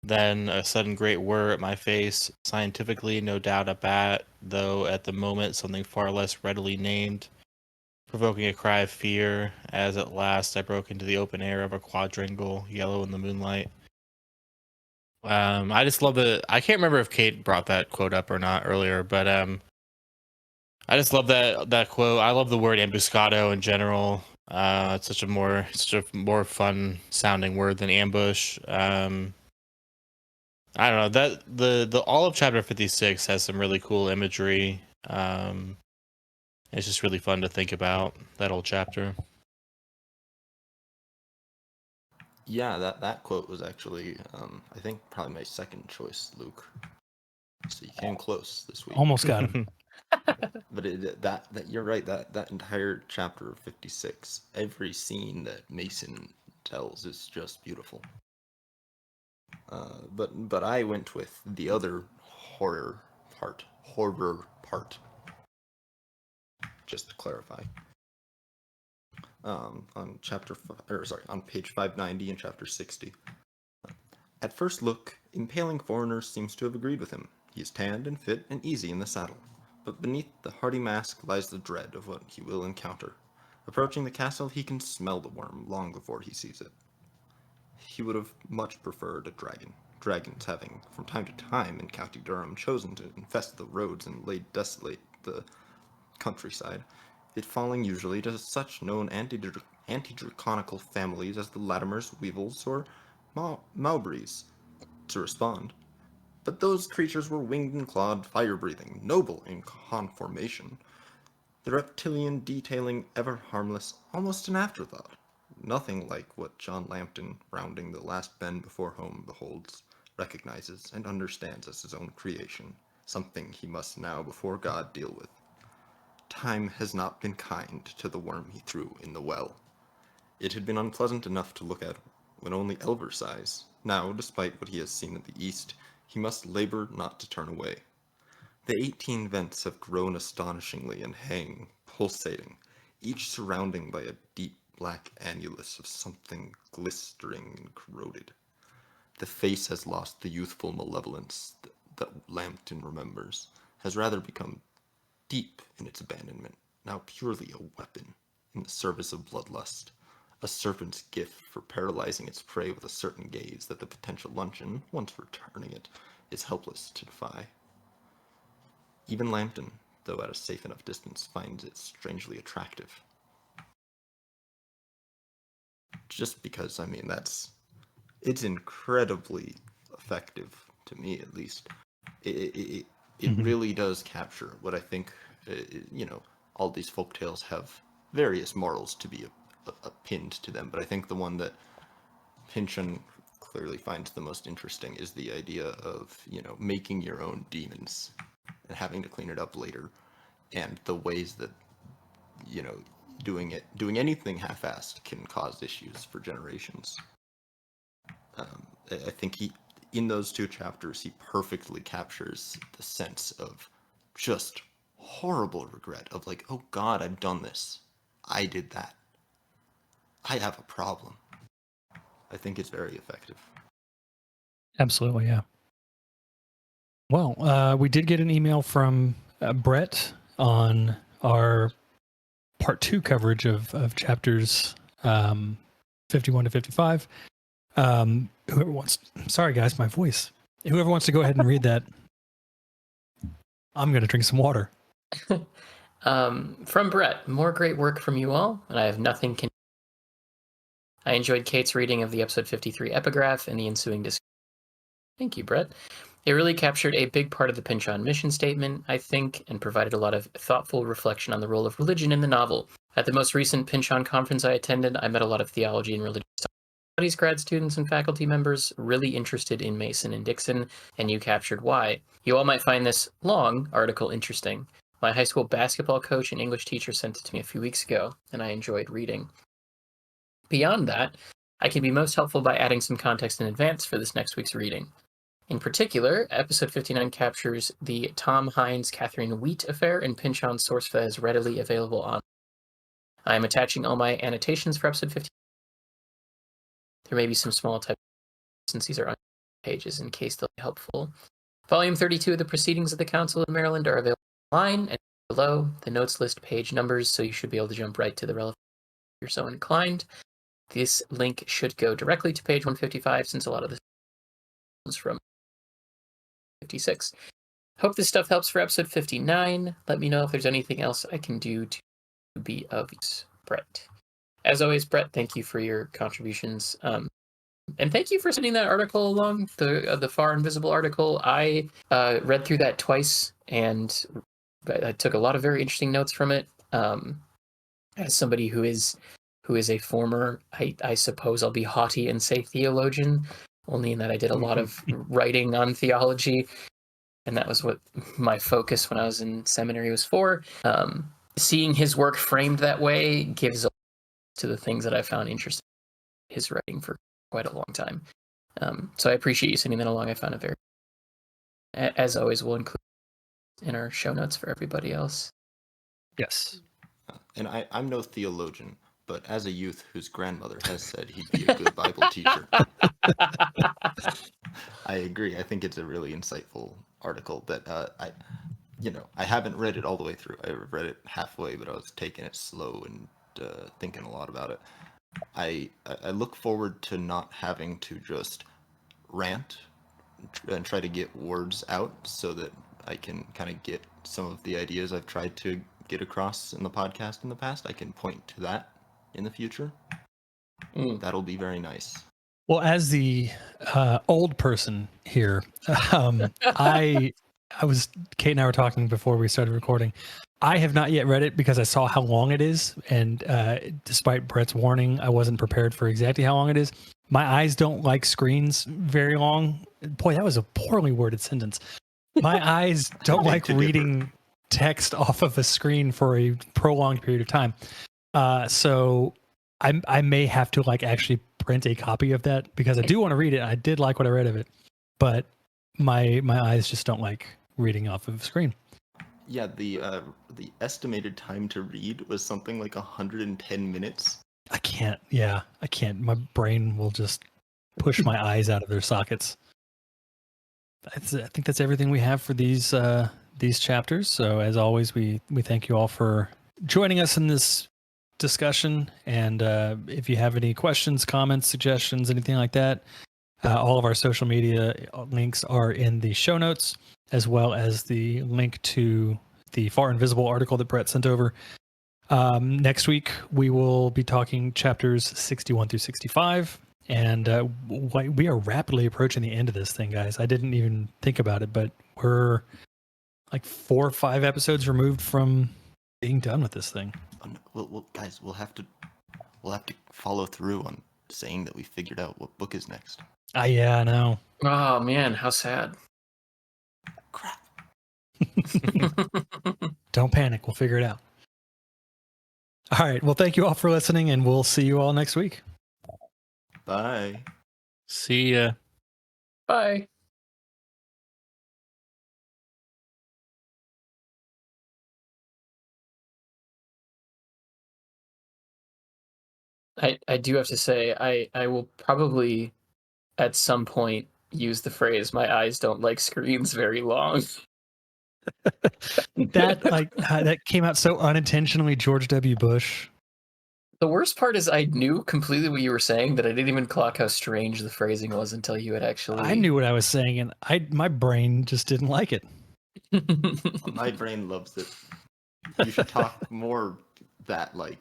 Then a sudden great whir at my face, scientifically no doubt a bat, though at the moment something far less readily named, provoking a cry of fear, as at last I broke into the open air of a quadrangle, yellow in the moonlight. I just love it. I can't remember if Kate brought that quote up or not earlier, but I just love that quote. I love the word ambuscado in general. It's such a more fun sounding word than ambush. I don't know, that the all of chapter 56 has some really cool imagery. It's just really fun to think about that whole chapter. Yeah, that quote was actually, I think, probably my second choice, Luke. So you came close this week. Almost got him. But that you're right. That entire chapter of 56, every scene that Mason tells is just beautiful. But I went with the other horror part. Just to clarify. On on page 590 in chapter 60. At first look, impaling foreigner seems to have agreed with him. He is tanned and fit and easy in the saddle. But beneath the hardy mask lies the dread of what he will encounter. Approaching the castle, he can smell the worm long before he sees it. He would have much preferred a dragon. Dragons having, from time to time in County Durham, chosen to infest the roads and lay desolate the countryside, it falling usually to such known anti-draconical families as the Latimers, Weevils, or Mowbrays to respond. But those creatures were winged and clawed, fire-breathing, noble in conformation, the reptilian detailing ever harmless, almost an afterthought. Nothing like what John Lambton, rounding the last bend before home, beholds, recognizes, and understands as his own creation, something he must now before God deal with. Time has not been kind to the worm he threw in the well. It had been unpleasant enough to look at when only elver size. Now, despite what he has seen in the east, he must labor not to turn away. The 18 vents have grown astonishingly and hang, pulsating, each surrounding by a deep black annulus of something glistering and corroded. The face has lost the youthful malevolence that Lambton remembers, has rather become deep in its abandonment, now purely a weapon in the service of bloodlust, a serpent's gift for paralyzing its prey with a certain gaze that the potential luncheon, once returning it, is helpless to defy. Even Lambton, though at a safe enough distance, finds it strangely attractive. Just because, it's incredibly effective, to me at least. It really does capture what I think, all these folktales have various morals to be pinned to them, but I think the one that Pynchon clearly finds the most interesting is the idea of, making your own demons and having to clean it up later, and the ways that, doing anything half-assed can cause issues for generations. I think in those 2 chapters, he perfectly captures the sense of just horrible regret of like, oh God, I've done this. I did that. I have a problem. I think it's very effective. Absolutely, yeah. Well, we did get an email from Brett on our part 2 coverage of chapters 51 to 55. Whoever wants, sorry guys, my voice. Whoever wants to go ahead and read that, I'm going to drink some water. From Brett, more great work from you all, and I have nothing. I enjoyed Kate's reading of the episode 53 epigraph and the ensuing discussion. Thank you, Brett. It really captured a big part of the Pynchon mission statement, I think, and provided a lot of thoughtful reflection on the role of religion in the novel. At the most recent Pynchon conference I attended, I met a lot of theology and religious studies grad students and faculty members really interested in Mason and Dixon, and you captured why. You all might find this long article interesting. My high school basketball coach and English teacher sent it to me a few weeks ago, and I enjoyed reading. Beyond that, I can be most helpful by adding some context in advance for this next week's reading. In particular, episode 59 captures the Tom Hines-Catherine Wheat affair in Pynchon's source that is readily available on. I am attaching all my annotations for episode 59. There may be some small types since these are on pages in case they'll be helpful. Volume 32 of the Proceedings of the Council of Maryland are available online, and below the notes list page numbers, so you should be able to jump right to the relevant if you're so inclined. This link should go directly to page 155 since a lot of this comes from 56. Hope this stuff helps for episode 59. Let me know if there's anything else I can do to be of use, Brett. As always, Brett, thank you for your contributions. And thank you for sending that article along, the Far Invisible article. I read through that twice, and I took a lot of very interesting notes from it. As somebody who is a former, I suppose I'll be haughty and say theologian, only in that I did a lot of writing on theology, and that was what my focus when I was in seminary was for. Seeing his work framed that way gives a to the things that I found interesting in his writing for quite a long time. So I appreciate you sending that along. I found it very, as always, we'll include in our show notes for everybody else. Yes. And I'm no theologian, but as a youth whose grandmother has said he'd be a good Bible teacher, I agree. I think it's a really insightful article that I haven't read it all the way through. I read it halfway, but I was taking it slow and thinking a lot about it. I look forward to not having to just rant and try to get words out so that I can kind of get some of the ideas I've tried to get across in the podcast in the past. I can point to that in the future. That'll be very nice. Well, as the old person here, Kate and I were talking before we started recording. I have not yet read it because I saw how long it is, and despite Brett's warning, I wasn't prepared for exactly how long it is. My eyes don't like screens very long. Boy, that was a poorly worded sentence. My eyes don't like reading text off of a screen for a prolonged period of time. So I may have to actually print a copy of that because I do want to read it. I did like what I read of it, but my eyes just don't like reading off of a screen. Yeah, the estimated time to read was something like 110 minutes. I can't. My brain will just push my eyes out of their sockets. I think that's everything we have for these chapters. So as always, we thank you all for joining us in this discussion. And if you have any questions, comments, suggestions, anything like that, all of our social media links are in the show notes, as well as the link to the Far Invisible article that Brett sent over. Next week, we will be talking chapters 61 through 65. And we are rapidly approaching the end of this thing, guys. I didn't even think about it, but we're like 4 or 5 episodes removed from being done with this thing. Well, guys, we'll have to follow through on saying that we figured out what book is next. Yeah, I know. Oh man, how sad. Crap. Don't panic. We'll figure it out. All right. Well, thank you all for listening, and we'll see you all next week. Bye. See ya. Bye. I do have to say, I will probably at some point use the phrase "my eyes don't like screens very long." That came out so unintentionally George W. Bush. The worst part is I knew completely what you were saying, but I didn't even clock how strange the phrasing was until you had actually. I knew what I was saying, and my brain just didn't like it. My brain loves it. You should talk more that like.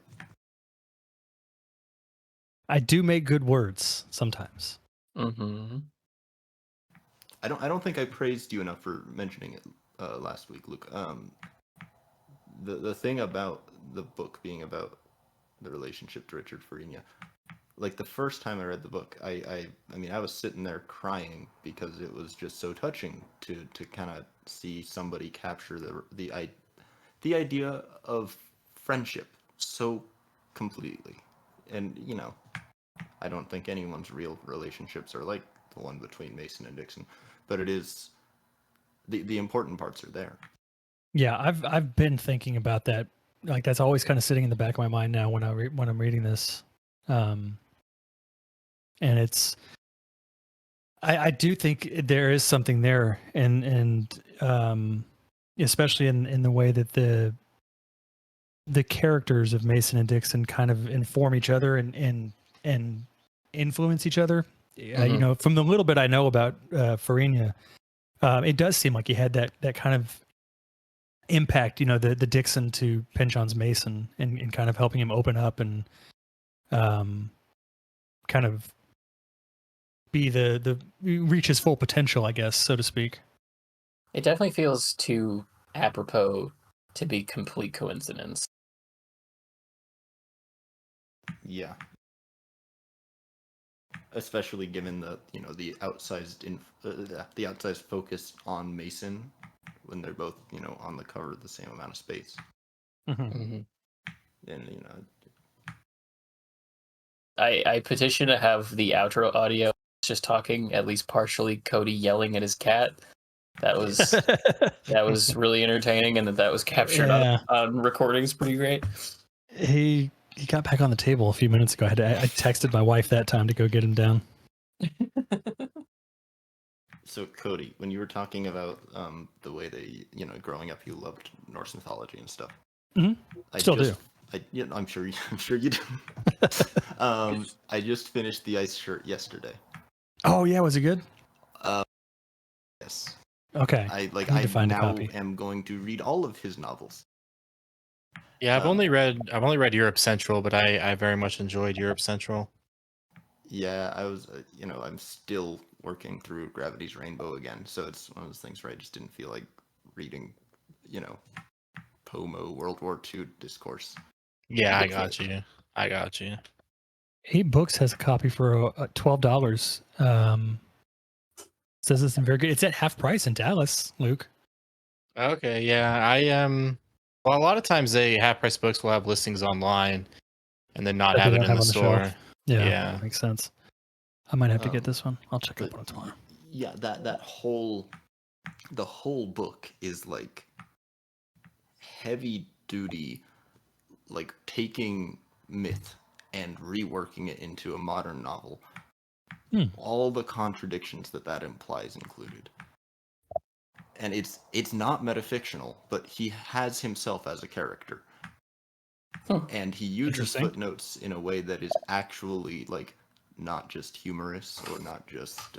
I do make good words sometimes. Mm-hmm. I don't think I praised you enough for mentioning it last week, Luke. The thing about the book being about the relationship to Richard Farina, like the first time I read the book, I mean I was sitting there crying because it was just so touching to kind of see somebody capture the idea of friendship so completely. And you know, I don't think anyone's real relationships are like the one between Mason and Dixon, but it is the important parts are there. Yeah, I've been thinking about that. Like that's always kind of sitting in the back of my mind now when when I'm reading this, and it's I do think there is something there, and especially in the way that the characters of Mason and Dixon kind of inform each other and influence each other. You know, from the little bit I know about Farina, it does seem like he had that kind of impact, you know, the Dixon to Pynchon's Mason and kind of helping him open up and kind of be the reach his full potential, I guess, so to speak. It definitely feels too apropos to be complete coincidence. Yeah. Especially given the the outsized focus on Mason when they're both on the cover of the same amount of space. Mm-hmm. And I petition to have the outro audio just talking, at least partially Cody yelling at his cat. That was really entertaining, and that was captured on recordings pretty great. He got back on the table a few minutes ago. I texted my wife that time to go get him down. So Cody, when you were talking about the way that growing up you loved Norse mythology and stuff, Still do. I'm sure you do. I just finished the Ice Shirt yesterday. Oh yeah, was it good? Yes. Okay. I now am going to read all of his novels. Yeah, I've only read Europe Central, but I very much enjoyed Europe Central. Yeah, I was I'm still working through Gravity's Rainbow again, so it's one of those things where I just didn't feel like reading, Pomo World War II discourse. Yeah, I got you. 8 Books has a copy for $12. Says it's very good. It's at half price in Dallas, Luke. Okay, yeah, well, a lot of times they half price books will have listings online and then not have it in the store. Shelf. Yeah, that makes sense. I might have to get this one. I'll check it out tomorrow. Yeah, the whole book is like heavy duty, like taking myth and reworking it into a modern novel. All the contradictions that implies included. And it's not metafictional, but he has himself as a character. And he uses footnotes in a way that is actually like not just humorous or not just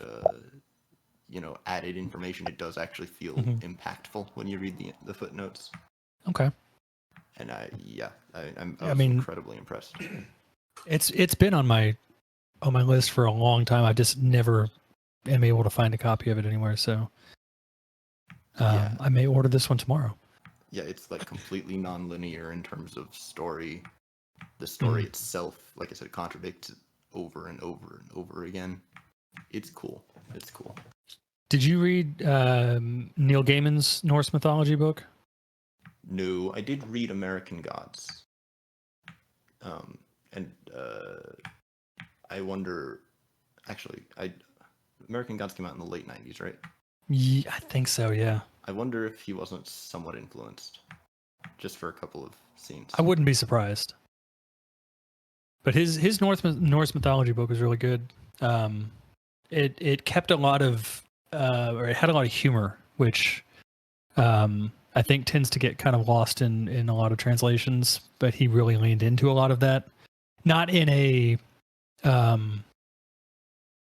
added information. It does actually feel impactful when you read the footnotes. Okay. And I was incredibly impressed. It's been on my list for a long time. I just never am able to find a copy of it anywhere. So I may order this one tomorrow. Yeah, it's like completely non-linear in terms of story. The story itself, like I said, contradicts over and over and over again. It's cool. Did you read Neil Gaiman's Norse mythology book? No, I did read American Gods. And I wonder, actually, American Gods came out in the late 90s, right? Yeah, I think so. Yeah, I wonder if he wasn't somewhat influenced, just for a couple of scenes. I wouldn't be surprised. But his Norse mythology book was really good. It kept a lot of or it had a lot of humor, which I think tends to get kind of lost in a lot of translations. But he really leaned into a lot of that. Not in a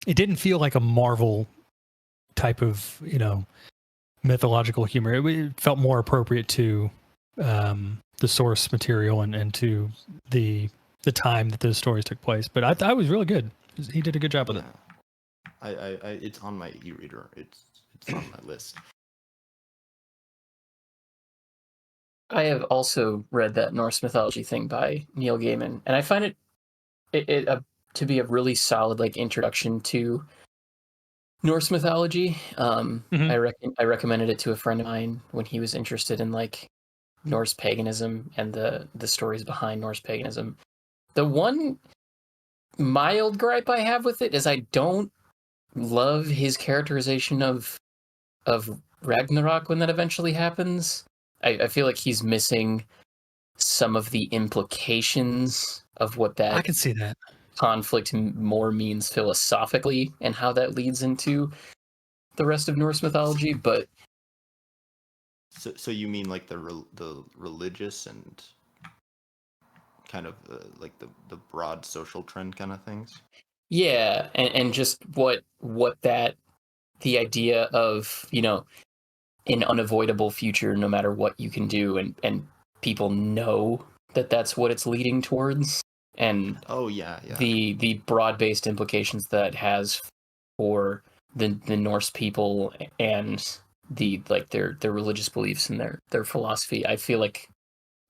it didn't feel like a Marvel type of mythological humor. It felt more appropriate to the source material and to the time that those stories took place. But I thought it was really good. He did a good job with it. I it's on my e-reader. It's on my list. I have also read that Norse mythology thing by Neil Gaiman, and I find it to be a really solid like introduction to Norse mythology. I recommended it to a friend of mine when he was interested in like Norse paganism and the stories behind Norse paganism. The one mild gripe I have with it is I don't love his characterization of Ragnarok when that eventually happens. I feel like he's missing some of the implications of what I that can see that. conflict more means philosophically and how that leads into the rest of Norse mythology. But So you mean like the religious and kind of like the broad social trend kind of things? yeah, and just what that the idea of an unavoidable future no matter what you can do, and people know that that's what it's leading towards, and Oh yeah. the broad-based implications that has for the Norse people and the like their religious beliefs and their philosophy. I feel like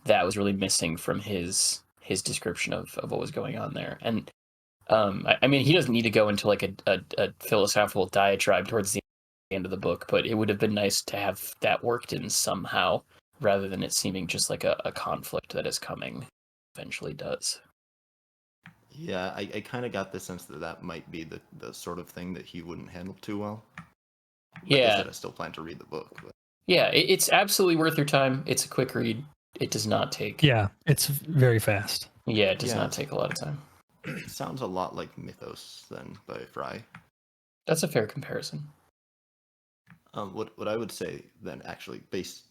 that was really missing from his description of what was going on there. And I mean, he doesn't need to go into like a philosophical diatribe towards the end of the book, but it would have been nice to have that worked in somehow rather than it seeming just like a conflict that is coming eventually does. Yeah, I kind of got the sense that might be the sort of thing that he wouldn't handle too well. Like I said, I still plan to read the book. But... Yeah, it's absolutely worth your time. It's a quick read. It does not take... Yeah, it's very fast. Yeah, it does not take a lot of time. It sounds a lot like Mythos then by Fry. That's a fair comparison. What I would say then, actually, based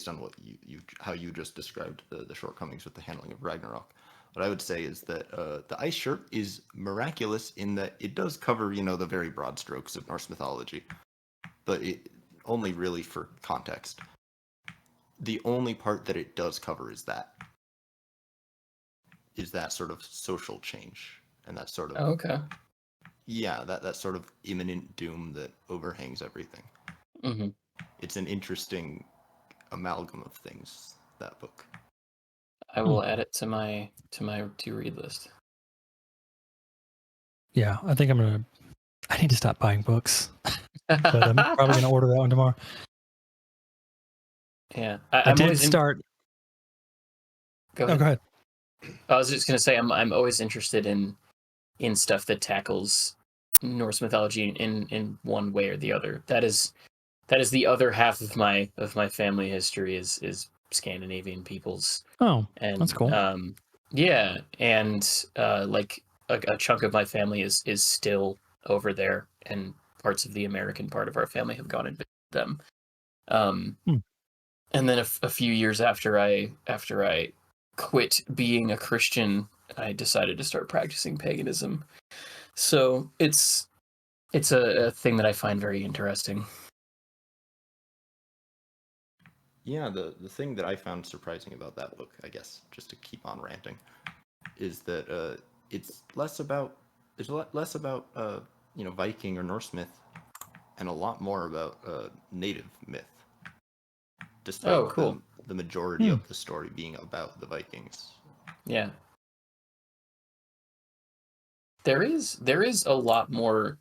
on what you how you just described the shortcomings with the handling of Ragnarok, what I would say is that the ice shirt is miraculous in that it does cover the very broad strokes of Norse mythology, but it only really for context. The only part that it does cover is that sort of social change and that sort of yeah, that sort of imminent doom that overhangs everything. Mm-hmm. It's an interesting amalgam of things, that book. I will add it to my to read list. Yeah, I think I need to stop buying books, but I'm probably gonna order that one tomorrow. Yeah, I did start. Go ahead. Go ahead. I was just gonna say I'm always interested in stuff that tackles Norse mythology in one way or the other. That is the other half of my family history is Scandinavian peoples. Oh, and that's cool. Yeah, and like a chunk of my family is still over there, and parts of the American part of our family have gone and visited them. And then a few years after I quit being a Christian, I decided to start practicing paganism. So it's a thing that I find very interesting. Yeah, the thing that I found surprising about that book, I guess, just to keep on ranting, is that it's less about Viking or Norse myth, and a lot more about native myth. Despite the majority of the story being about the Vikings. Yeah. There is a lot more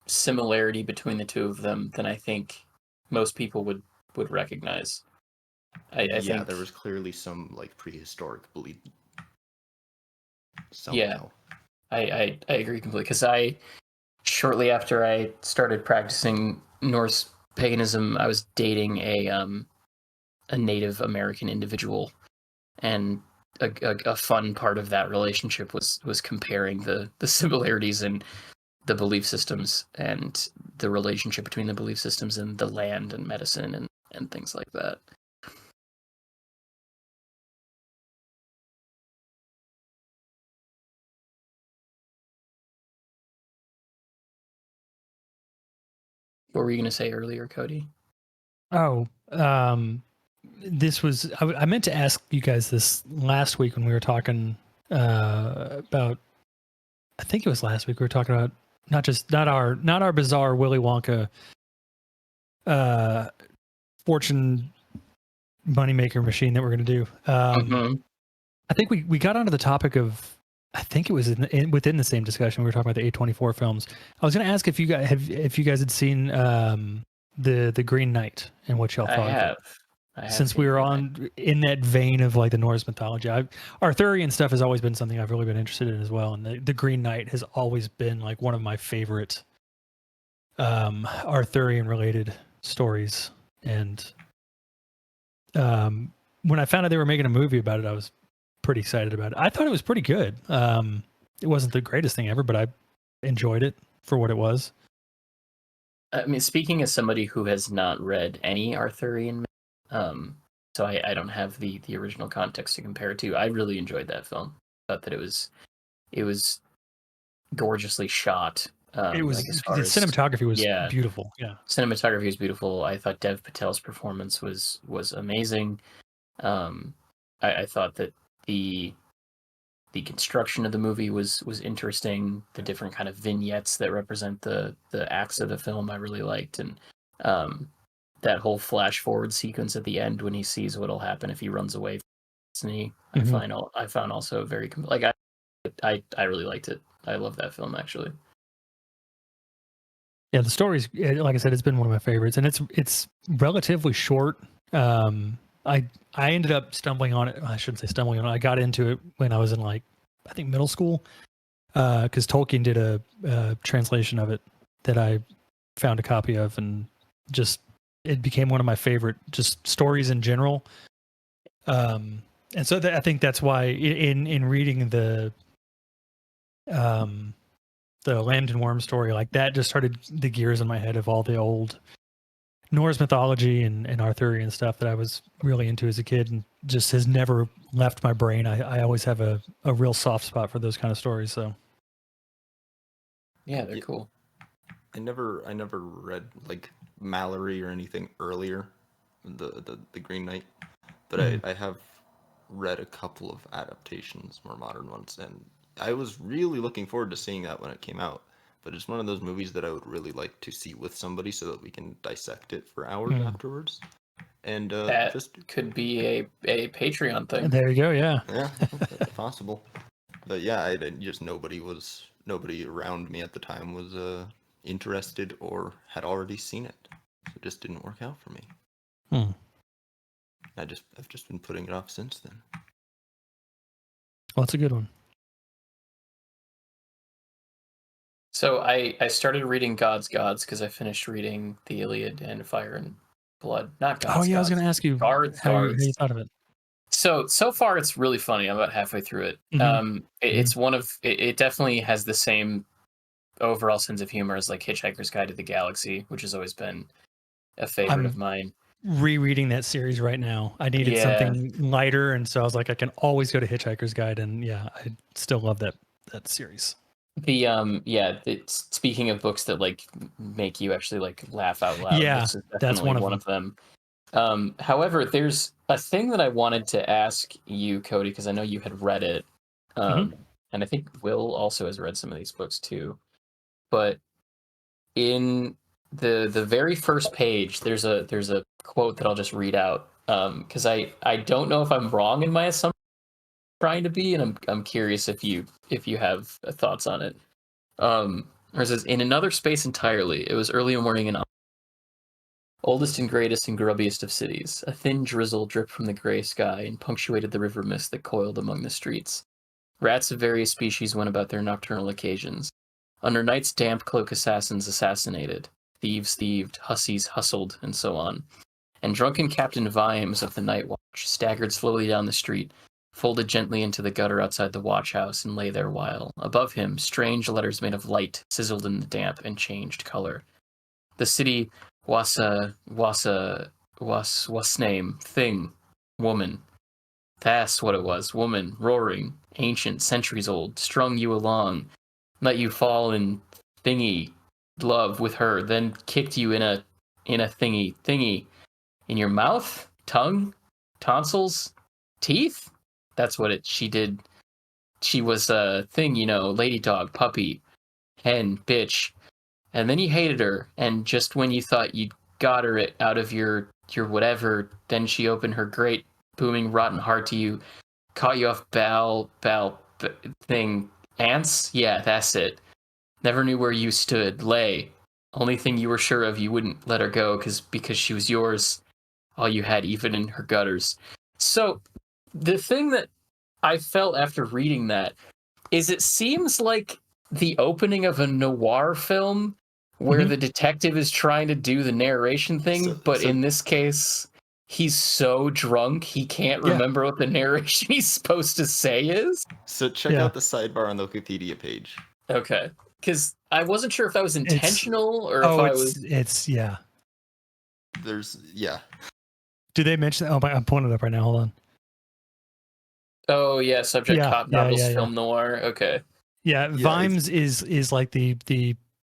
similarity between the two of them than I think most people would recognize. I think there was clearly some like prehistoric belief. Somehow. Yeah, I agree completely, because I shortly after I started practicing Norse paganism, I was dating a Native American individual, and a fun part of that relationship was comparing the similarities in the belief systems and the relationship between the belief systems and the land and medicine and things like that. What were you going to say earlier, Cody? Oh, this was I meant to ask you guys this last week when we were talking about. I think it was last week we were talking about not our bizarre Willy Wonka fortune moneymaker machine that we're going to do. I think we got onto the topic of, I think it was within the same discussion we were talking about the A24 films. I was going to ask if you guys had seen the Green Knight and what y'all thought I of it. have Since we were in that vein of like the Norse mythology, Arthurian stuff has always been something I've really been interested in as well, and the Green Knight has always been like one of my favorite Arthurian related stories. And when I found out they were making a movie about it, I was pretty excited about it. I thought it was pretty good. It wasn't the greatest thing ever, but I enjoyed it for what it was. I mean, speaking as somebody who has not read any Arthurian, so I don't have the original context to compare it to. I really enjoyed that film. Thought that it was gorgeously shot. It was, like as the far as cinematography was beautiful. Yeah, cinematography was beautiful. I thought Dev Patel's performance was amazing. I thought that the construction of the movie was interesting. The different kind of vignettes that represent the acts of the film I really liked, and that whole flash forward sequence at the end when he sees what'll happen if he runs away from Disney. I found also very like I really liked it. I love that film actually. Yeah, the story's, like I said, it's been one of my favorites, and it's relatively short. I ended up stumbling on it. I shouldn't say stumbling on it. I got into it when I was in like, I think middle school, because Tolkien did a translation of it that I found a copy of, and just it became one of my favorite just stories in general. And so I think that's why in reading the Lambton Worm story, like that just started the gears in my head of all the old Norse mythology and Arthurian stuff that I was really into as a kid, and just has never left my brain. I always have a real soft spot for those kind of stories. So yeah, they're cool. I never read like Mallory or anything earlier, the Green Knight, but I have read a couple of adaptations, more modern ones, and I was really looking forward to seeing that when it came out. But it's one of those movies that I would really like to see with somebody so that we can dissect it for hours afterwards. And that could be a Patreon thing. There you go. Yeah, that's possible. But yeah, I just nobody around me at the time was interested or had already seen it, so it just didn't work out for me. I've just been putting it off since then. Well, it's a good one. So I started reading God's Gods because I finished reading the Iliad and Fire and Blood. Not God's Oh yeah, Gods. I was going to ask you how you thought of it. So far it's really funny. I'm about halfway through it. It's one of it definitely has the same overall sense of humor as like Hitchhiker's Guide to the Galaxy, which has always been a favorite of mine. Rereading that series right now. I needed something lighter, and so I was like, I can always go to Hitchhiker's Guide, and yeah, I still love that series. It's speaking of books that like make you actually like laugh out loud. Yeah, this is that's one of them. However, there's a thing that I wanted to ask you, Cody, because I know you had read it, and I think Will also has read some of these books too. But in the very first page, there's a quote that I'll just read out because I don't know if I'm wrong in my assumption trying to be, and I'm curious if you have thoughts on it. Or it says, in another space entirely, it was early morning in oldest and greatest and grubbiest of cities. A thin drizzle dripped from the gray sky and punctuated the river mist that coiled among the streets. Rats of various species went about their nocturnal occasions. Under night's damp cloak, assassins assassinated, thieves thieved, hussies hustled, and so on. And drunken Captain Vimes of the Night Watch staggered slowly down the street, folded gently into the gutter outside the watch house, and lay there while, above him, strange letters made of light sizzled in the damp and changed color. The city was name, thing, woman. That's what it was, woman, roaring, ancient, centuries old, strung you along, let you fall in thingy, love with her, then kicked you in a thingy, in your mouth, tongue, tonsils, teeth. That's what she did. She was a thing, lady dog, puppy, hen, bitch. And then you hated her, and just when you thought you got her it out of your whatever, then she opened her great booming rotten heart to you, caught you off thing, ants. Yeah, that's it. Never knew where you stood, lay. Only thing you were sure of, you wouldn't let her go because she was yours, all you had, even in her gutters. So the thing that I felt after reading that is it seems like the opening of a noir film where the detective is trying to do the narration thing, but in this case, he's so drunk he can't remember what the narration he's supposed to say is. So check out the sidebar on the Wikipedia page. Okay. Because I wasn't sure if that was intentional or if I was... Do they mention... Oh, I'm pulling it up right now. Hold on. Oh, yeah. Subject cop novels, film noir. Okay. Yeah, Vimes is like the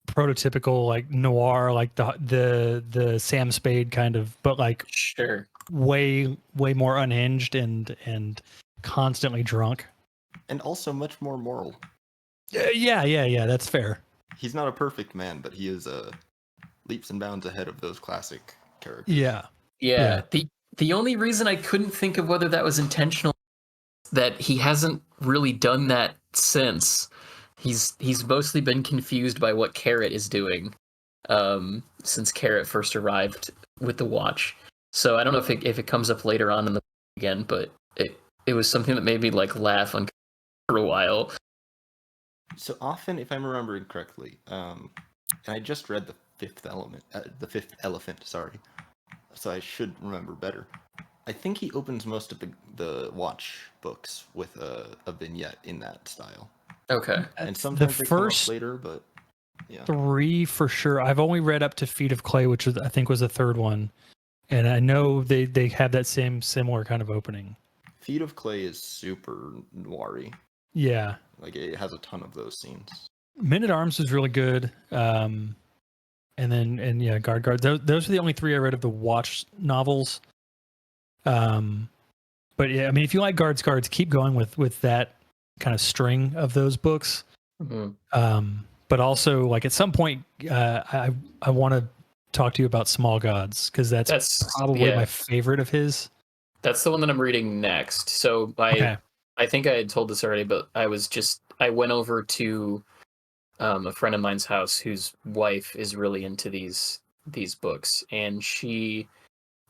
prototypical like noir, like the Sam Spade kind of, but like way more unhinged and constantly drunk, and also much more moral. Yeah, that's fair. He's not a perfect man, but he is leaps and bounds ahead of those classic characters. Yeah. The only reason I couldn't think of whether that was intentional, that he hasn't really done that since. He's mostly been confused by what Carrot is doing since Carrot first arrived with the watch. So I don't know if it comes up later on in the again, but it was something that made me like laugh for a while. So often, if I'm remembering correctly, and I just read the Fifth Elephant, sorry, so I should remember better. I think he opens most of the watch books with a vignette in that style. Okay. And sometimes the they come first up later, but yeah. 3 for sure. I've only read up to Feet of Clay, which I think was the third one. And I know they have that similar kind of opening. Feet of Clay is super noir-y. Yeah. Like it has a ton of those scenes. Men at Arms was really good. And Guard. Those are the only 3 I read of the watch novels. But yeah, I mean, if you like Guards, keep going with that kind of string of those books. Mm-hmm. But also, like at some point, I want to talk to you about Small Gods because that's probably my favorite of his. That's the one that I'm reading next. So I think I had told this already, but I went over to a friend of mine's house whose wife is really into these books, and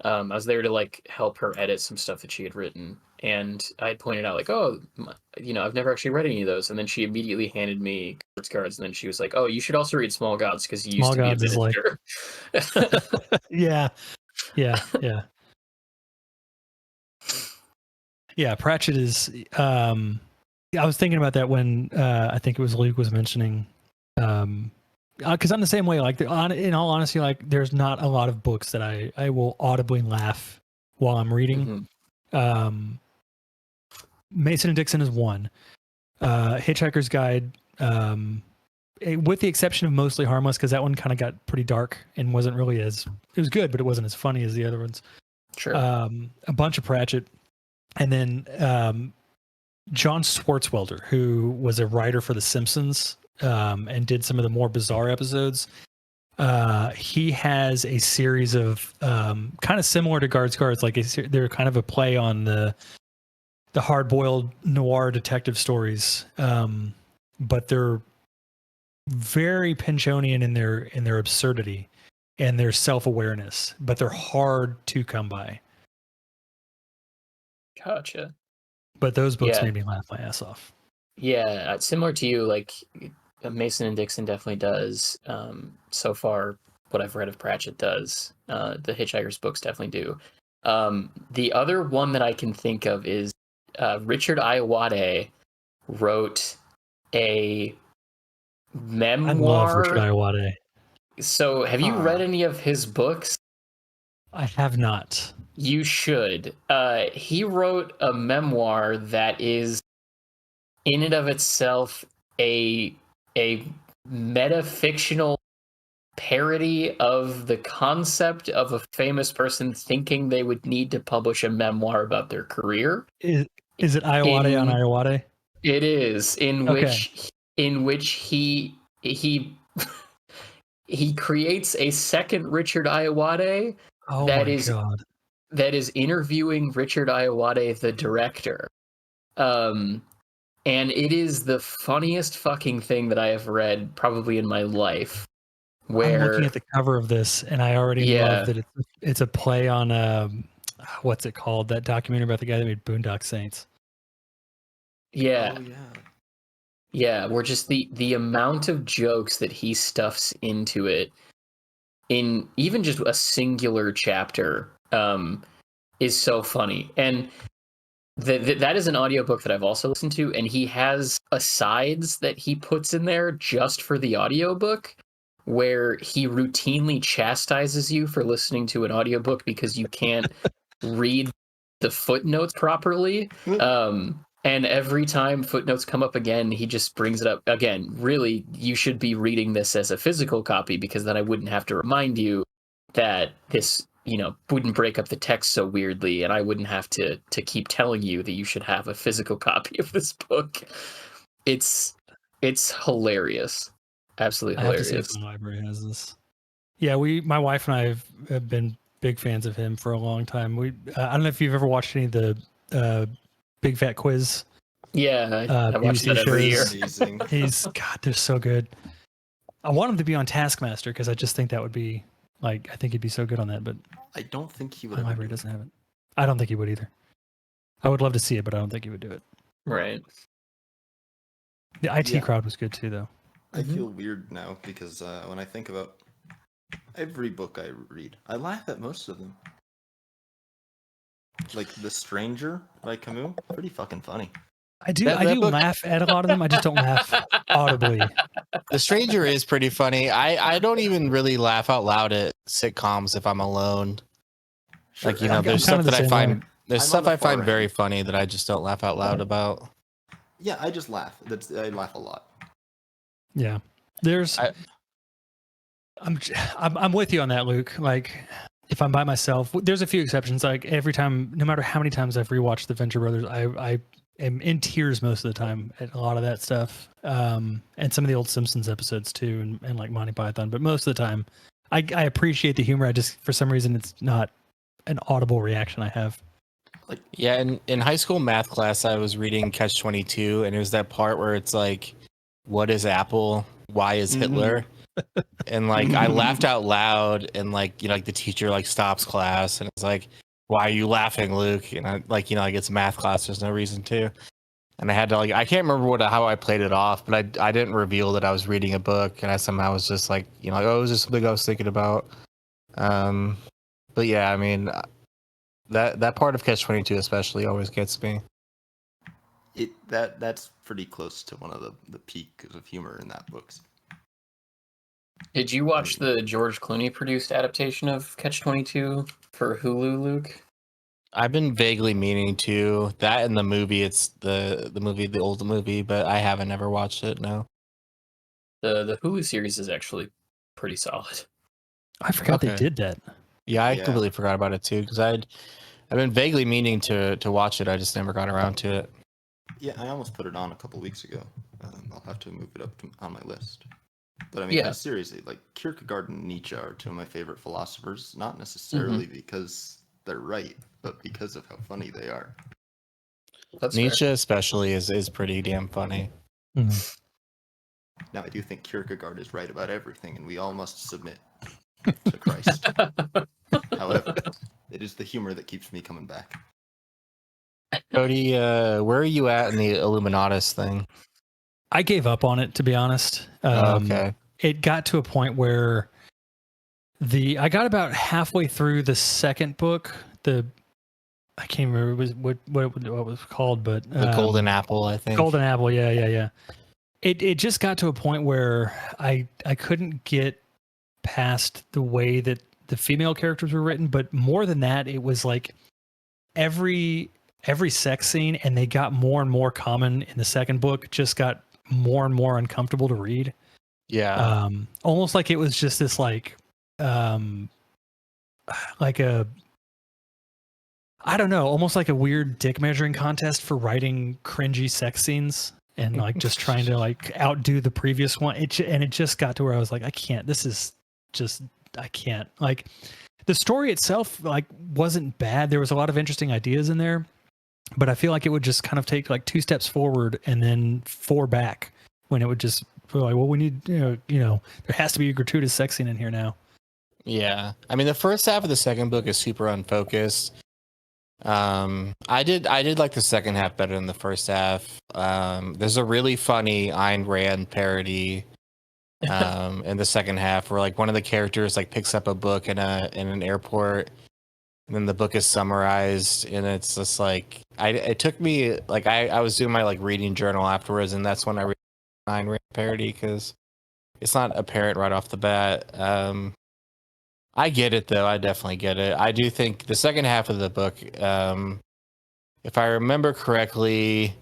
I was there to like help her edit some stuff that she had written, and I had pointed out like, I've never actually read any of those, and then she immediately handed me Cards, and then she was like, oh, you should also read Small Gods because you used to be a minister. Yeah. Pratchett is. I was thinking about that when I think it was Luke was mentioning. Because I'm the same way. Like, in all honesty, like there's not a lot of books that I will audibly laugh while I'm reading. Mm-hmm. Mason and Dixon is one. Hitchhiker's Guide, with the exception of Mostly Harmless, because that one kind of got pretty dark and wasn't really it was good, but it wasn't as funny as the other ones. Sure. A bunch of Pratchett, and then John Swartzwelder, who was a writer for The Simpsons. And did some of the more bizarre episodes. He has a series of kind of similar to Guards, like they're kind of a play on the hard-boiled noir detective stories, but they're very Pinchonian in their absurdity and their self-awareness, but they're hard to come by. Gotcha. But those books made me laugh my ass off. Yeah, similar to you, like Mason and Dixon definitely does. So far, what I've read of Pratchett does. The Hitchhiker's books definitely do. The other one that I can think of is Richard Ayoade wrote a I love Richard memoir. Ayoade. So, have you read any of his books? I have not. You should. He wrote a memoir that is, in and of itself, a metafictional parody of the concept of a famous person thinking they would need to publish a memoir about their career. Is it Ayoade on Ayoade? It is, in Okay. which he he creates a second Richard Ayoade Oh that my is god. that is interviewing Richard Ayoade, the director. And it is the funniest fucking thing that I have read probably in my life. I'm looking at the cover of this, and I already love that it's a play on what's it called? That documentary about the guy that made Boondock Saints. Yeah. Oh, yeah. Yeah, we're just the amount of jokes that he stuffs into it in even just a singular chapter is so funny. And that is an audiobook that I've also listened to, and he has asides that he puts in there just for the audiobook where he routinely chastises you for listening to an audiobook because you can't read the footnotes properly. And every time footnotes come up again, he just brings it up again. Really, you should be reading this as a physical copy because then I wouldn't have to remind you that this, wouldn't break up the text so weirdly, and I wouldn't have to keep telling you that you should have a physical copy of this book. It's hilarious. Absolutely hilarious. I have to see if my library has this. Yeah, my wife and I have been big fans of him for a long time. I don't know if you've ever watched any of the Big Fat Quiz. Yeah, I watch that every year. They're so good. I want him to be on Taskmaster because I just think that would be I think he'd be so good on that. But I don't think he would. My library doesn't have it. I don't think he would either. I would love to see it, but I don't think he would do it. Right. The IT crowd was good too, though. I feel weird now because when I think about every book I read, I laugh at most of them. Like The Stranger by Camus, pretty fucking funny. I do laugh at a lot of them. I just don't laugh audibly. The Stranger is pretty funny. I don't even really laugh out loud at sitcoms if I'm alone. Sure. There's stuff that I find way. very funny that I just don't laugh out loud about. Yeah, I just laugh. I laugh a lot. Yeah, I'm with you on that, Luke. If I'm by myself, there's a few exceptions. Every time, no matter how many times I've rewatched The Venture Brothers, I am in tears most of the time at a lot of that stuff. And some of the old Simpsons episodes too, and like Monty Python. But most of the time, I appreciate the humor. I just, for some reason, it's not an audible reaction I have. Yeah, in high school math class, I was reading Catch-22, and it was that part where it's like, what is Apple? Why is Hitler? And I laughed out loud, and the teacher stops class, and it's like, why are you laughing, Luke? And I it's math class, there's no reason to. And I had to I can't remember how I played it off, but I didn't reveal that I was reading a book, and I somehow was just oh, it was just something I was thinking about. But yeah, I mean, that part of Catch-22 especially always gets me. That's pretty close to one of the peaks of humor in that book. Did you watch the George Clooney produced adaptation of Catch-22 for Hulu, Luke? I've been vaguely meaning to. That and the movie, it's the old movie, but I haven't ever watched it, no. The Hulu series is actually pretty solid. I forgot they did that. Yeah, I completely forgot about it too, because I've been vaguely meaning to watch it. I just never got around to it. Yeah, I almost put it on a couple weeks ago. I'll have to move it up on my list. But I mean, seriously, Kierkegaard and Nietzsche are two of my favorite philosophers, not necessarily because they're right, but because of how funny they are. Nietzsche especially is pretty damn funny. Now, I do think Kierkegaard is right about everything, and we all must submit to Christ. However, it is the humor that keeps me coming back. Cody, where are you at in the Illuminatus thing? I gave up on it, to be honest. Okay. It got to a point where I got about halfway through the second book. I can't remember what it was called, but The Golden Apple, I think. Golden Apple, yeah. It just got to a point where I couldn't get past the way that the female characters were written, but more than that, it was like every sex scene, and they got more and more common in the second book, just got more and more uncomfortable to read. Yeah. Almost like it was just this like a, I don't know, almost like a weird dick measuring contest for writing cringy sex scenes and like just trying to like outdo the previous one. It just got to where I was like, I can't. This is just, I can't. Like, the story itself like wasn't bad. There was a lot of interesting ideas in there, but I feel like it would just kind of take like 2 steps forward and then 4 back when it would just feel like, well, we need, you know, there has to be a gratuitous sex scene in here now. Yeah. I mean, the first half of the second book is super unfocused. I did like the second half better than the first half. There's a really funny Ayn Rand parody in the second half where like one of the characters like picks up a book in an airport, and then the book is summarized, and it's just like it took me like I was doing my like reading journal afterwards, and that's when I read Ayn Rand parody because it's not apparent right off the bat. I get it though. I definitely get it. I do think the second half of the book, if I remember correctly,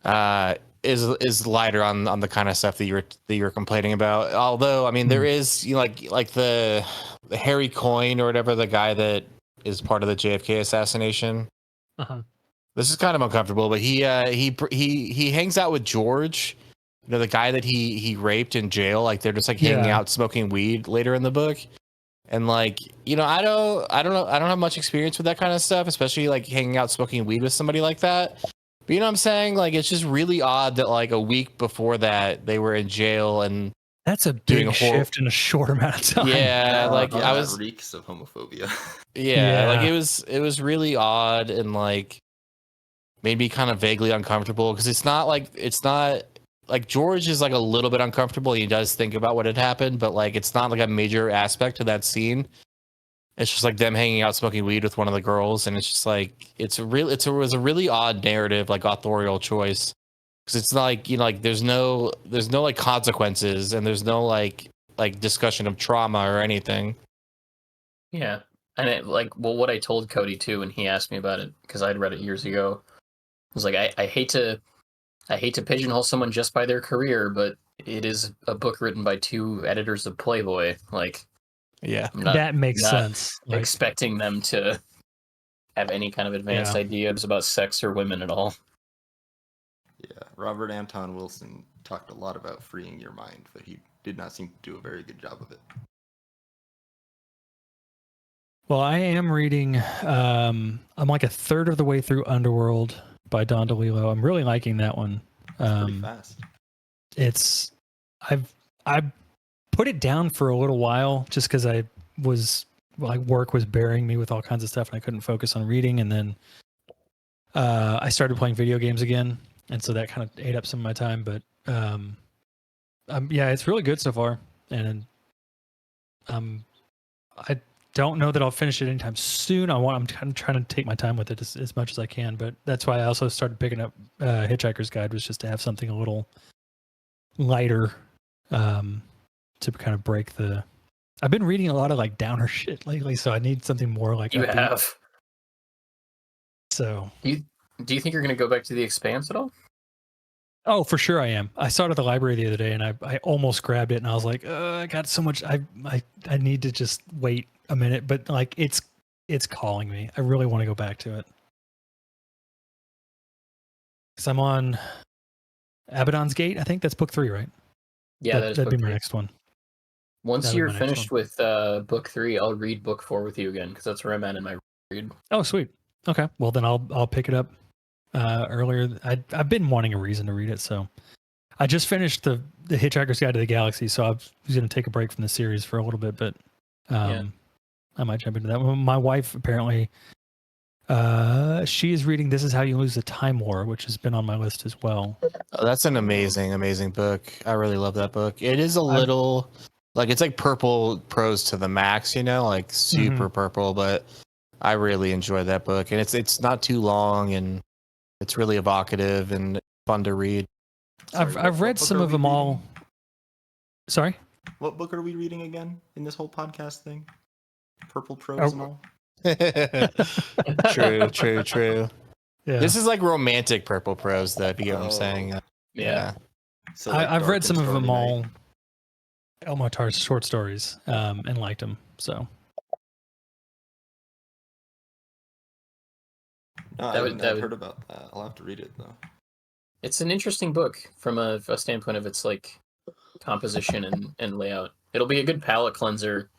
is lighter on the kind of stuff that you're complaining about. Although, I mean, there is, you know, like the Harry Coyne or whatever, the guy that is part of the JFK assassination. Uh-huh. This is kind of uncomfortable, but he hangs out with George, you know, the guy that he raped in jail. Like they're just like hanging out smoking weed later in the book. And like, you know, I don't have much experience with that kind of stuff, especially like hanging out smoking weed with somebody like that. But you know what I'm saying? Like, it's just really odd that like a week before that they were in jail, and that's a big shift in a short amount of time. Yeah, like I was reeks of homophobia. Yeah, like it was really odd and like made me kind of vaguely uncomfortable because it's not like George is like a little bit uncomfortable. He does think about what had happened, but like it's not like a major aspect to that scene. It's just like them hanging out smoking weed with one of the girls, and it's just like it was a really odd narrative, like authorial choice, because it's not like, you know, like there's no like consequences, and there's no like discussion of trauma or anything. Yeah, and it, like, well, what I told Cody too, and he asked me about it because I'd read it years ago. I was like, I hate to pigeonhole someone just by their career, but it is a book written by 2 editors of Playboy. Like, yeah, that makes sense. Like, expecting them to have any kind of advanced ideas about sex or women at all. Yeah, Robert Anton Wilson talked a lot about freeing your mind, but he did not seem to do a very good job of it. Well, I am reading, I'm like a third of the way through Underworld by Don DeLillo. I'm really liking that one. Pretty fast. I've put it down for a little while just because work was burying me with all kinds of stuff and I couldn't focus on reading. And then I started playing video games again, and so that kind of ate up some of my time. But yeah, it's really good so far, and I don't know that I'll finish it anytime soon. I'm kind of trying to take my time with it as much as I can, but that's why I also started picking up Hitchhiker's Guide, was just to have something a little lighter to kind of break the. I've been reading a lot of like downer shit lately, so I need something more like you upbeat. have. So Do you think you're going to go back to The Expanse at all? Oh, for sure I am. I saw it at the library the other day, and I almost grabbed it, and I was like, I got so much. I need to just wait a minute, but like it's calling me. I really want to go back to it because I'm on Abaddon's Gate. I think that's book 3, right? Yeah, that'd be my next one. Once you're finished with book 3, I'll read book 4 with you again because that's where I'm at in my read. Oh, sweet. Okay, well then I'll pick it up earlier. I've been wanting a reason to read it, so I just finished the Hitchhiker's Guide to the Galaxy, so I was going to take a break from the series for a little bit, but I might jump into that one. My wife apparently She is reading This Is How You Lose the Time War, which has been on my list as well. Oh, that's an amazing book. I really love that book. It is a little like it's like purple prose to the max, like super purple, but I really enjoy that book, and it's not too long, and it's really evocative and fun to read. Sorry, I've read some of them all. Sorry? What book are we reading again in this whole podcast thing? Purple prose and all? True. Yeah. This is like romantic purple prose, though, if you get what I'm saying. Yeah. So like I've read Dark some and of them Stormy all, Night? Elmotar's short stories, and liked them. So No, I've heard about that. I'll have to read it though. It's an interesting book from a standpoint of its like composition and layout. It'll be a good palate cleanser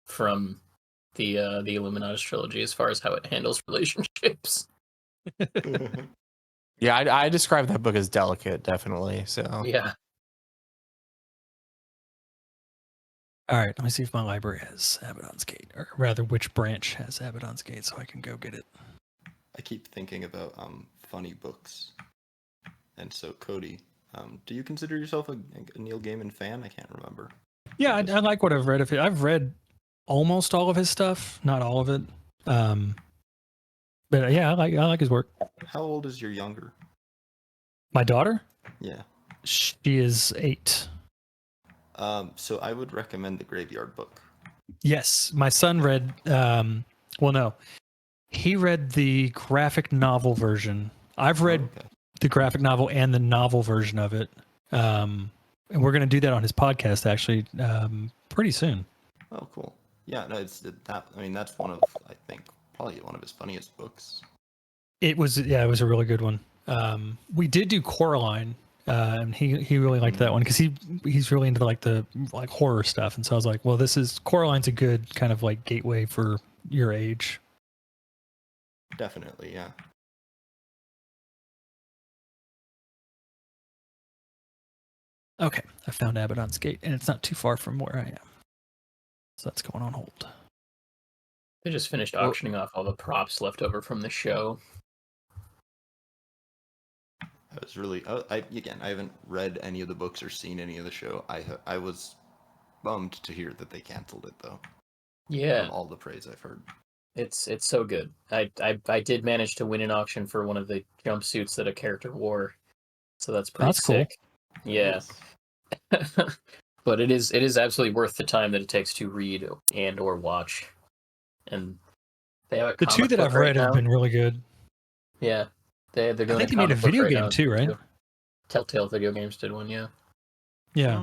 from the Illuminatus trilogy as far as how it handles relationships. Yeah, I describe that book as delicate, definitely. So Yeah. all right, let me see if my library has Abaddon's Gate, or rather, which branch has Abaddon's Gate, so I can go get it. I keep thinking about funny books, and so Cody, do you consider yourself a Neil Gaiman fan? I can't remember. Yeah, I like what I've read of it. I've read almost all of his stuff, not all of it. But yeah, I like his work. How old is your younger? My daughter? Yeah. She is 8. So I would recommend the Graveyard Book. Yes, my son read. Well, no, he read the graphic novel version. I've read the graphic novel and the novel version of it. And we're going to do that on his podcast actually pretty soon. Oh, cool. Yeah, no, it's that. I mean, that's one of, I think, probably one of his funniest books. It was a really good one. We did do Coraline, and he really liked that one because he's really into the horror stuff, and so I was like, well, Coraline's a good kind of like gateway for your age. Definitely, yeah. Okay, I found Abaddon's Gate, and it's not too far from where I am, so that's going on hold. They just finished auctioning off all the props left over from the show. I was really, I haven't read any of the books or seen any of the show. I was bummed to hear that they canceled it though. Yeah, from all the praise I've heard. It's so good. I did manage to win an auction for one of the jumpsuits that a character wore, so that's pretty sick. Cool. Yeah, but it is absolutely worth the time that it takes to read and or watch. And they have the two that I've read have been really good. Yeah, they're doing. I think they made a video game too, right? Telltale Video Games did one, yeah. Yeah.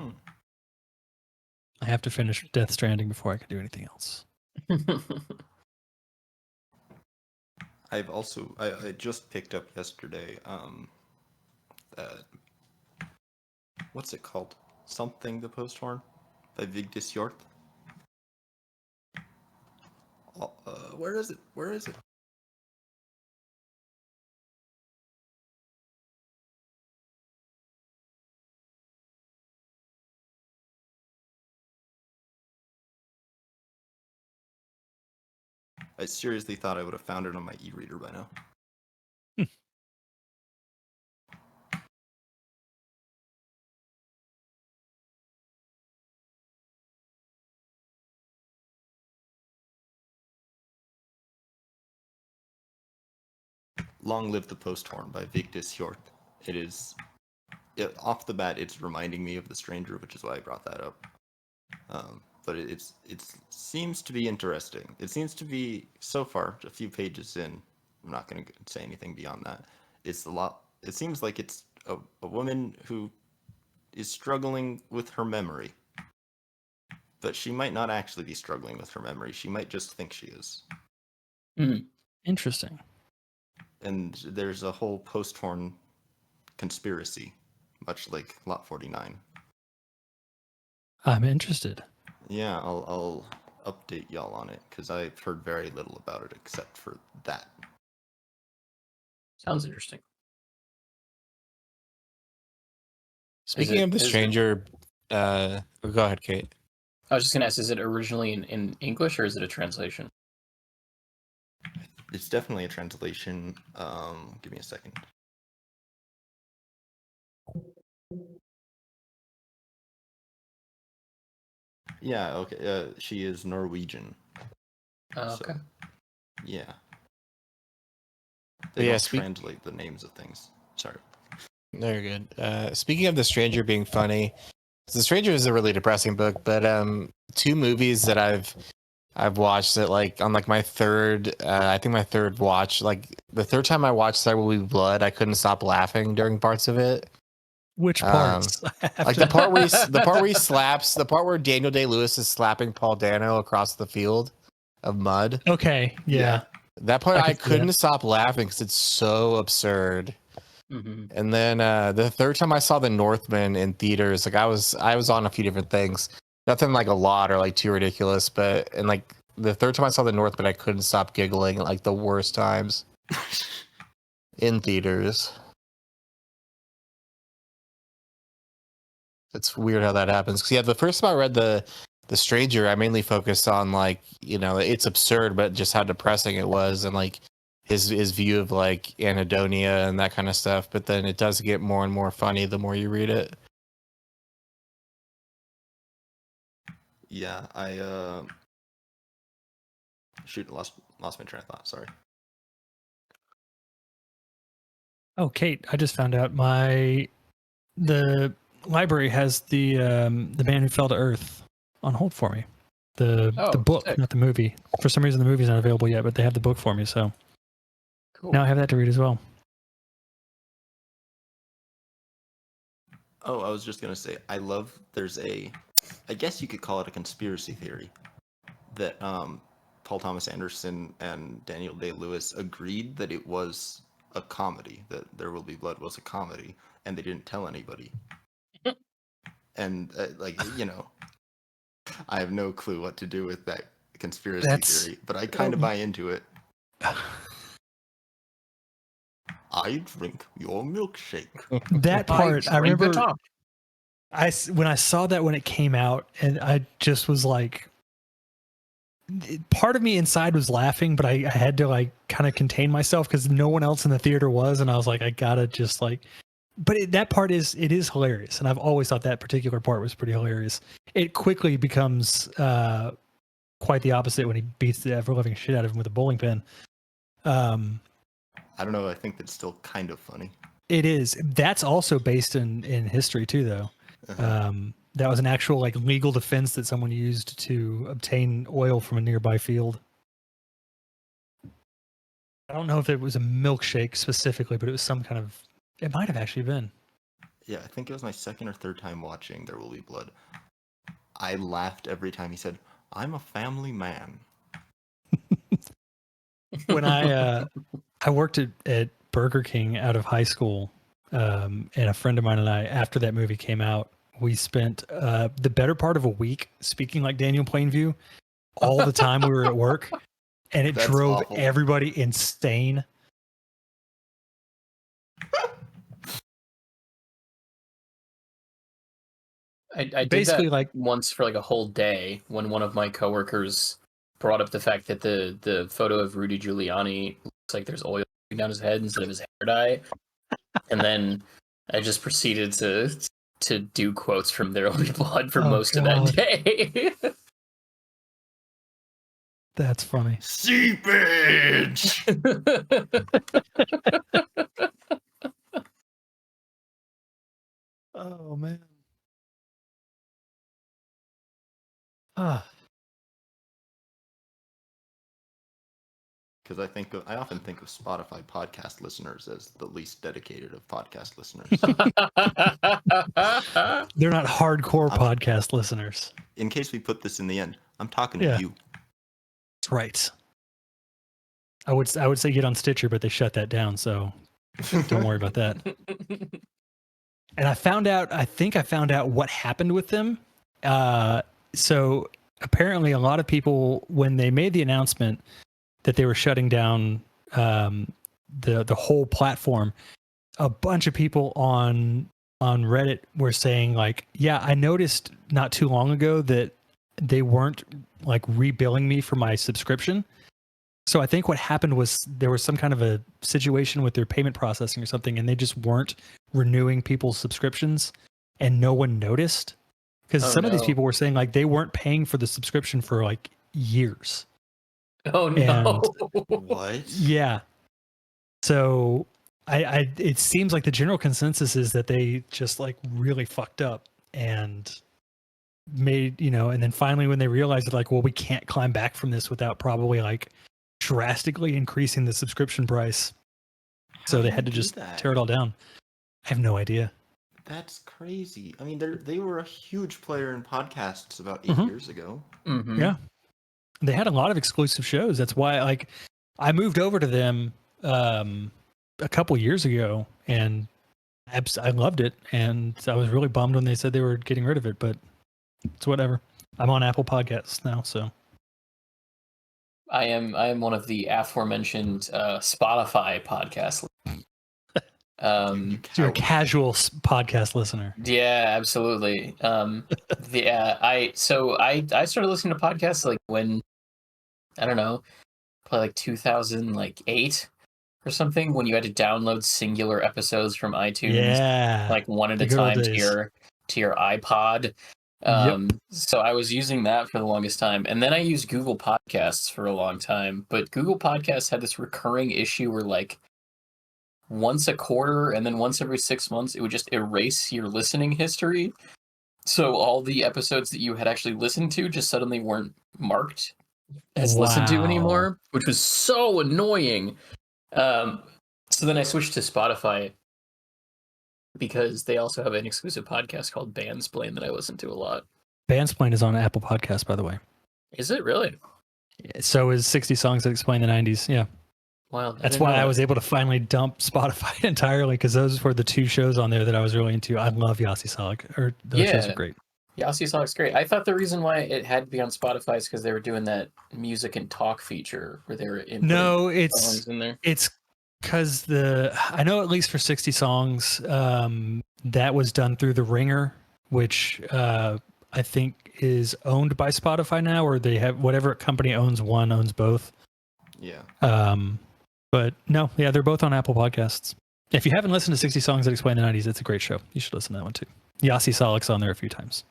I have to finish Death Stranding before I can do anything else. I just picked up yesterday, what's it called? Something the Post Horn by Vigdis Hjorth. Where is it? I seriously thought I would have found it on my e-reader by now. Long Live the Post Horn by Vigdis Hjorth. It is, off the bat, it's reminding me of The Stranger, which is why I brought that up. But it seems to be interesting. It seems to be, so far, a few pages in, I'm not going to say anything beyond that. It seems like it's a woman who is struggling with her memory. But she might not actually be struggling with her memory. She might just think she is. Interesting. And there's a whole Post Horn conspiracy, much like Lot 49. I'm interested. Yeah, I'll update y'all on it, because I've heard very little about it except for that. Sounds interesting. Speaking of The Stranger, go ahead, Kate. I was just going to ask, is it originally in English, or is it a translation? It's definitely a translation. Give me a second. Yeah, okay. She is Norwegian. Okay. So, yeah. But They yeah, don't translate the names of things. Sorry. Very good. Speaking of The Stranger being funny, The Stranger is a really depressing book, but two movies that I've watched that like on like my third, I think my third watch, like the third time I watched There Will Be Blood, I couldn't stop laughing during parts of it. Which parts? Like the part where he slaps, the part where Daniel Day-Lewis is slapping Paul Dano across the field of mud. Okay, yeah. That part I I couldn't stop laughing because it's so absurd. Mm-hmm. And then the third time I saw The Northman in theaters, like I was on a few different things. Nothing like a lot or like too ridiculous, but and like the third time I saw The Northman, I couldn't stop giggling at like the worst times in theaters. It's weird how that happens. Cause yeah, the first time I read the Stranger, I mainly focused on like, you know, it's absurd, but just how depressing it was and like his view of like anhedonia and that kind of stuff. But then it does get more and more funny the more you read it. Yeah, shoot, lost my train of thought. Sorry. Oh, Kate, I just found out the library has the Man Who Fell to Earth on hold for me. The book, sick. not the movie. For some reason, the movie's not available yet, but they have the book for me, so Cool. now I have that to read as well. Oh, I was just gonna say, there's I guess you could call it a conspiracy theory that Paul Thomas Anderson and Daniel Day-Lewis agreed that it was a comedy, that There Will Be Blood was a comedy, and they didn't tell anybody. And like, you know, I have no clue what to do with that conspiracy theory, but I kind of buy into it. I drink your milkshake. That part, I drink the remember. top. When I saw that when it came out, and I just was like, part of me inside was laughing, but I had to like kind of contain myself because no one else in the theater was, and I was like, I gotta just like. But that part is hilarious, and I've always thought that particular part was pretty hilarious. It quickly becomes quite the opposite when he beats the ever living shit out of him with a bowling pin. I don't know. I think that's still kind of funny. It is. That's also based in history too, though. That was an actual like legal defense that someone used to obtain oil from a nearby field. I don't know if it was a milkshake specifically, but it was some kind of. It might have actually been. Yeah, I think it was my second or third time watching There Will Be Blood. I laughed every time he said, "I'm a family man." When I worked at Burger King out of high school, and a friend of mine and I, after that movie came out, we spent the better part of a week speaking like Daniel Plainview all the time we were at work, and it That's drove awful. everybody insane. I did Basically, that like once for like a whole day when one of my coworkers brought up the fact that the photo of Rudy Giuliani looks like there's oil down his head instead of his hair dye, and then I just proceeded to do quotes from There Will Be Blood for most of that day. That's funny. Seepage! Oh man. Ah. Because I often think of Spotify podcast listeners as the least dedicated of podcast listeners. They're not hardcore podcast listeners. In case we put this in the end, I'm talking to you. That's right. I would say get on Stitcher, but they shut that down, so don't worry about that. And I think I found out what happened with them. So apparently a lot of people, when they made the announcement that they were shutting down the whole platform, a bunch of people on Reddit were saying like, yeah, I noticed not too long ago that they weren't like rebilling me for my subscription. So I think what happened was there was some kind of a situation with their payment processing or something, and they just weren't renewing people's subscriptions, and no one noticed. Because Oh, some of these no. people were saying like they weren't paying for the subscription for like years. Oh no. What? Yeah. So it seems like the general consensus is that they just like really fucked up and made, and then finally when they realized like, well, we can't climb back from this without probably like drastically increasing the subscription price. So How they do had to you do just that? tear it all down. I have no idea. That's crazy. I mean, they were a huge player in podcasts about 8 Mhm. years ago. Mhm. Yeah. They had a lot of exclusive shows. That's why like I moved over to them a couple years ago and I loved it, and I was really bummed when they said they were getting rid of it, but it's whatever. I'm on Apple Podcasts now, so I am one of the aforementioned Spotify podcasts. You you're a coward. casual podcast listener. Yeah, absolutely. I started listening to podcasts like when, I don't know, probably like 2008 or something, when you had to download singular episodes from iTunes, Yeah, like one at the a good old time days. to your iPod. Yep. So I was using that for the longest time, and then I used Google Podcasts for a long time. But Google Podcasts had this recurring issue where like once a quarter and then once every 6 months, it would just erase your listening history. So all the episodes that you had actually listened to just suddenly weren't marked as listened to Wow. anymore, which was so annoying. So then I switched to Spotify because they also have an exclusive podcast called Bandsplain that I listen to a lot. Bandsplain is on Apple Podcasts, by the way. Is it really? So is 60 Songs That Explain the 90s. Yeah. Wow. That's why I was able to finally dump Spotify entirely, because those were the two shows on there that I was really into. I love Yossi Salik. Those shows are great. Yossi Salik's great. I thought the reason why it had to be on Spotify is because they were doing that music and talk feature where they were inputting songs in there. It's because I know at least for 60 songs, that was done through the Ringer, which I think is owned by Spotify now, or they have whatever company owns one owns both. Yeah. But no, yeah, they're both on Apple Podcasts. If you haven't listened to 60 Songs That Explain the 90s, it's a great show. You should listen to that one too. Yossi Salik's on there a few times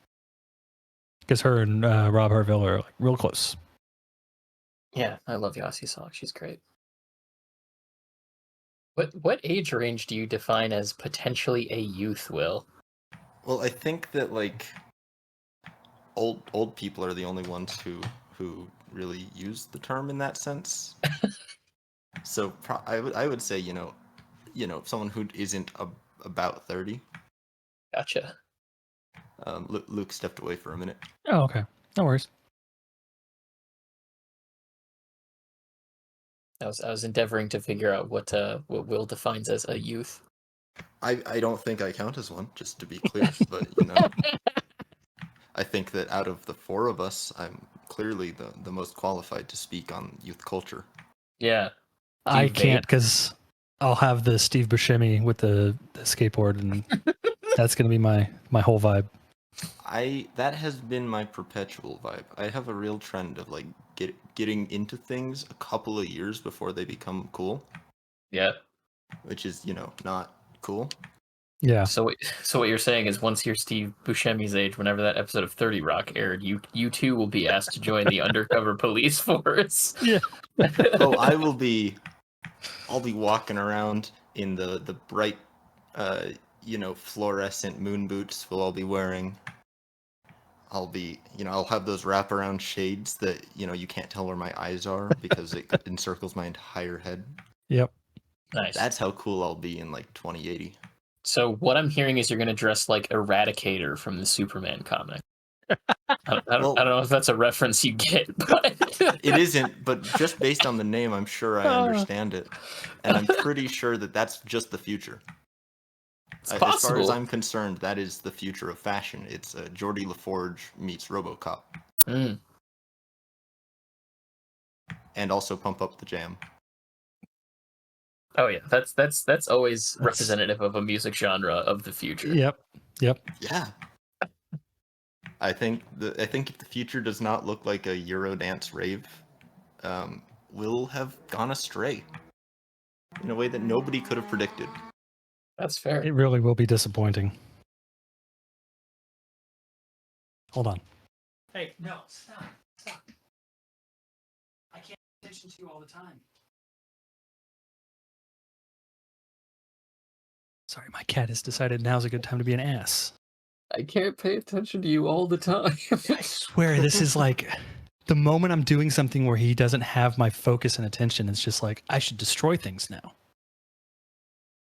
because her and Rob Harville are like real close. Yeah, I love Yossi Salik. She's great. What age range do you define as potentially a youth, Will? Well, I think that like old people are the only ones who really use the term in that sense. So I would say someone who isn't about 30. Gotcha. Luke stepped away for a minute. Oh, okay. No worries. I was endeavoring to figure out what Will defines as a youth. I don't think I count as one, just to be clear, but I think that out of the four of us, I'm clearly the most qualified to speak on youth culture. Yeah. I can't, because I'll have the Steve Buscemi with the skateboard, and that's going to be my whole vibe. That has been my perpetual vibe. I have a real trend of like getting into things a couple of years before they become cool. Yeah. Which is, not cool. Yeah. So what you're saying is once you're Steve Buscemi's age, whenever that episode of 30 Rock aired, you too will be asked to join the undercover police force. Yeah. Oh, I'll be walking around in the bright fluorescent moon boots we'll all be wearing. I'll have those wraparound shades that, you can't tell where my eyes are because it encircles my entire head. Yep. Nice. That's how cool I'll be in like 2080. So what I'm hearing is you're going to dress like Eradicator from the Superman comic. I don't know if that's a reference you get, but it isn't. But just based on the name, I'm sure I understand it, and I'm pretty sure that that's just the future. It's possible. As far as I'm concerned, that is the future of fashion. It's Geordie LaForge meets RoboCop. Mm. And also Pump Up the Jam. Oh yeah, that's always representative of a music genre of the future. Yep. Yeah. I think if the future does not look like a Eurodance rave, will have gone astray in a way that nobody could have predicted. That's fair. It really will be disappointing. Hold on. Hey, no, stop. I can't pay attention to you all the time. Sorry, my cat has decided now's a good time to be an ass. I can't pay attention to you all the time. I swear, this is like the moment I'm doing something where he doesn't have my focus and attention. It's just like, I should destroy things now.